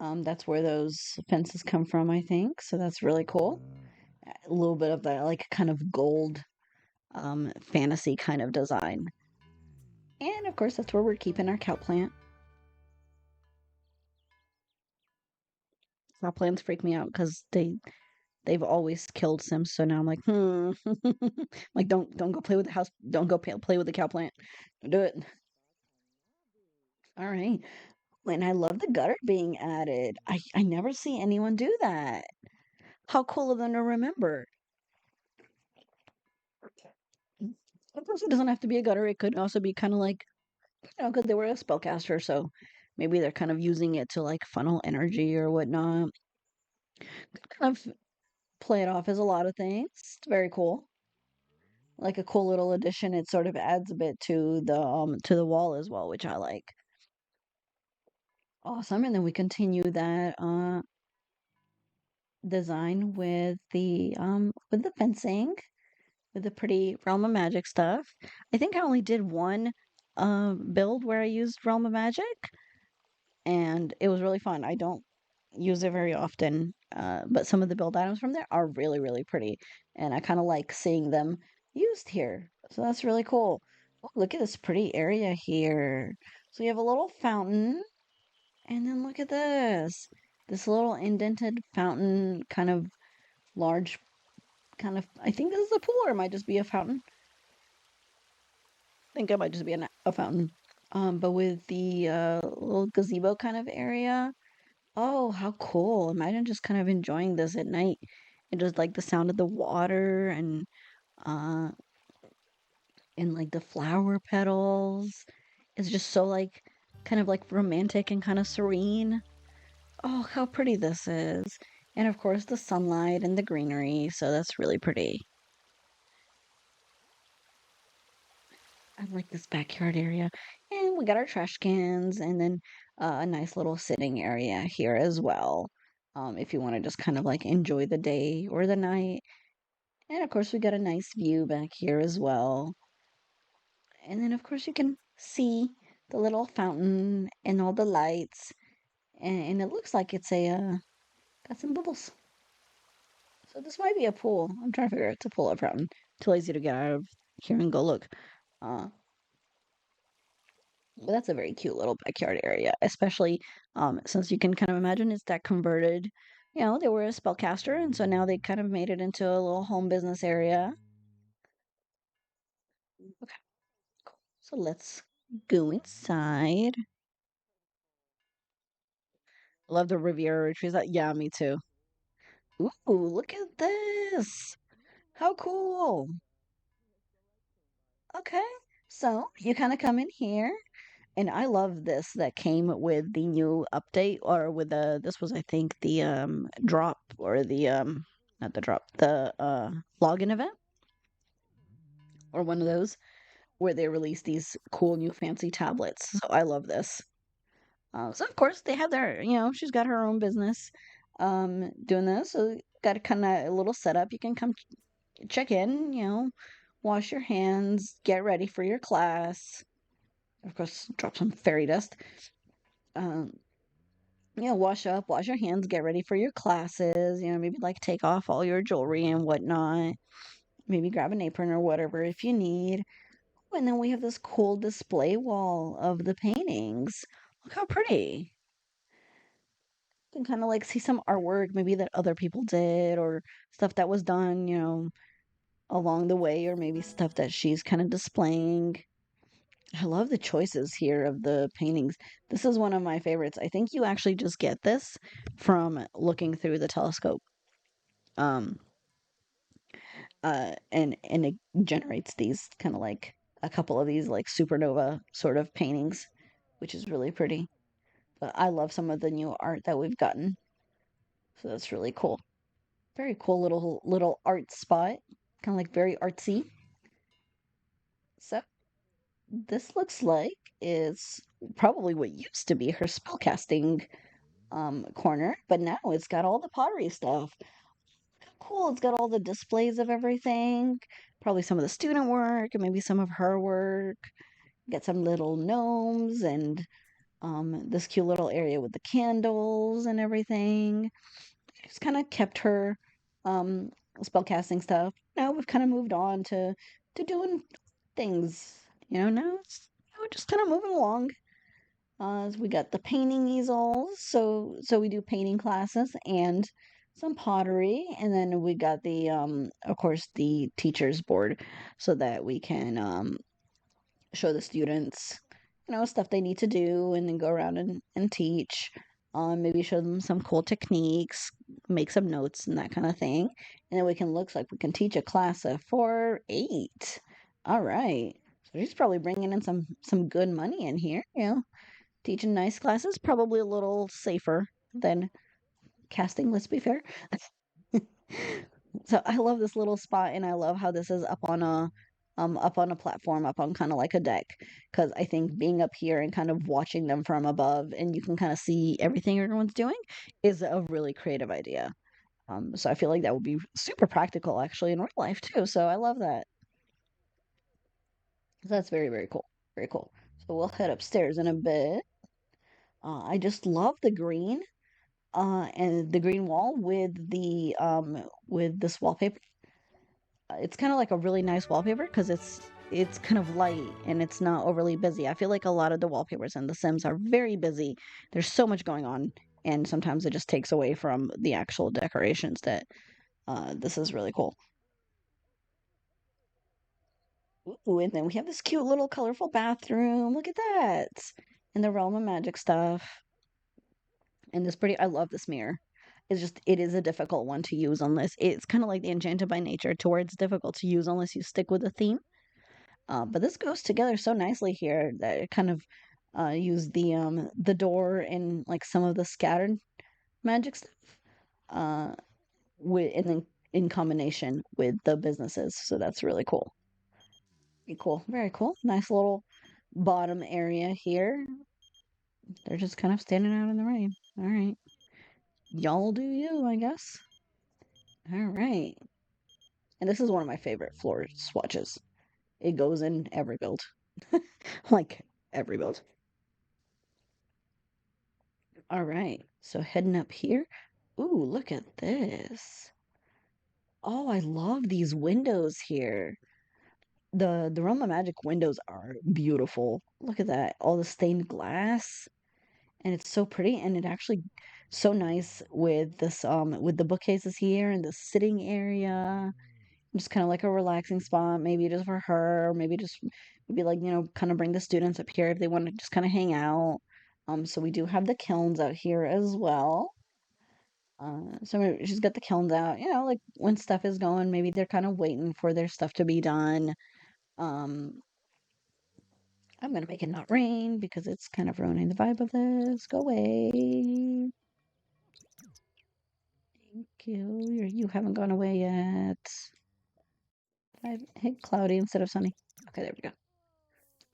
That's where those fences come from, I think. So that's really cool. A little bit of that like kind of gold fantasy kind of design. And of course that's where we're keeping our cow plant. Cow plants freak me out because they've always killed Sims. So now I'm like, like don't go play with the house. Don't go play with the cow plant. Don't do it. All right. And I love the gutter being added. I never see anyone do that. How cool of them to remember. Of course, it doesn't have to be a gutter. It could also be kind of like, because they were a spellcaster, so maybe they're kind of using it to like funnel energy or whatnot. Kind of play it off as a lot of things. It's very cool. Like a cool little addition. It sort of adds a bit to the wall as well, which I like. Awesome. And then we continue that design with the fencing, with the pretty Realm of Magic stuff. I think I only did one build where I used Realm of Magic, and it was really fun. I don't use it very often, but some of the build items from there are really, really pretty, and I kind of like seeing them used here. So that's really cool. Oh, look at this pretty area here. So you have a little fountain, and then look at this. This little indented fountain, kind of large, kind of, I think this is a pool or it might just be a fountain. I think it might just be a fountain. But with the little gazebo kind of area. Oh, how cool. Imagine just kind of enjoying this at night and just like the sound of the water uh and like the flower petals. It's just so like kind of like romantic and kind of serene. Oh, how pretty this is. And of course, the sunlight and the greenery, so that's really pretty. I like this backyard area. And we got our trash cans and then a nice little sitting area here as well. If you want to just kind of like enjoy the day or the night. And of course, we got a nice view back here as well. And then, of course, you can see the little fountain and all the lights. And it looks like it's got some bubbles. So this might be a pool. I'm trying to figure out it's a pool or fountain. Too lazy to get out of here and go look. Uh, But that's a very cute little backyard area, especially since you can kind of imagine it's that converted. You know, they were a spellcaster, and so now they kind of made it into a little home business area. Okay, cool. So let's go inside. Love the Riviera trees. Yeah, me too. Ooh, look at this. How cool. Okay, so you kind of come in here. And I love this that came with the new update or with this was I think the drop or the not the drop, the login event or one of those where they release these cool new fancy tablets. So I love this. So of course they have their, she's got her own business doing this. So got a kind of a little setup. You can come check in, wash your hands, get ready for your class. Of course, drop some fairy dust. Um, wash up, wash your hands, get ready for your classes, maybe like take off all your jewelry and whatnot. Maybe grab an apron or whatever if you need. And then we have this cool display wall of the paintings. Look how pretty. You can kind of like see some artwork maybe that other people did or stuff that was done, along the way, or maybe stuff that she's kind of displaying. I love the choices here of the paintings. This is one of my favorites. I think you actually just get this from looking through the telescope. Um, and it generates these kind of like a couple of these like supernova sort of paintings, which is really pretty. But I love some of the new art that we've gotten. So that's really cool. Very cool little art spot. Kind of like very artsy. So this looks like is probably what used to be her spellcasting corner, but now it's got all the pottery stuff. Cool, it's got all the displays of everything, probably some of the student work and maybe some of her work. Got some little gnomes and this cute little area with the candles and everything. Just kind of kept her um spellcasting stuff. Now we've kind of moved on to doing things. Now it's just kind of moving along. We got the painting easels, so we do painting classes and some pottery, and then we got the of course the teachers board so that we can show the students, stuff they need to do, and then go around and teach. Maybe show them some cool techniques, make some notes and that kind of thing, and then we can looks like we can teach a class of 4-8. All right, so she's probably bringing in some good money in here, teaching nice classes, probably a little safer than casting, let's be fair. So I love this little spot and I love how this is up on a platform, up on kind of like a deck, because I think being up here and kind of watching them from above and you can kind of see everything everyone's doing is a really creative idea. So I feel like that would be super practical actually in real life too. So I love that. That's very, very cool. Very cool. So we'll head upstairs in a bit. I just love the green and the green wall with this wallpaper. It's kind of like a really nice wallpaper because it's kind of light and it's not overly busy. I feel like a lot of the wallpapers in The Sims are very busy. There's so much going on, and sometimes it just takes away from the actual decorations. That this is really cool. Ooh, and then we have this cute little colorful bathroom. Look at that, and the Realm of Magic stuff. And this pretty, I love this mirror. It is a difficult one to use unless it's kind of like the Enchanted by Nature, to where it's difficult to use unless you stick with the theme. But this goes together so nicely here that it kind of use the door and like some of the scattered magic stuff. uh, and then in combination with the businesses. So that's really cool. Very cool. Very cool. Nice little bottom area here. They're just kind of standing out in the rain. All right. Y'all do you, I guess. All right. And this is one of my favorite floor swatches. It goes in every build. Like every build. All right. So heading up here. Ooh, look at this. Oh, I love these windows here. The Realm of Magic windows are beautiful. Look at that. All the stained glass. And it's so pretty and it actually so nice with this with the bookcases here and the sitting area. Just kind of like a relaxing spot, maybe just for her, or maybe just maybe like, kind of bring the students up here if they want to just kind of hang out. So we do have the kilns out here as well. So maybe she's got the kilns out, like when stuff is going, maybe they're kind of waiting for their stuff to be done. Um, I'm gonna make it not rain because it's kind of ruining the vibe of this. Go away. Thank you. You haven't gone away yet. I hit cloudy instead of sunny. Okay, there we go.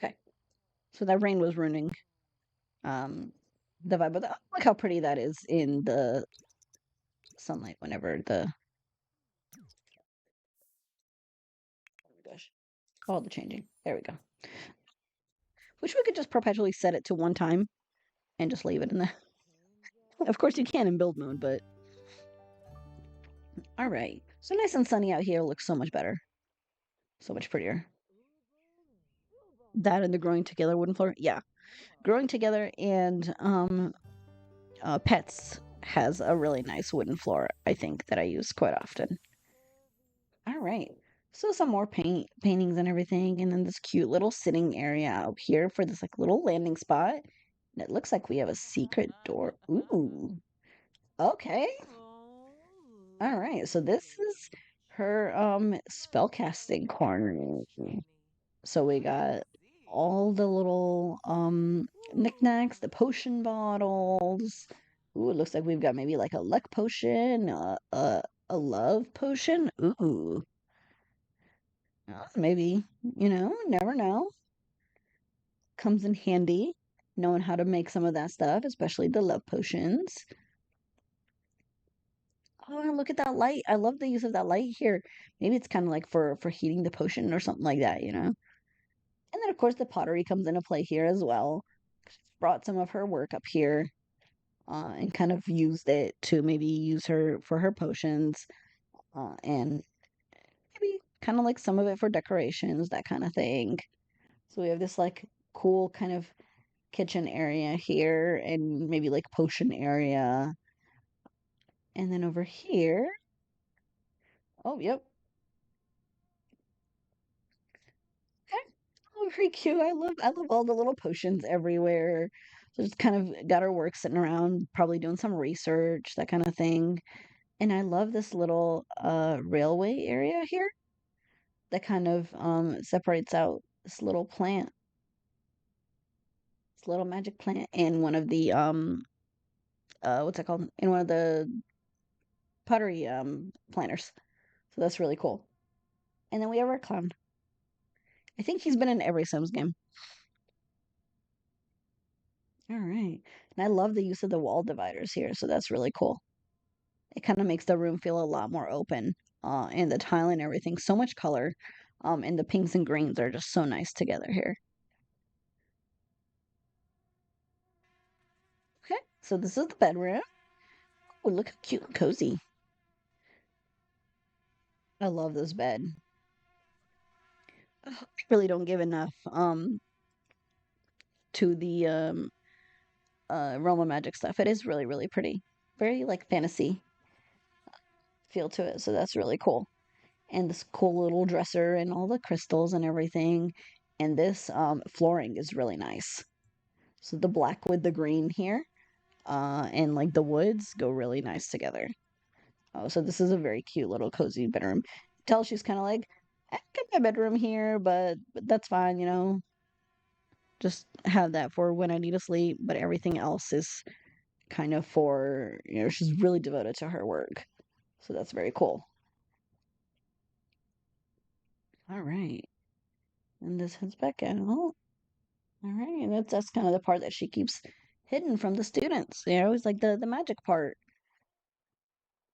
Okay. So that rain was ruining um the vibe of the look how pretty that is in the sunlight whenever the oh my gosh. All the changing. There we go. Wish we could just perpetually set it to one time and just leave it in there. Of course you can in build mode, but all right. So nice and sunny out here looks so much better. So much prettier. That and the growing together wooden floor. Yeah. Growing together and pets has a really nice wooden floor, I think, that I use quite often. All right. So some more paintings and everything, and then this cute little sitting area out here for this like little landing spot. And it looks like we have a secret door. Ooh. Okay. All right. So this is her spellcasting corner. So we got all the little knickknacks, the potion bottles. Ooh, it looks like we've got maybe like a luck potion, a love potion. Ooh. Maybe, never know. Comes in handy knowing how to make some of that stuff, especially the love potions. Oh, and look at that light. I love the use of that light here. Maybe it's kind of like for heating the potion or something like that. And then of course the pottery comes into play here as well. She's brought some of her work up here, and kind of used it to maybe use her for her potions, and maybe kind of like some of it for decorations, that kind of thing. So we have this like cool kind of kitchen area here and maybe like potion area. And then over here, oh, yep. Okay. Oh, very cute. I love all the little potions everywhere. So just kind of got her work sitting around, probably doing some research, that kind of thing. And I love this little railway area here that kind of separates out this little plant, this little magic plant in one of the what's that called? In one of the pottery planters. So that's really cool. And then we have our clown. I think he's been in every Sims game. All right. And I love the use of the wall dividers here, so that's really cool. It kind of makes the room feel a lot more open. And the tile and everything, so much color. And the pinks and greens are just so nice together here. Okay, so this is the bedroom. Oh, look how cute and cozy. I love this bed. I really don't give enough to the Realm of Magic stuff. It is really, really pretty. Very like fantasy feel to it, so that's really cool. And this cool little dresser and all the crystals and everything. And this flooring is really nice. So the black with the green here, and like the woods go really nice together. Oh, so this is a very cute little cozy bedroom. Tell she's kind of like, I got my bedroom here, but that's fine. Just have that for when I need to sleep. But everything else is kind of for, she's really devoted to her work. So that's very cool. All right. And this heads back out. All right. And that's kind of the part that she keeps hidden from the students. It's like the magic part.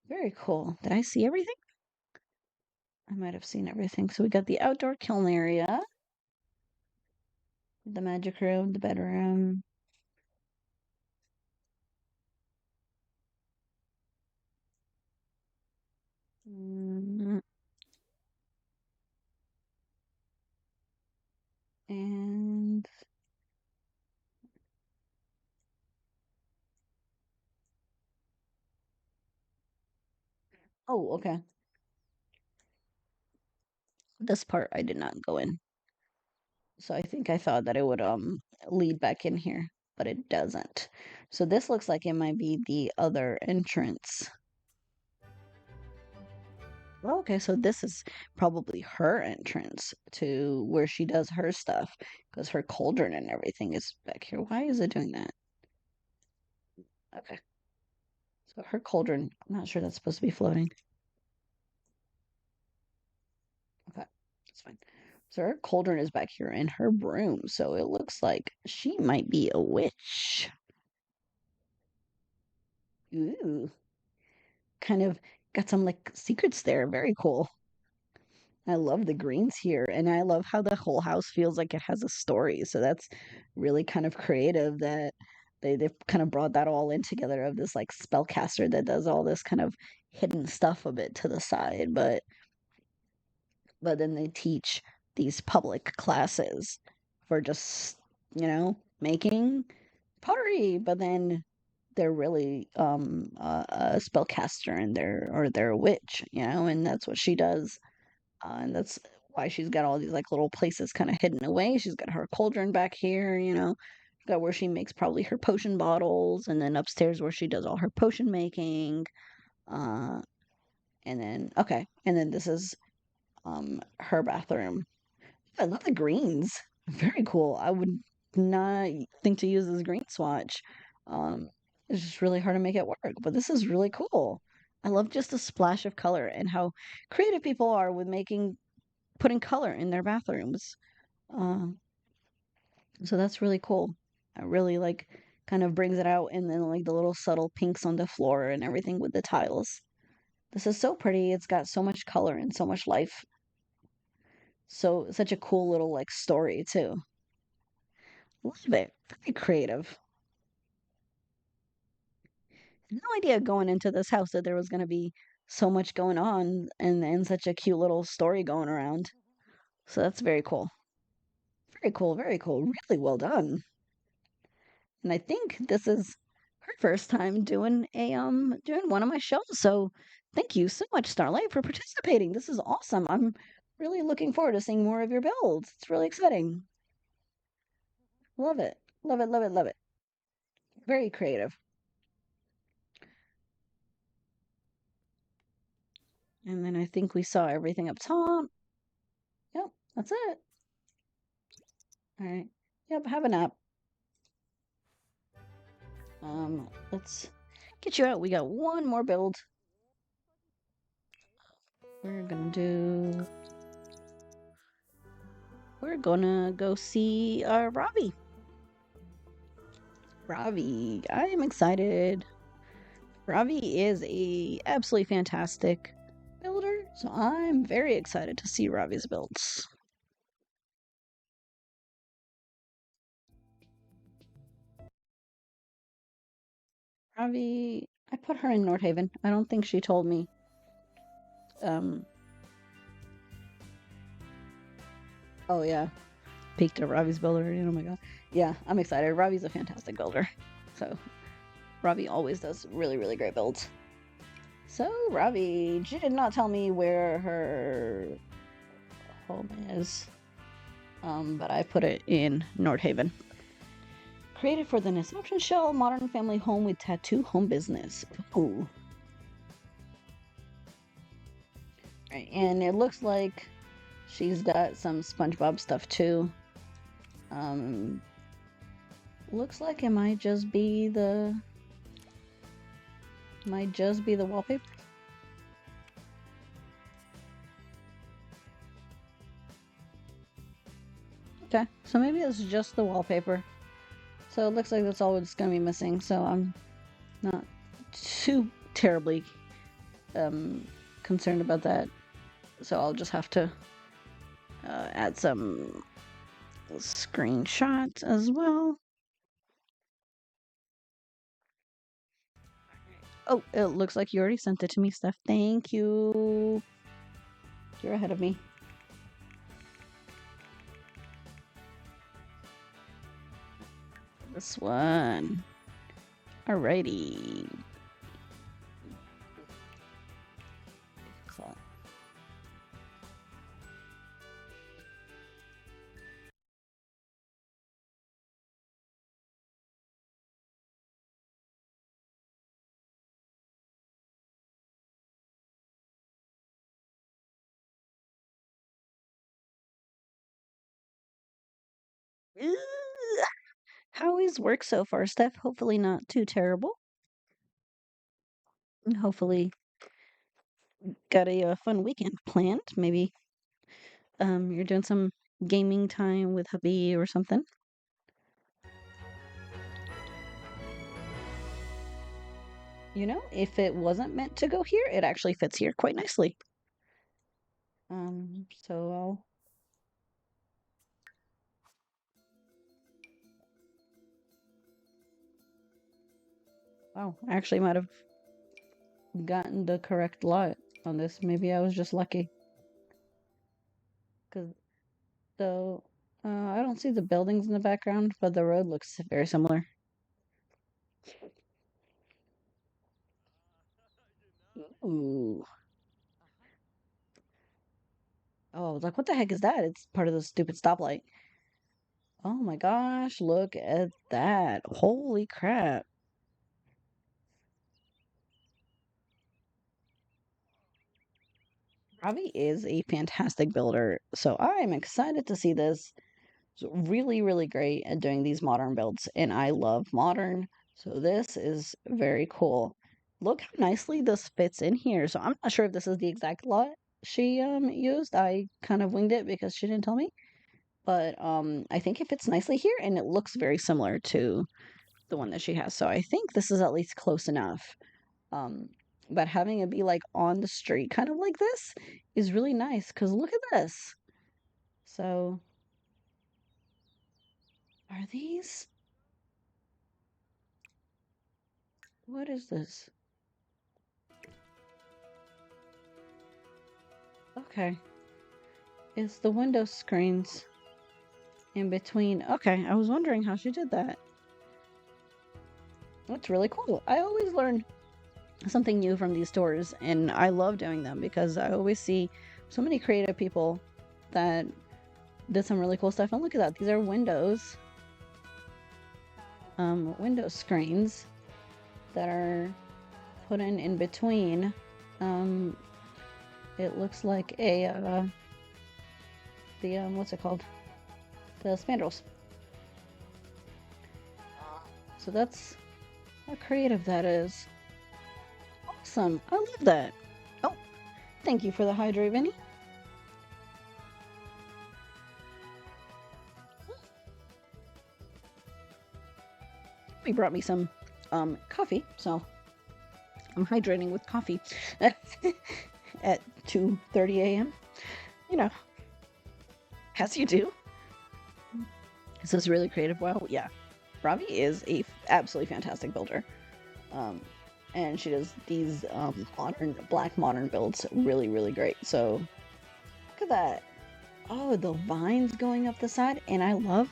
Very cool. Did I see everything? I might have seen everything. So we got the outdoor kiln area, the magic room, the bedroom. Mm, And oh, okay. This part I did not go in. So I think I thought that it would lead back in here, but it doesn't. So this looks like it might be the other entrance. Well, okay, so this is probably her entrance to where she does her stuff because her cauldron and everything is back here. Why is it doing that? Okay. So her cauldron, I'm not sure that's supposed to be floating. Okay, that's fine. So her cauldron is back here in her broom, so it looks like she might be a witch. Ooh, kind of got some like secrets there. Very cool. I love the greens here, and I love how the whole house feels like it has a story. So that's really kind of creative that they've kind of brought that all in together of this like spellcaster that does all this kind of hidden stuff a bit to the side, but then they teach these public classes for just, making pottery, but then they're really a spellcaster and they're a witch, and that's what she does. And that's why she's got all these like little places kind of hidden away. She's got her cauldron back here, got where she makes probably her potion bottles, and then upstairs where she does all her potion making. Uh, and then this is her bathroom. I love the greens. Very cool. I would not think to use this green swatch. Um, it's just really hard to make it work, but this is really cool. I love just the splash of color and how creative people are with putting color in their bathrooms. Uh, so that's really cool. I really like kind of brings it out, and then like the little subtle pinks on the floor and everything with the tiles. This is so pretty. It's got so much color and so much life. So such a cool little like story too. Love it. Very creative. No idea going into this house that there was going to be so much going on and such a cute little story going around. So that's very cool. Very cool. Very cool. Really well done. And I think this is her first time doing one of my shows. So thank you so much, Starlight, for participating. This is awesome. I'm really looking forward to seeing more of your builds. It's really exciting. Love it. Love it, love it, love it. Very creative. And then I think we saw everything up top. Yep, that's it. All right. Yep, have a nap. Let's get you out. We got one more build. We're gonna do. We're gonna go see Ravi. Ravi, I am excited. Ravi is a absolutely fantastic builder, so I'm very excited to see Ravi's builds. Ravi, I put her in Northaven. I don't think she told me. Oh yeah, peaked at Ravi's builder. Oh my god. Yeah, I'm excited. Ravi's a fantastic builder. So Ravi always does really, really great builds. So Ravi, she did not tell me where her home is. But I put it in Northaven. Created for the Niscenna Shell, modern family home with tattoo home business. Ooh. Right, and it looks like she's got some SpongeBob stuff too. Looks like it might just be the Might just be the wallpaper. Okay, so maybe it's just the wallpaper. So it looks like that's all it's gonna be missing. So I'm not too terribly concerned about that. So I'll just have to add some screenshots as well. Oh, it looks like you already sent it to me, Steph. Thank you. You're ahead of me. This one. Alrighty. Excellent. Ugh. How is work so far, Steph? Hopefully not too terrible. Hopefully got a fun weekend planned. Maybe you're doing some gaming time with hubby or something. You know, if it wasn't meant to go here, it actually fits here quite nicely. So I'll wow, I actually might have gotten the correct lot on this. Maybe I was just lucky. Cause so I don't see the buildings in the background, but the road looks very similar. Ooh. Oh, I was like, what the heck is that? It's part of the stupid stoplight. Oh my gosh, look at that. Holy crap. Ravi is a fantastic builder, so I'm excited to see this. It's really, really great at doing these modern builds, and I love modern, so this is very cool. Look how nicely this fits in here. So I'm not sure if this is the exact lot she used. I kind of winged it because she didn't tell me. But I think it fits nicely here, and it looks very similar to the one that she has. So I think this is at least close enough. Um, but having it be like on the street, kind of like this, is really nice because look at this. So, are these? What is this? Okay, it's the window screens in between. Okay, I was wondering how she did that. That's really cool. I always learn something new from these tours, and I love doing them because I always see so many creative people that did some really cool stuff. And look at that, these are windows, window screens that are put in between. It looks like a the what's it called? The spandrels. So that's how creative that is. Awesome. I love that. Oh, thank you for the hydrate, Vinny. He brought me some coffee, so I'm hydrating with coffee at 2:30 a.m. You know, as you do. This is really creative. Wow, yeah. Ravi is a absolutely fantastic builder. And she does these modern black modern builds really, really great. So look at that. Oh, the vines going up the side, and I love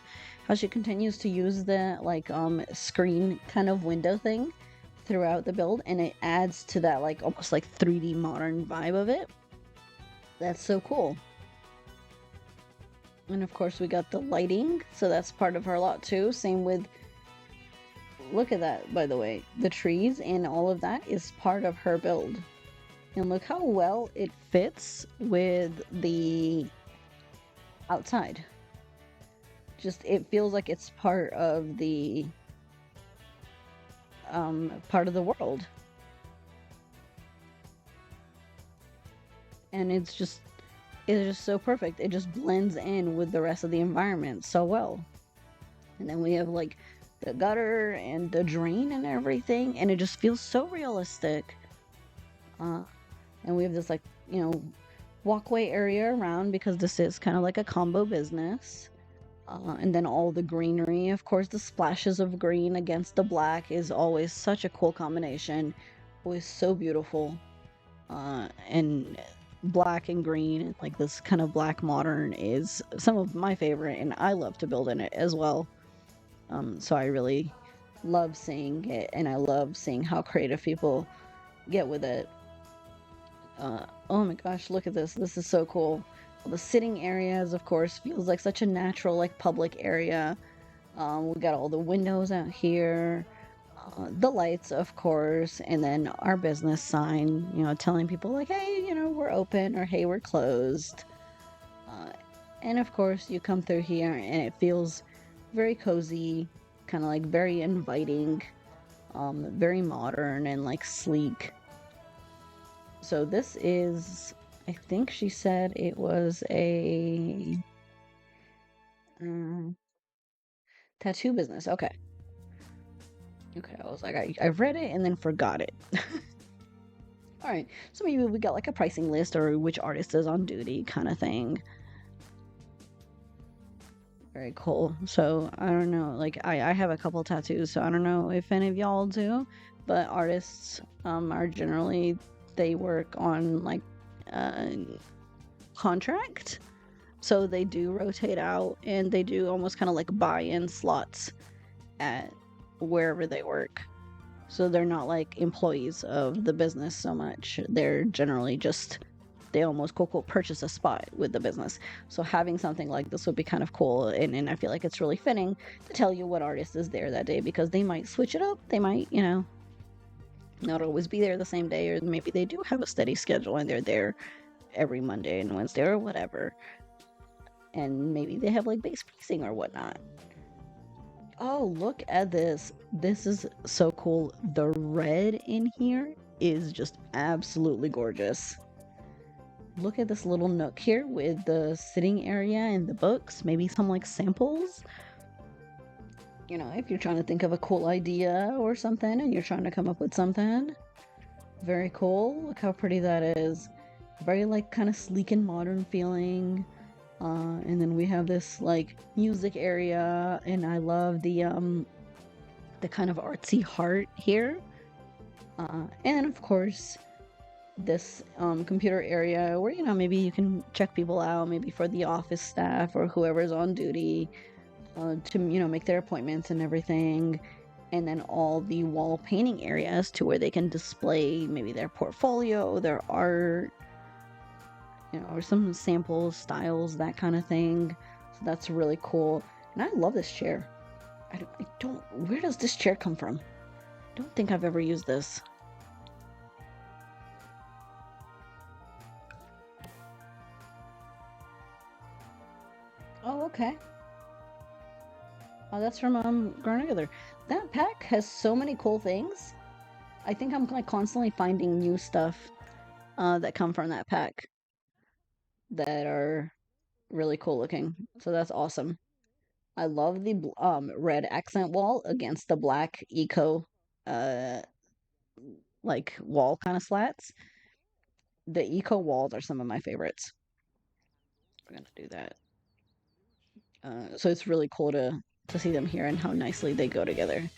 how she continues to use the like screen kind of window thing throughout the build, and it adds to that like almost like 3D modern vibe of it. That's so cool. And of course we got the lighting, so that's part of her lot too. Same with, look at that, by the way, the trees and all of that is part of her build. And look how well it fits with the outside. Just it feels like it's part of the world. and it's just so perfect. It just blends in with the rest of the environment so well. And then we have like the gutter and the drain and everything, and it just feels so realistic. Uh, and we have this like, walkway area around because this is kind of like a combo business. And then all the greenery, of course, the splashes of green against the black is always such a cool combination. Always so beautiful. And black and green, and like this kind of black modern is some of my favorite, and I love to build in it as well. So I really love seeing it, and I love seeing how creative people get with it. Oh my gosh, look at this. This is so cool. The sitting areas, of course, feels like such a natural, like public area. We got all the windows out here, the lights, of course, and then our business sign, telling people like, hey, we're open, or hey, we're closed. Uh, and of course, you come through here and it feels very cozy, kind of like very inviting, very modern and like sleek. So this is, I think she said it was a tattoo business. Okay. Okay, I was like, I read it and then forgot it. All right, so maybe we got like a pricing list or which artist is on duty kind of thing. Very cool. So I don't know, like I have a couple tattoos, so I don't know if any of y'all do, but artists are generally, they work on like contract. So they do rotate out and they do almost kind of like buy-in slots at wherever they work. So they're not like employees of the business so much. They're generally just, they almost quote purchase a spot with the business. So having something like this would be kind of cool. And I feel like it's really fitting to tell you what artist is there that day, because they might switch it up. They might, not always be there the same day, or maybe they do have a steady schedule and they're there every Monday and Wednesday or whatever. And maybe they have like base piecing or whatnot. Oh, look at this. This is so cool. The red in here is just absolutely gorgeous. Look at this little nook here with the sitting area and the books, maybe some like samples. If you're trying to think of a cool idea or something and you're trying to come up with something. Very cool. Look how pretty that is. Very like kind of sleek and modern feeling. And then we have this like music area, and I love the kind of artsy heart here. And then of course this computer area where maybe you can check people out, maybe for the office staff or whoever's on duty, to make their appointments and everything. And then all the wall painting areas to where they can display maybe their portfolio, their art, or some samples, styles, that kind of thing. So that's really cool. And I love this chair. I don't, where does this chair come from? I don't think I've ever used this. Oh, okay. Oh, that's from Growing Together. That pack has so many cool things. I think I'm like constantly finding new stuff that come from that pack that are really cool looking. So that's awesome. I love the red accent wall against the black eco uh like wall kind of slats. The eco walls are some of my favorites. We're gonna do that. So it's really cool to see them here and how nicely they go together.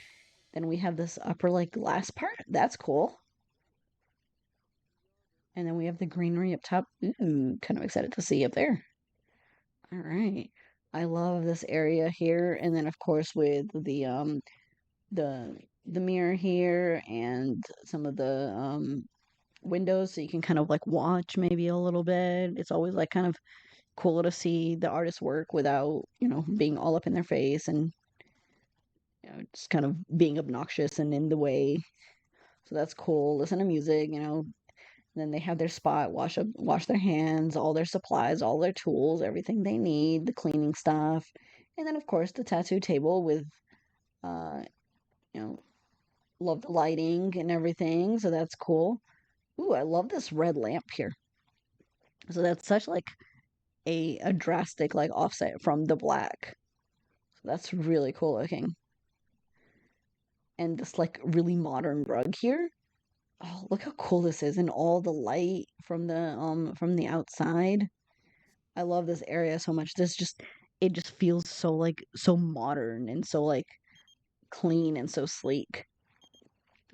Then we have this upper like glass part. That's cool. And then we have the greenery up top. Ooh, kind of excited to see up there. All right. I love this area here. And then of course with the the mirror here and some of the windows, so you can kind of like watch maybe a little bit. It's always like kind of cool to see the artist's work without, being all up in their face and just kind of being obnoxious and in the way. So that's cool. Listen to music, then they have their spot, wash their hands, all their supplies, all their tools, everything they need, the cleaning stuff. And then of course the tattoo table with uh, you know, love the lighting and everything. So that's cool. Ooh, I love this red lamp here. So that's such like a drastic like offset from the black. So that's really cool looking. And this like really modern rug here. Oh, look how cool this is, and all the light from the outside. I love this area so much. This just it just feels so like so modern and so like clean and so sleek.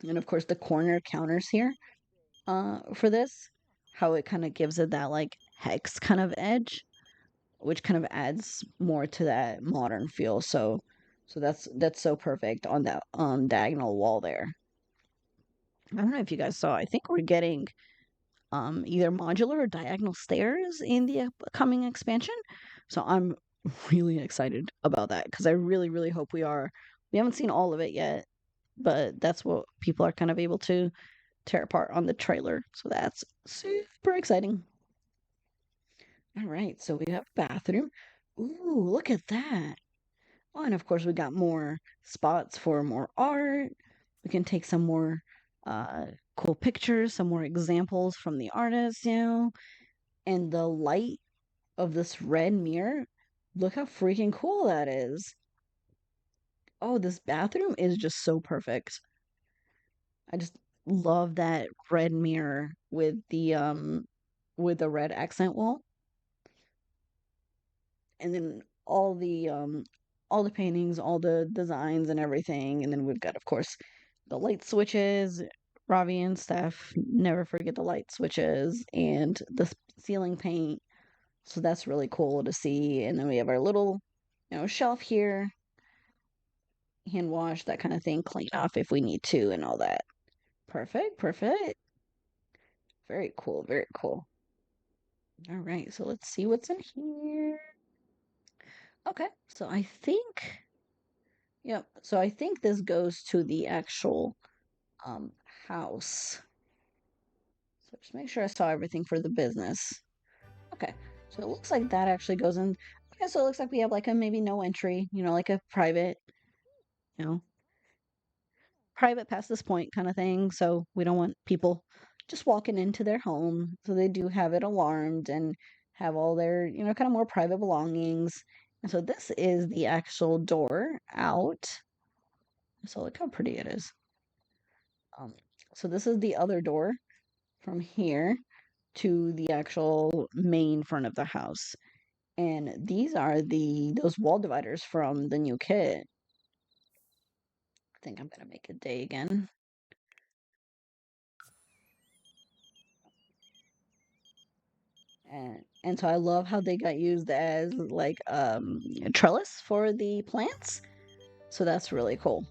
And of course the corner counters here for this, how it kind of gives it that like hex kind of edge, which kind of adds more to that modern feel. So that's so perfect on that diagonal wall there. I don't know if you guys saw. I think we're getting either modular or diagonal stairs in the upcoming expansion. So I'm really excited about that because I really, really hope we are. We haven't seen all of it yet, but that's what people are kind of able to tear apart on the trailer. So that's super exciting. All right, so we have a bathroom. Ooh, look at that. Oh, and of course we got more spots for more art. We can take some more uh cool pictures, some more examples from the artists, and the light of this red mirror. Look how freaking cool that is. Oh, this bathroom is just so perfect. I just love that red mirror with the red accent wall. And then all the paintings, all the designs and everything. And then we've got of course the light switches. Ravi and Steph never forget the light switches and the ceiling paint. So that's really cool to see. And then we have our little, shelf here, hand wash, that kind of thing, clean off if we need to, and all that. Perfect, perfect. Very cool, very cool. All right, so let's see what's in here. Okay, so yep, so I think this goes to the actual um house. So just make sure I saw everything for the business. Okay, so it looks like that actually goes in. Okay, so it looks like we have like a maybe no entry, like a private, you know, private past this point kind of thing. So we don't want people just walking into their home. So they do have it alarmed and have all their, kind of more private belongings. And so this is the actual door out. So look how pretty it is. Um, so this is the other door from here to the actual main front of the house. And these are those wall dividers from the new kit. I think I'm gonna make a day again. And so I love how they got used as like trellis for the plants. So that's really cool.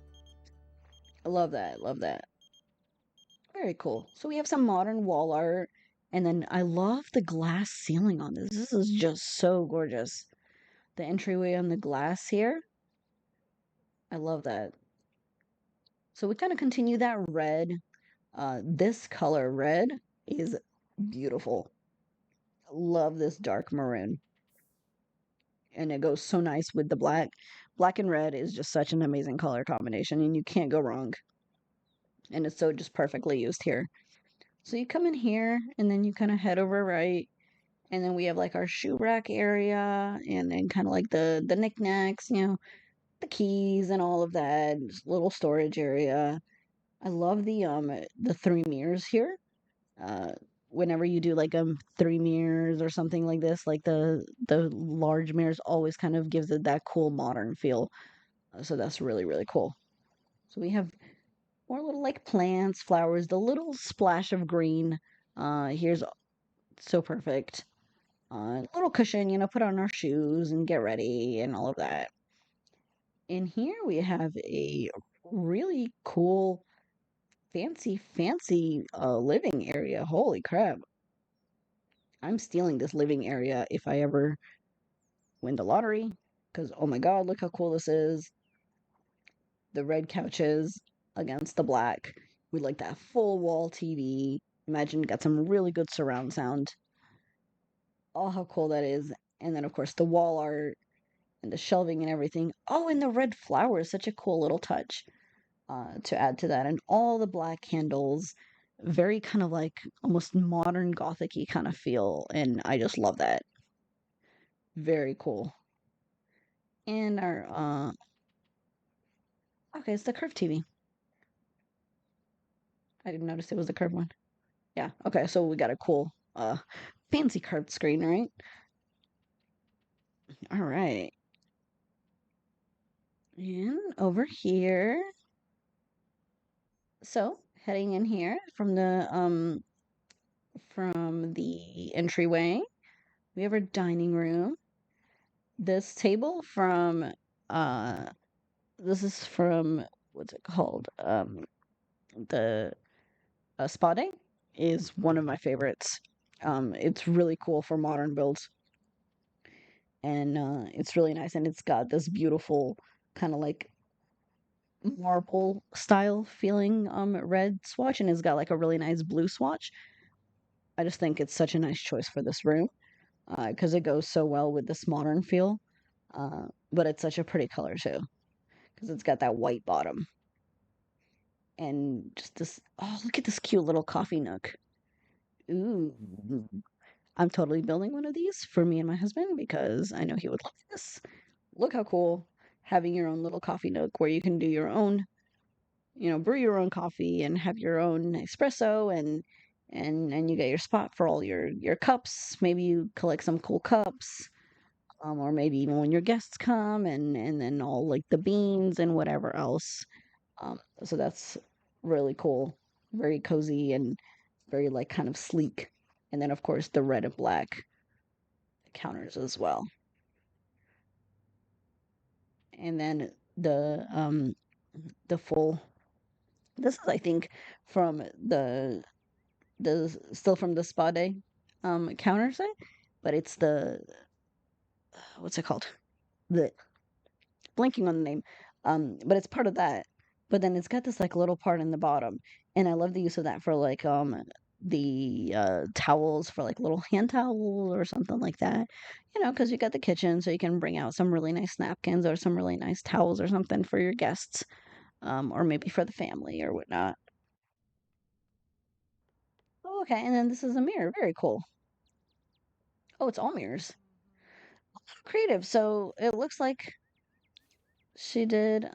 I love that. Love that. Very cool. So we have some modern wall art, and then I love the glass ceiling on this. This is just so gorgeous. The entryway on the glass here. I love that. So we kind of continue that red. This color red is beautiful. Love this dark maroon. And it goes so nice with the black. Black and red is just such an amazing color combination, and you can't go wrong. And it's so just perfectly used here. So you come in here, and then you kind of head over right, and then we have like our shoe rack area, and then kind of like the knickknacks, the keys and all of that. Just little storage area. I love the three mirrors here. Uh, Whenever you do like three mirrors or something like this, like the large mirrors always kind of gives it that cool modern feel. So that's really really cool. So we have more little like plants, flowers, the little splash of green. Here's so perfect. Little cushion, put on our shoes and get ready and all of that. In here we have a really cool, fancy living area. Holy crap! I'm stealing this living area if I ever win the lottery. Because, oh my god, look how cool this is. The red couches against the black with like that full wall TV. Imagine got some really good surround sound. Oh, how cool that is. And then, of course, the wall art and the shelving and everything. Oh, and the red flowers, such a cool little touch to add to that. And all the black candles. very kind of like almost modern gothic-y kind of feel, and I just love that. Very cool. And our okay, it's the curved TV. I didn't notice it was the curved one. Yeah, okay, so we got a cool fancy curved screen, right? All right. And over here. So, heading in here from the entryway, we have our dining room. This table from this is from what's it called? The spa day is one of my favorites. It's really cool for modern builds, and it's really nice, and it's got this beautiful kind of like marble style feeling red swatch, and it's got like a really nice blue swatch. I just think it's such a nice choice for this room because it goes so well with this modern feel. But it's such a pretty color too because it's got that white bottom and just this. Oh, look at this cute little coffee nook. Ooh, I'm totally building one of these for me and my husband because I know he would love this. Look how cool having your own little coffee nook where you can do your own, brew your own coffee and have your own espresso and you get your spot for all your cups. Maybe you collect some cool cups, or maybe even when your guests come and then all like the beans and whatever else. So that's really cool, very cozy and very like kind of sleek. And then of course the red and black counters as well. And then the full. This is I think from the still from the spa day counter side, but it's the what's it called? The blanking on the name. But it's part of that. But then it's got this like little part in the bottom, and I love the use of that for like the towels for like little hand towel or something like that. Because you got the kitchen, so you can bring out some really nice napkins or some really nice towels or something for your guests, or maybe for the family or whatnot. Oh, okay, and then this is a mirror. Very cool. Oh, it's all mirrors. Creative. So it looks like she did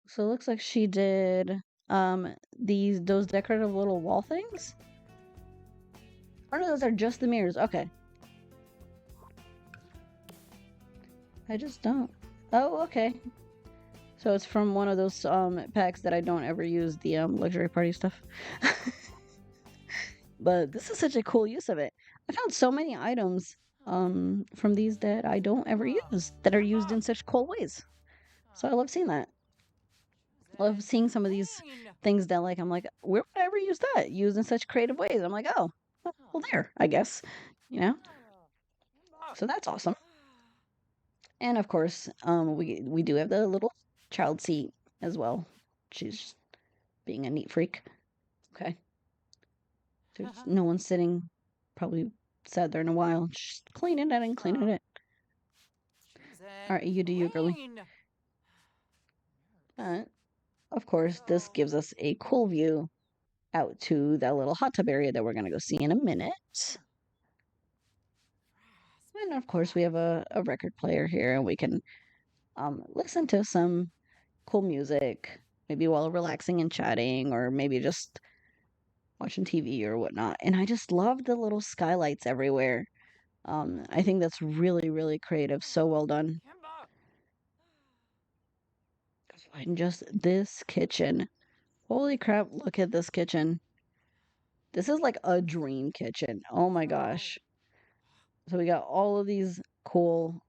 so it looks like she did those decorative little wall things. Or no, those are just the mirrors. Okay. I just don't. Oh, okay. So it's from one of those packs that I don't ever use, the luxury party stuff. But this is such a cool use of it. I found so many items from these that I don't ever use that are used in such cool ways. So I love seeing that. Love seeing some of these things that like I'm like, where would I ever use that? Used in such creative ways. I'm like, oh, well there, I guess. You know? So that's awesome. And of course, we do have the little child seat as well. She's being a neat freak. Okay. There's no one sitting, probably sat there in a while, just cleaning it and cleaning it. All right, you do you, girly. Of course, this gives us a cool view out to that little hot tub area that we're gonna go see in a minute. And of course, we have a record player here, and we can listen to some cool music, maybe while relaxing and chatting, or maybe just watching TV or whatnot. And I just love the little skylights everywhere. I think that's really, really creative. So well done. And just this kitchen. Holy crap, look at this kitchen. This is like a dream kitchen. Oh my gosh. So we got all of these cool,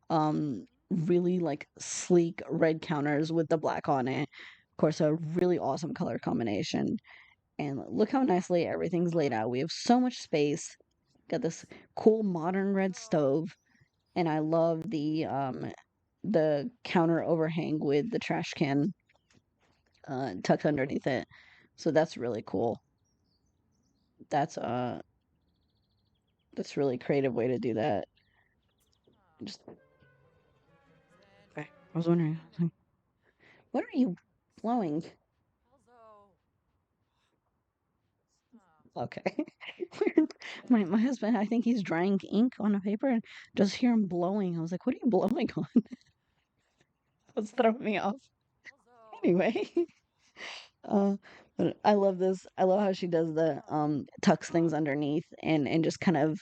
really like sleek red counters with the black on it. Of course, a really awesome color combination. And look how nicely everything's laid out. We have so much space. Got this cool modern red stove, and I love the counter overhang with the trash can tucked underneath it. So that's really cool. That's that's really creative way to do that. Just okay. I was wondering. What are you blowing? Okay. My husband, I think he's drying ink on a paper and just hear him blowing. I was like, what are you blowing on? It was throwing me off. Anyway. Uh, but I love this. I love how she does the tucks things underneath and just kind of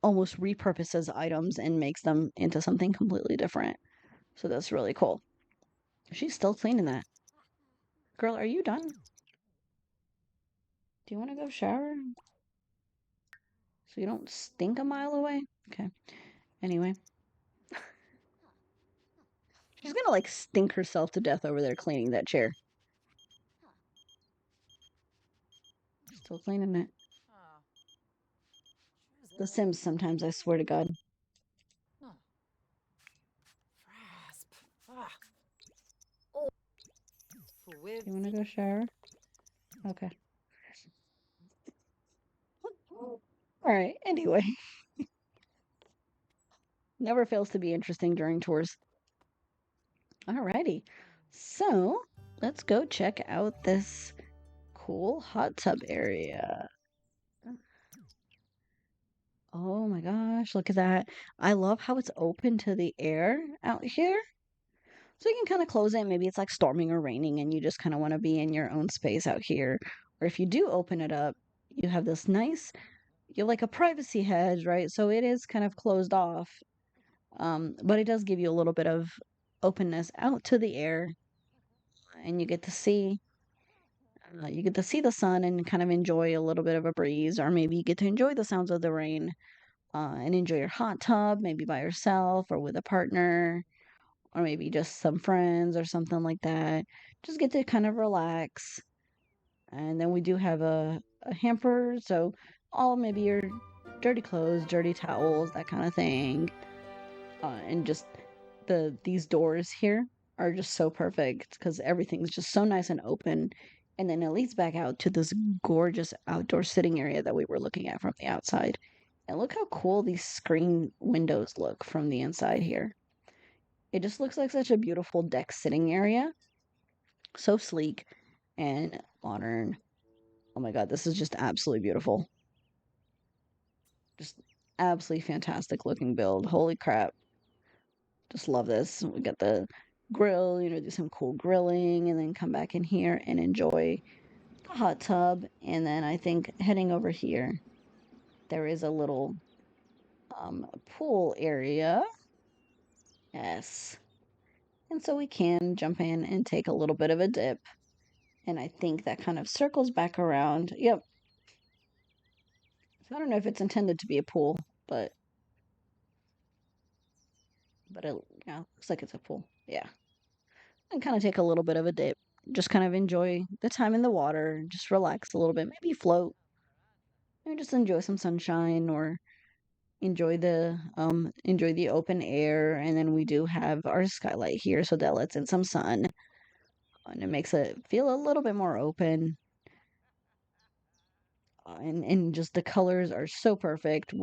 almost repurposes items and makes them into something completely different. So that's really cool. She's still cleaning that. Girl, are you done? Do you want to go shower? So you don't stink a mile away? Okay. Anyway, she's gonna like stink herself to death over there cleaning that chair. Still cleaning it. The Sims sometimes, I swear to God. You want to go shower? Okay. All right. Anyway, never fails to be interesting during tours. Alrighty. So let's go check out this cool hot tub area. Oh my gosh, look at that. I love how it's open to the air out here. So you can kind of close it. Maybe it's like storming or raining and you just kind of want to be in your own space out here. Or if you do open it up, you have this nice, you have like a privacy hedge, right? So it is kind of closed off. But it does give you a little bit of openness out to the air and you get to see the sun and kind of enjoy a little bit of a breeze, or maybe you get to enjoy the sounds of the rain and enjoy your hot tub, maybe by yourself or with a partner, or maybe just some friends or something like that. Just get to kind of relax. And then we do have a hamper, so all maybe your dirty clothes, dirty towels, that kind of thing. And just these doors here are just so perfect because everything's just so nice and open. And then it leads back out to this gorgeous outdoor sitting area that we were looking at from the outside. And look how cool these screen windows look from the inside here. It just looks like such a beautiful deck sitting area. So sleek and modern. Oh my God, this is just absolutely beautiful. Just absolutely fantastic looking build. Holy crap. Just love this. We got the grill, do some cool grilling and then come back in here and enjoy the hot tub. And then I think heading over here, there is a little pool area. Yes. And so we can jump in and take a little bit of a dip. And I think that kind of circles back around. Yep. So I don't know if it's intended to be a pool, but it looks like it's a pool. Yeah. And kind of take a little bit of a dip. Just kind of enjoy the time in the water, just relax a little bit, maybe float, maybe just enjoy some sunshine or enjoy the open air. And then we do have our skylight here, so that lets in some sun and it makes it feel a little bit more open. And just the colors are so perfect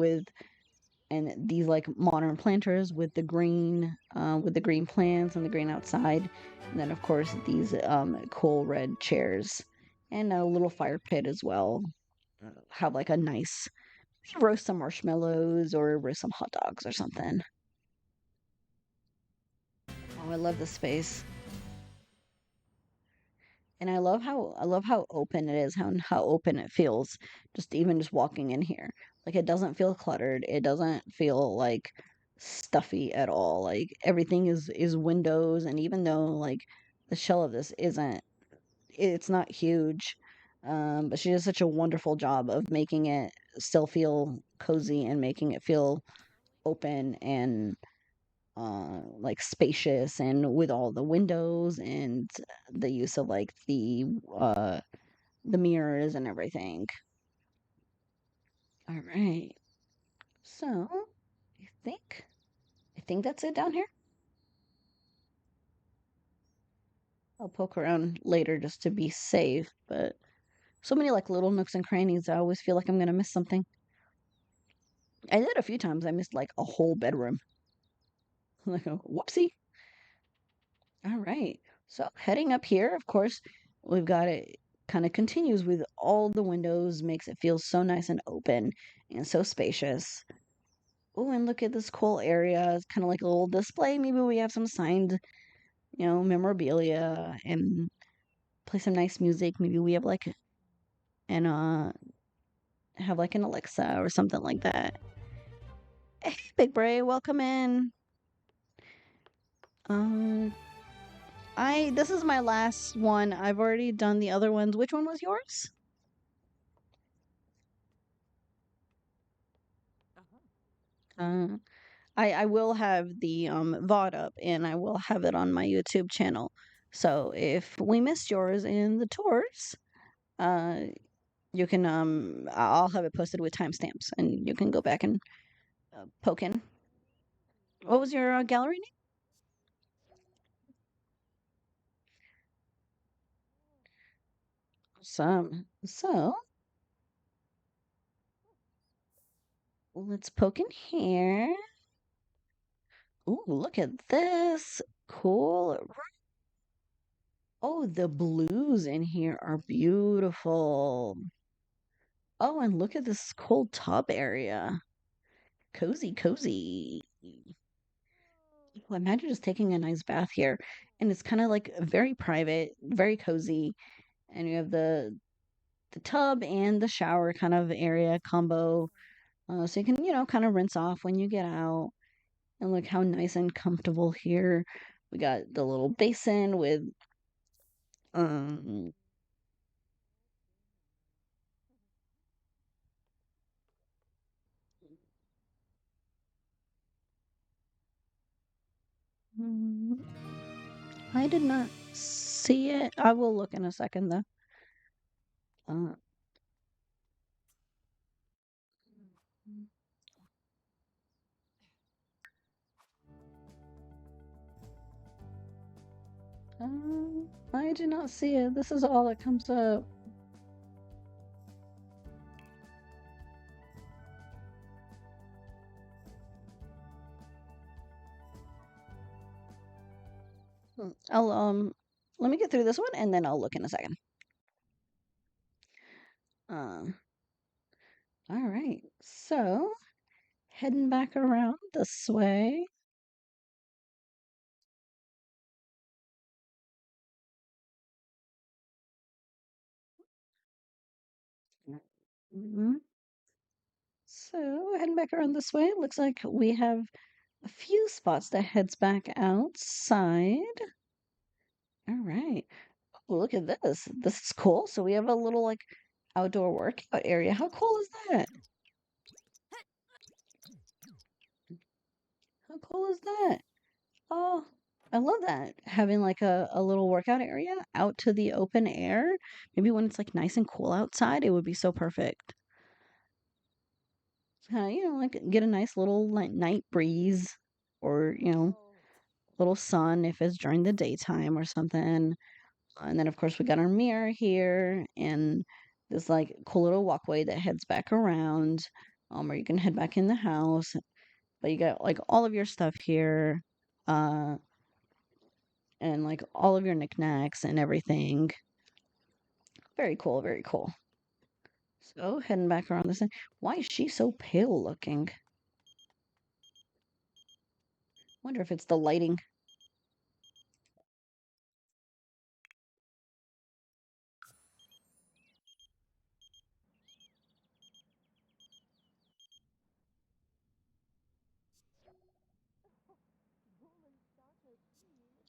and these like modern planters with the green plants and the green outside, and then of course these cool red chairs and a little fire pit as well. Have like a nice roast some marshmallows or roast some hot dogs or something. Oh, I love this space. And I love how open it is, how open it feels. Just walking in here, like it doesn't feel cluttered. It doesn't feel like stuffy at all. Like everything is windows, and even though like the shell of this it's not huge, but she does such a wonderful job of making it still feel cozy and making it feel open and like spacious and with all the windows and the use of like the mirrors and everything. All right. So, I think I think that's it down here. I'll poke around later just to be safe, but so many like little nooks and crannies, I always feel like I'm gonna miss something. I did a few times. I missed like a whole bedroom. Like, whoopsie. All right. So heading up here, of course, we've got it kind of continues with all the windows, makes it feel so nice and open and so spacious. Oh, and look at this cool area. It's kind of like a little display. Maybe we have some signed, memorabilia and play some nice music. Maybe we have like an have like an Alexa or something like that. Hey, Big Bray, welcome in. Uh, this is my last one. I've already done the other ones. Which one was yours? Uh, I will have the VOD up and I will have it on my YouTube channel. So if we missed yours in the tours, uh, you can I'll have it posted with timestamps and you can go back and poke in. What was your gallery name? So let's poke in here. Ooh, look at this. Cool. Oh, the blues in here are beautiful. Oh, and look at this cool tub area. Cozy, cozy. Well, imagine just taking a nice bath here. And it's kind of like very private, very cozy. And you have the tub and the shower kind of area combo. So you can, kind of rinse off when you get out. And look how nice and comfortable here. We got the little basin with um mm, I did not see it. I will look in a second though. Uh, I do not see it. This is all that comes up. I'll let me get through this one and then I'll look in a second. Um, all right. So heading back around this way. Mhm. So heading back around this way, it looks like we have a few spots that heads back outside. All right. Oh, look at this. This is cool. So we have a little like outdoor workout area. How cool is that? How cool is that? Oh, I love that. Having like a little workout area out to the open air. Maybe when it's like nice and cool outside, it would be so perfect. Like get a nice little like night breeze or, little sun if it's during the daytime or something. And then of course we got our mirror here and this like cool little walkway that heads back around, or you can head back in the house. But you got like all of your stuff here. Uh and like all of your knickknacks and everything. Very cool, very cool. So heading back around this thing. Why is she so pale looking? Wonder if it's the lighting.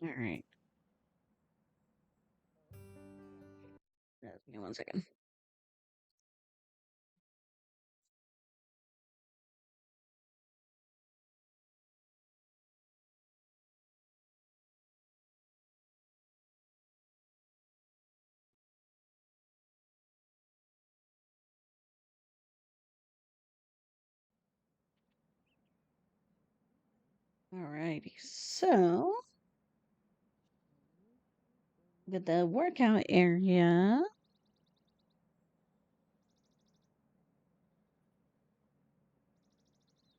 All right. Give me 1 second. Alrighty. So with the workout area.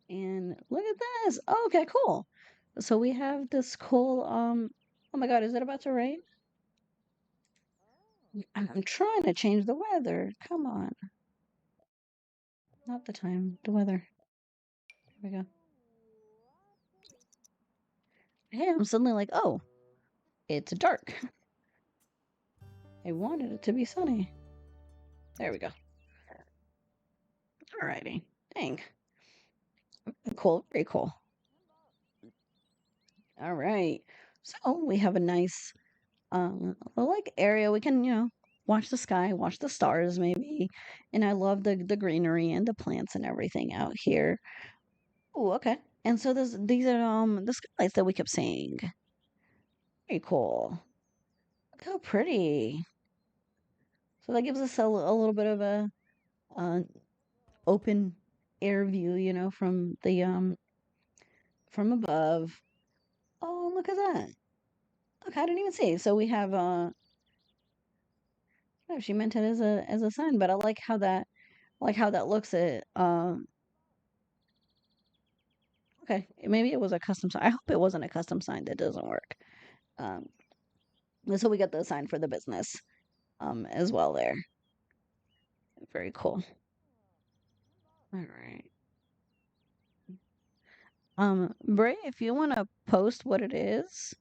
And look at this. Oh, okay, cool. So we have this cool oh my god, is it about to rain? I'm trying to change the weather. Come on. Not the time, the weather. Here we go. Hey, I'm suddenly like, oh, it's dark. I wanted it to be sunny. There we go. Alrighty. Dang. Cool. Very cool. All right. So we have a nice like area we can, watch the sky, watch the stars maybe. And I love the greenery and the plants and everything out here. Oh, okay. And so these are the skylights that we kept seeing. Very cool. Look how pretty. So that gives us a little bit of a uh, open air view, from above. Oh, look at that. Look, I didn't even see. So we have no, she meant it as a sign, but I like how that looks at okay, maybe it was a custom sign. I hope it wasn't a custom sign that doesn't work. Um so we got the sign for the business as well there. Very cool. All right. Bray, if you want to post what it is,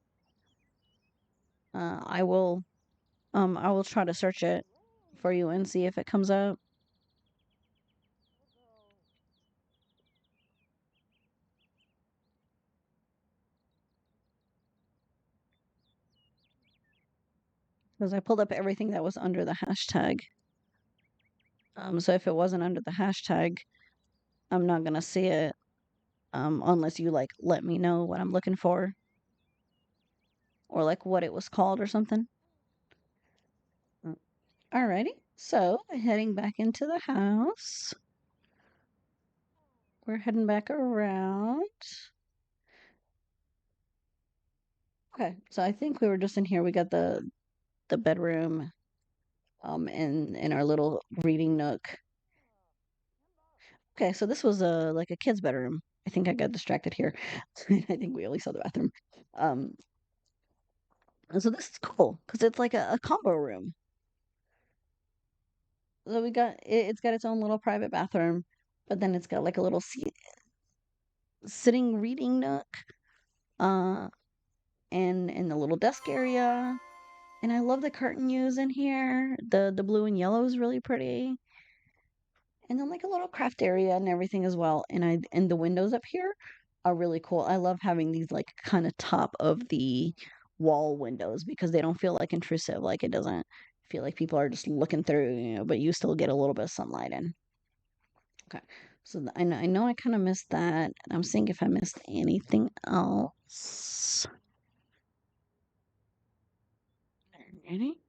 I will try to search it for you and see if it comes up. Because I pulled up everything that was under the hashtag. So if it wasn't under the hashtag, I'm not gonna see it. Unless you like let me know what I'm looking for or like what it was called or something. Mm, Alrighty, so heading back into the house. We're heading back around. Okay, so I think we were just in here. We got the bedroom, in our little reading nook. Okay, so this was like a kid's bedroom. I think I got distracted here. I think we only saw the bathroom. Um, and so this is cool because it's like a combo room. So it's got its own little private bathroom, but then it's got like a little sitting reading nook, uh, and in the little desk area. And I love the curtain use in here. The blue and yellow is really pretty. And then like a little craft area and everything as well. And the windows up here are really cool. I love having these like kind of top of the wall windows because they don't feel like intrusive. Like it doesn't feel like people are just looking through, but you still get a little bit of sunlight in. Okay. So I know I kind of missed that. And I'm seeing if I missed anything else. Ready?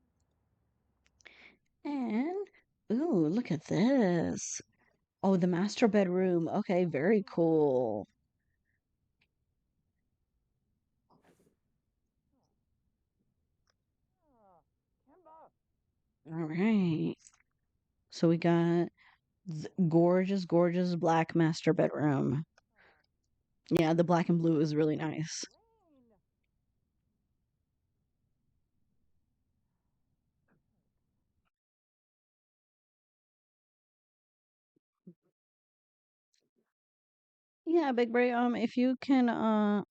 And ooh, look at this. Oh, the master bedroom. Okay, very cool. All right. So we got gorgeous, gorgeous black master bedroom. Yeah, the black and blue is really nice. Yeah, Big Bray, if you can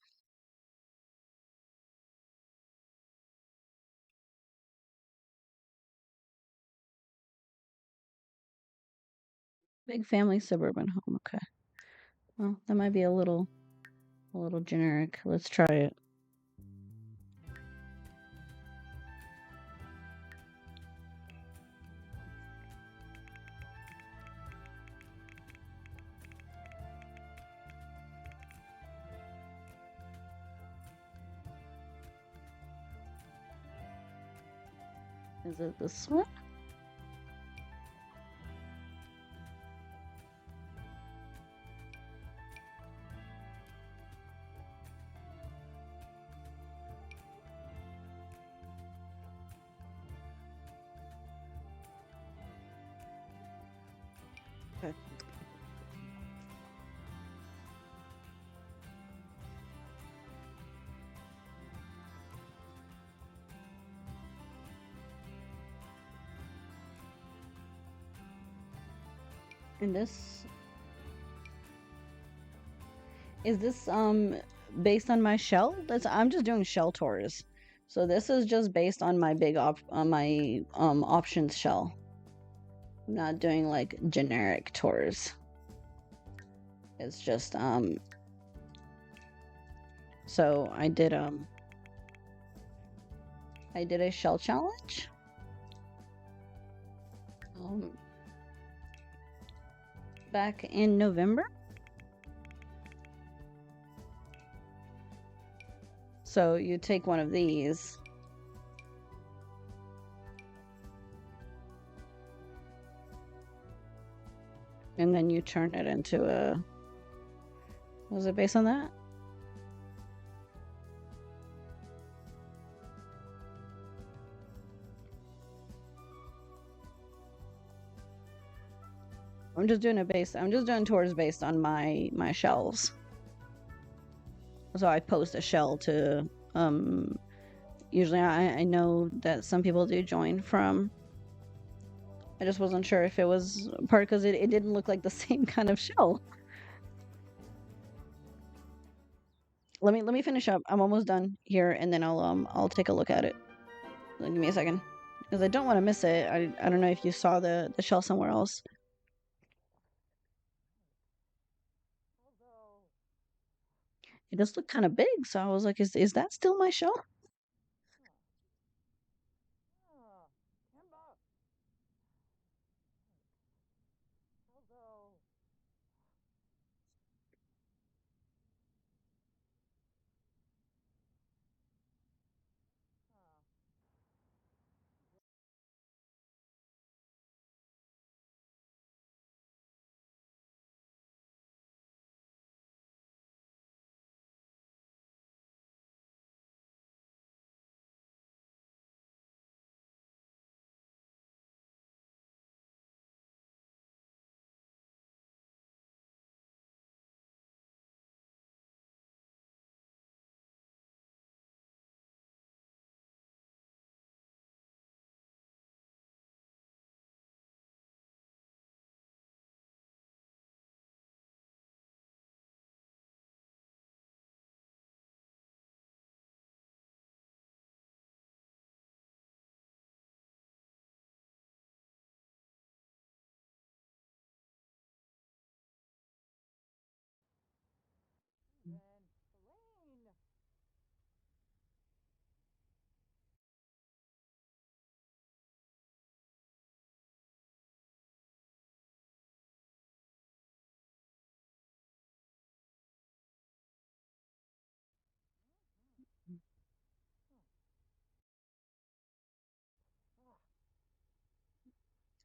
big family suburban home. Okay. Well, that might be a little generic. Let's try it. Is it this one? Okay. And this is this based on my shell? I'm just doing shell tours. So this is just based on my options shell. I'm not doing like generic tours. It's just so I did a shell challenge. Back in November. So you take one of these. And then you turn it into a... Was it based on that? I'm just doing tours based on my shells. So I post a shell to usually I know that some people do join from. I just wasn't sure if it was part because it didn't look like the same kind of shell. Let me finish up. I'm almost done here, and then I'll take a look at it. Give me a second, because I don't want to miss it. I don't know if you saw the shell somewhere else. It does look kind of big, so I was like, is that still my shell?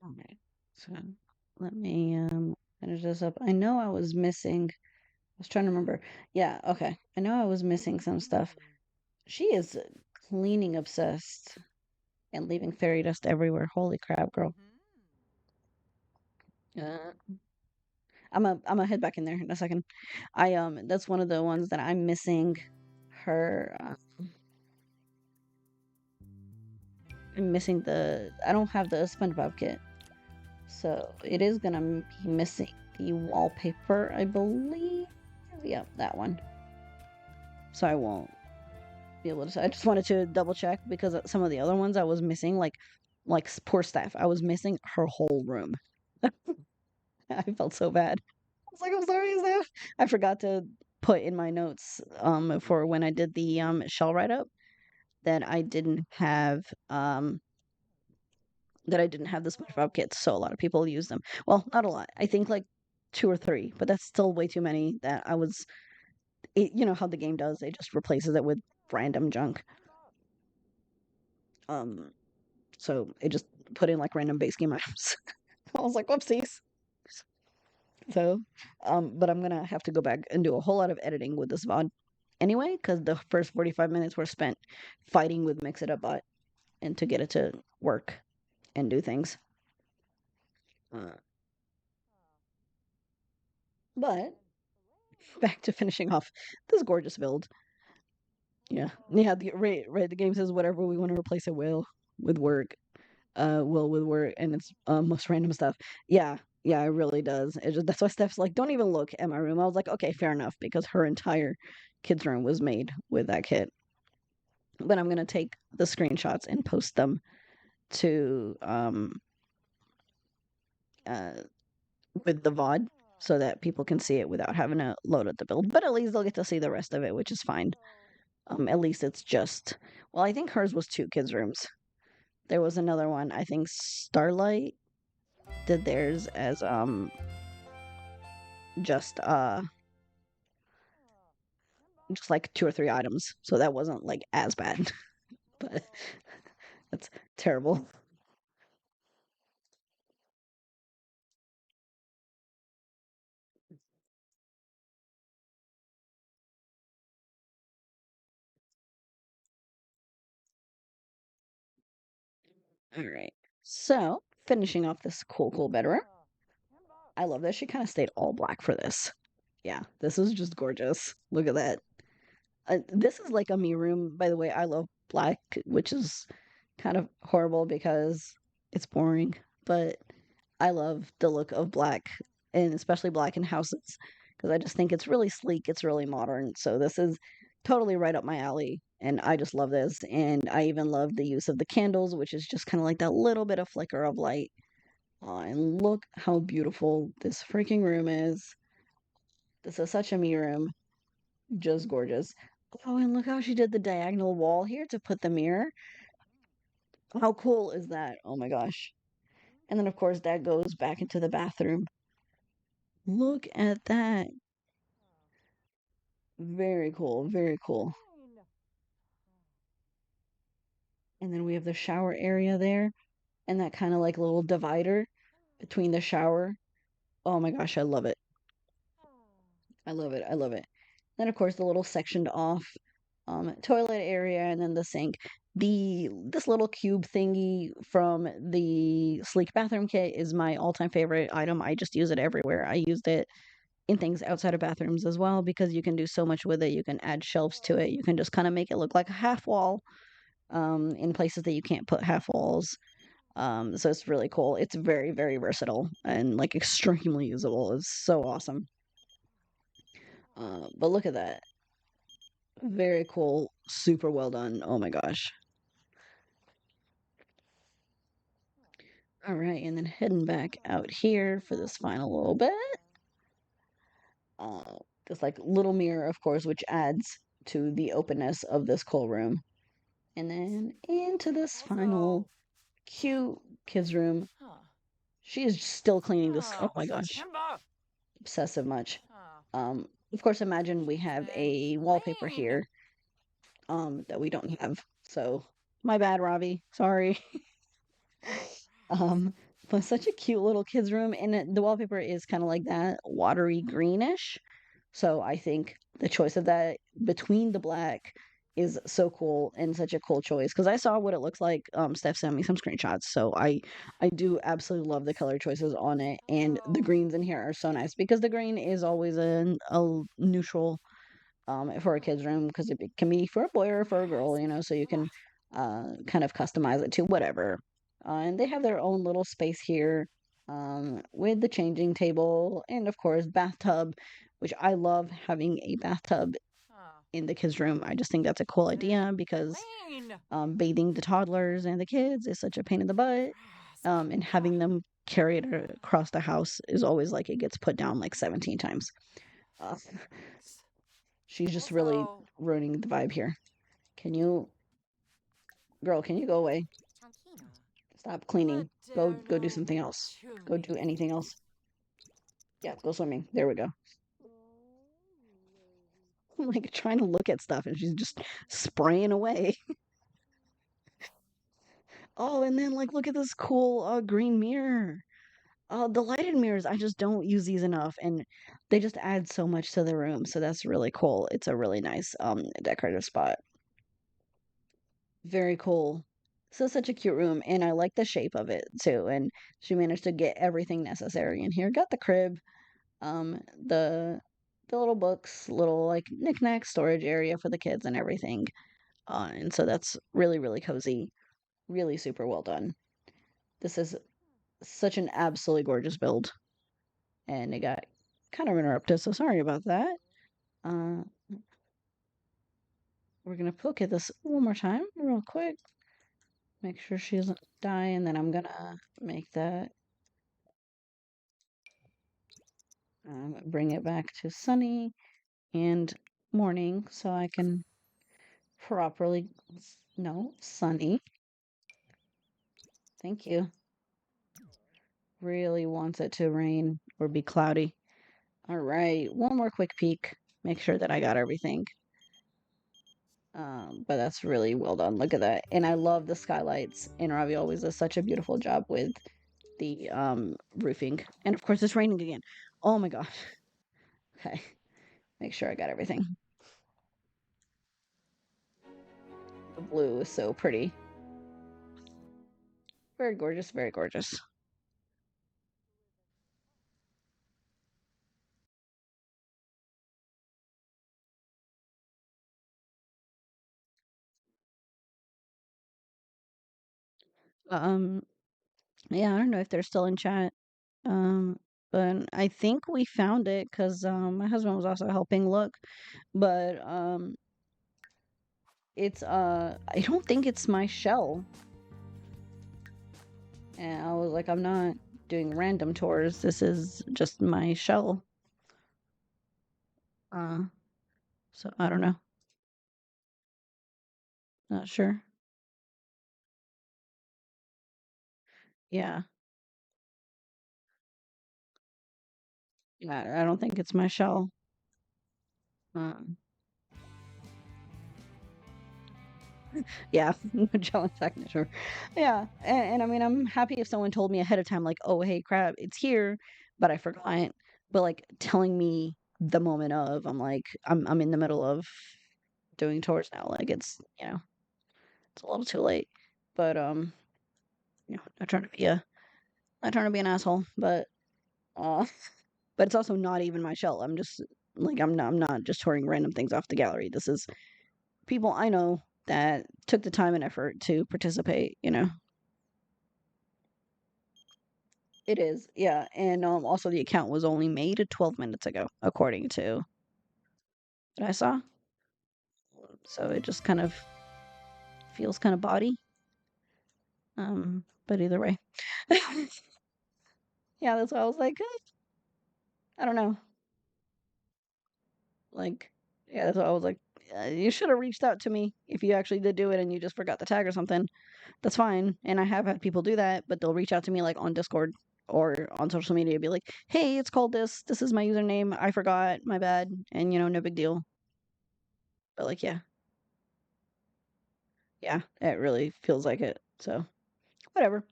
Okay, so let me finish this up. I know I was missing. I was trying to remember. Yeah, okay. I know I was missing some stuff. She is cleaning obsessed and leaving fairy dust everywhere. Holy crap, girl. Uh, I'm gonna head back in there in a second. That's one of the ones that I'm missing. Her, I'm missing the. I don't have the SpongeBob kit, so it is gonna be missing the wallpaper, I believe. Yep, that one. So I won't be able to. I just wanted to double check because some of the other ones I was missing, like poor staff. I was missing her whole room. I felt so bad. I was like, I'm sorry, staff. I forgot to put in my notes for when I did the shell write up that I didn't have the SpongeBob kits, so a lot of people use them. Well, not a lot. I think like two or three, but that's still way too many. That I was, you know how the game does. It just replaces it with random junk. Um, so it just put in like random base game items. I was like, whoopsies. So, but I'm gonna have to go back and do a whole lot of editing with this VOD anyway, because the first 45 minutes were spent fighting with Mix It Up Bot and to get it to work and do things. Uh, but back to finishing off this gorgeous build. Yeah, yeah. The game says whatever we want to replace it with work. Will with work, and it's most random stuff. Yeah, Yeah, it really does. That's why Steph's like, don't even look at my room. I was like, okay, fair enough, because her entire kids' room was made with that kit. But I'm gonna take the screenshots and post them to uh with the VOD so that people can see it without having to load up the build. But at least they'll get to see the rest of it, which is fine. At least it's just, well, I think hers was 2 kids' rooms. There was another one. I think Starlight did theirs as just just like 2 or 3 items. So that wasn't like as bad. But that's terrible. All right. So, finishing off this cool bedroom. I love that she kind of stayed all black for this. Yeah, this is just gorgeous. Look at that. This is like a me room, by the way. I love black, which is kind of horrible because it's boring, but I love the look of black, and especially black in houses, because I just think it's really sleek, it's really modern. So this is totally right up my alley, and I just love this. And I even love the use of the candles, which is just kind of like that little bit of flicker of light. And look how beautiful this freaking room is. This is such a me room. Just gorgeous. Oh, and look how she did the diagonal wall here to put the mirror. How cool is that? Oh my gosh. And then, of course, that goes back into the bathroom. Look at that. Very cool. Very cool. And then we have the shower area there and that kind of like little divider between the shower. Oh my gosh, I love it. I love it. I love it. Then, of course, the little sectioned off toilet area and then the sink. This little cube thingy from the sleek bathroom kit is my all-time favorite item. I just use it everywhere. I used it in things outside of bathrooms as well because you can do so much with it. You can add shelves to it. You can just kind of make it look like a half wall in places that you can't put half walls. So it's really cool. It's very, very versatile and like extremely usable. It's so awesome. But look at that. Very cool. Super well done. Oh my gosh. All right, and then heading back out here for this final little bit. Uh, this like little mirror, of course, which adds to the openness of this cool room. And then into this final cute kids room. She is still cleaning this. Oh my gosh, obsessive much. Of course, imagine we have a wallpaper here, that we don't have. So my bad, Ravi. Sorry. Um, but such a cute little kids room, and the wallpaper is kind of like that watery greenish. So I think the choice of that between the black is so cool and such a cool choice because I saw what it looks like. Steph sent me some screenshots, so I do absolutely love the color choices on it, and the greens in here are so nice because the green is always a neutral for a kid's room because it can be for a boy or for a girl, so you can kind of customize it to whatever. And they have their own little space here with the changing table and, of course, bathtub, which I love having a bathtub in the kids' room. I just think that's a cool idea because bathing the toddlers and the kids is such a pain in the butt. And having them carry it across the house is always like it gets put down like 17 times. Uh, She's just really ruining the vibe here. Can you, girl, can you go away? Stop cleaning. Go do something else. Go do anything else. Yeah, go swimming. There we go. I'm like trying to look at stuff and she's just spraying away. Oh, and then like look at this cool green mirror. The lighted mirrors, I just don't use these enough and they just add so much to the room. So that's really cool. It's a really nice decorative spot. Very cool. So such a cute room, and I like the shape of it too. And she managed to get everything necessary in here. Got the crib, the little books, little like knickknack storage area for the kids and everything. And so that's really, really cozy. Really super well done. This is such an absolutely gorgeous build. and it got kind of interrupted, so sorry about that. We're gonna look at this one more time real quick. Make sure she doesn't die, and then I'm gonna make that bring it back to sunny and morning so I can properly no sunny. Thank you. Really wants it to rain or be cloudy. All right, one more quick peek. Make sure that I got everything. But that's really well done. Look at that. And I love the skylights. And Ravi always does such a beautiful job with the roofing. And of course, it's raining again. Oh my gosh. Okay. Make sure I got everything. The blue is so pretty. Very gorgeous, very gorgeous. Um, yeah, I don't know if they're still in chat. Um, but I think we found it because my husband was also helping look. But it's I don't think it's my shell. And I was like, I'm not doing random tours. This is just my shell. Uh, so I don't know. Not sure. Yeah. Yeah, I don't think it's my shell. Um, yeah, Magellan signature. Yeah, and I mean, I'm happy if someone told me ahead of time, like, oh, hey, crap, it's here, but I forgot. But like telling me the moment of, I'm like, I'm in the middle of doing tours now. Like it's a little too late. But not trying to be an asshole, uh, but it's also not even my shell. I'm just like I'm not just touring random things off the gallery. This is people I know that took the time and effort to participate. It is, yeah, and also the account was only made 12 minutes ago, according to what I saw. So it just kind of feels kind of body. But either way, yeah, that's why I was like, I don't know, like, yeah, that's why I was like, you should have reached out to me if you actually did do it and you just forgot the tag or something. That's fine, and I have had people do that, but they'll reach out to me like on Discord or on social media, be like, hey, it's called this. This is my username. I forgot. My bad. And no big deal. But like, yeah, it really feels like it. So, whatever.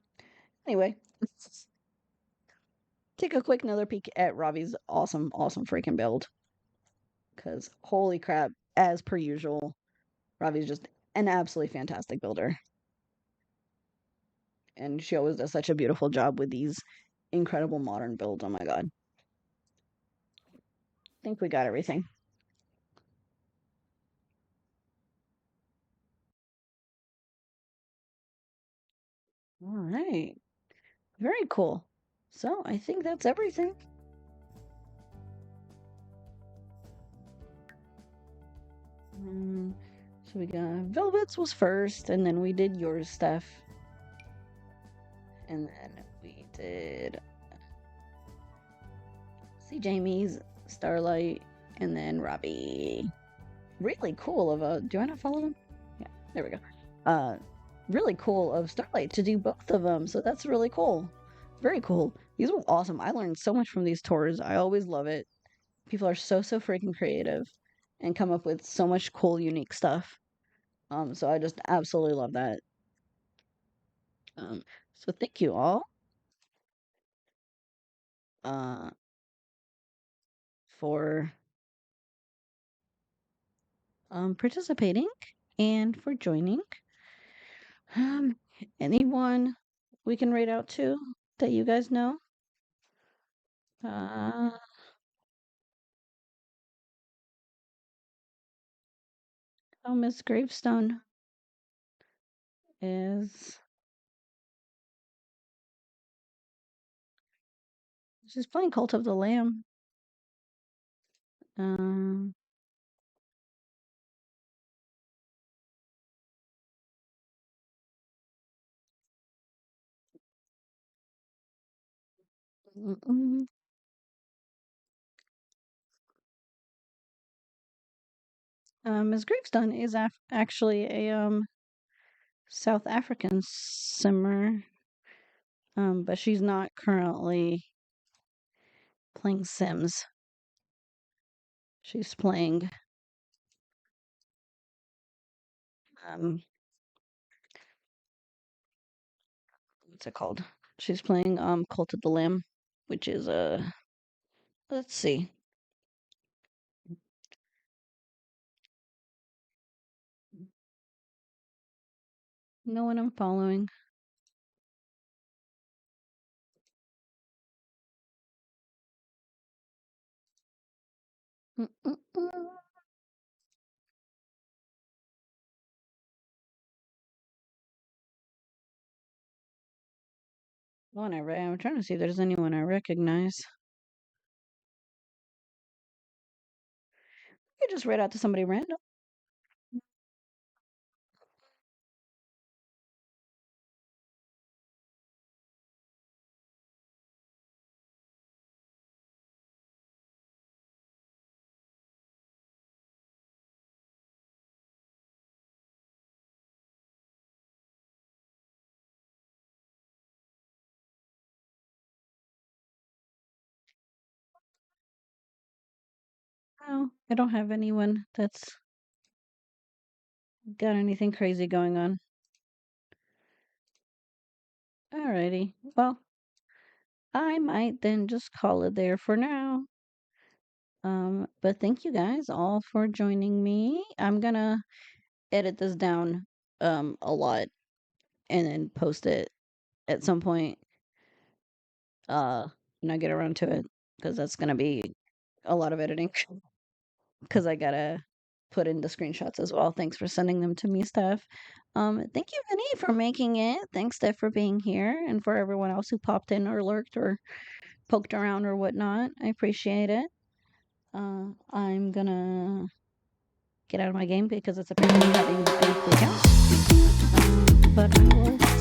Anyway, let's take a quick another peek at Ravi's awesome, awesome freaking build. Because holy crap, as per usual, Ravi's just an absolutely fantastic builder. And she always does such a beautiful job with these incredible modern builds. Oh my god. I think we got everything. All right. Very cool. So I think that's everything. So we got Velvet's was first, and then we did yours stuff. And then we did SeeJamie's, Starlight, and then Robbie. Really cool of do I not follow them? Yeah, there we go. Really cool of Starlight to do both of them. So that's really cool. Very cool. These were awesome. I learned so much from these tours. I always love it. People are so freaking creative and come up with so much cool, unique stuff. So I just absolutely love that. So thank you all uh for participating and for joining. Um, anyone we can rate out to that you guys know? Uh, oh, Miss Gravestone is She's playing Cult of the Lamb. Um, mm-mm. Ms. Gravestone is actually a South African simmer, but she's not currently playing Sims. She's playing what's it called? She's playing Cult of the Lamb, which is let's see. No one I'm following. Mm-mm-mm. I'm trying to see if there's anyone I recognize. I just read out to somebody random. No, I don't have anyone that's got anything crazy going on. Alrighty. Well, I might then just call it there for now. But thank you guys all for joining me. I'm gonna edit this down a lot and then post it at some point when I get around to it, because that's gonna be a lot of editing because I gotta put in the screenshots as well. Thanks for sending them to me, Steph. Thank you, Vinny, for making it. Thanks, Steph, for being here, and for everyone else who popped in or lurked or poked around or whatnot. I appreciate it. I'm gonna get out of my game because it's apparently having a freak out. But I will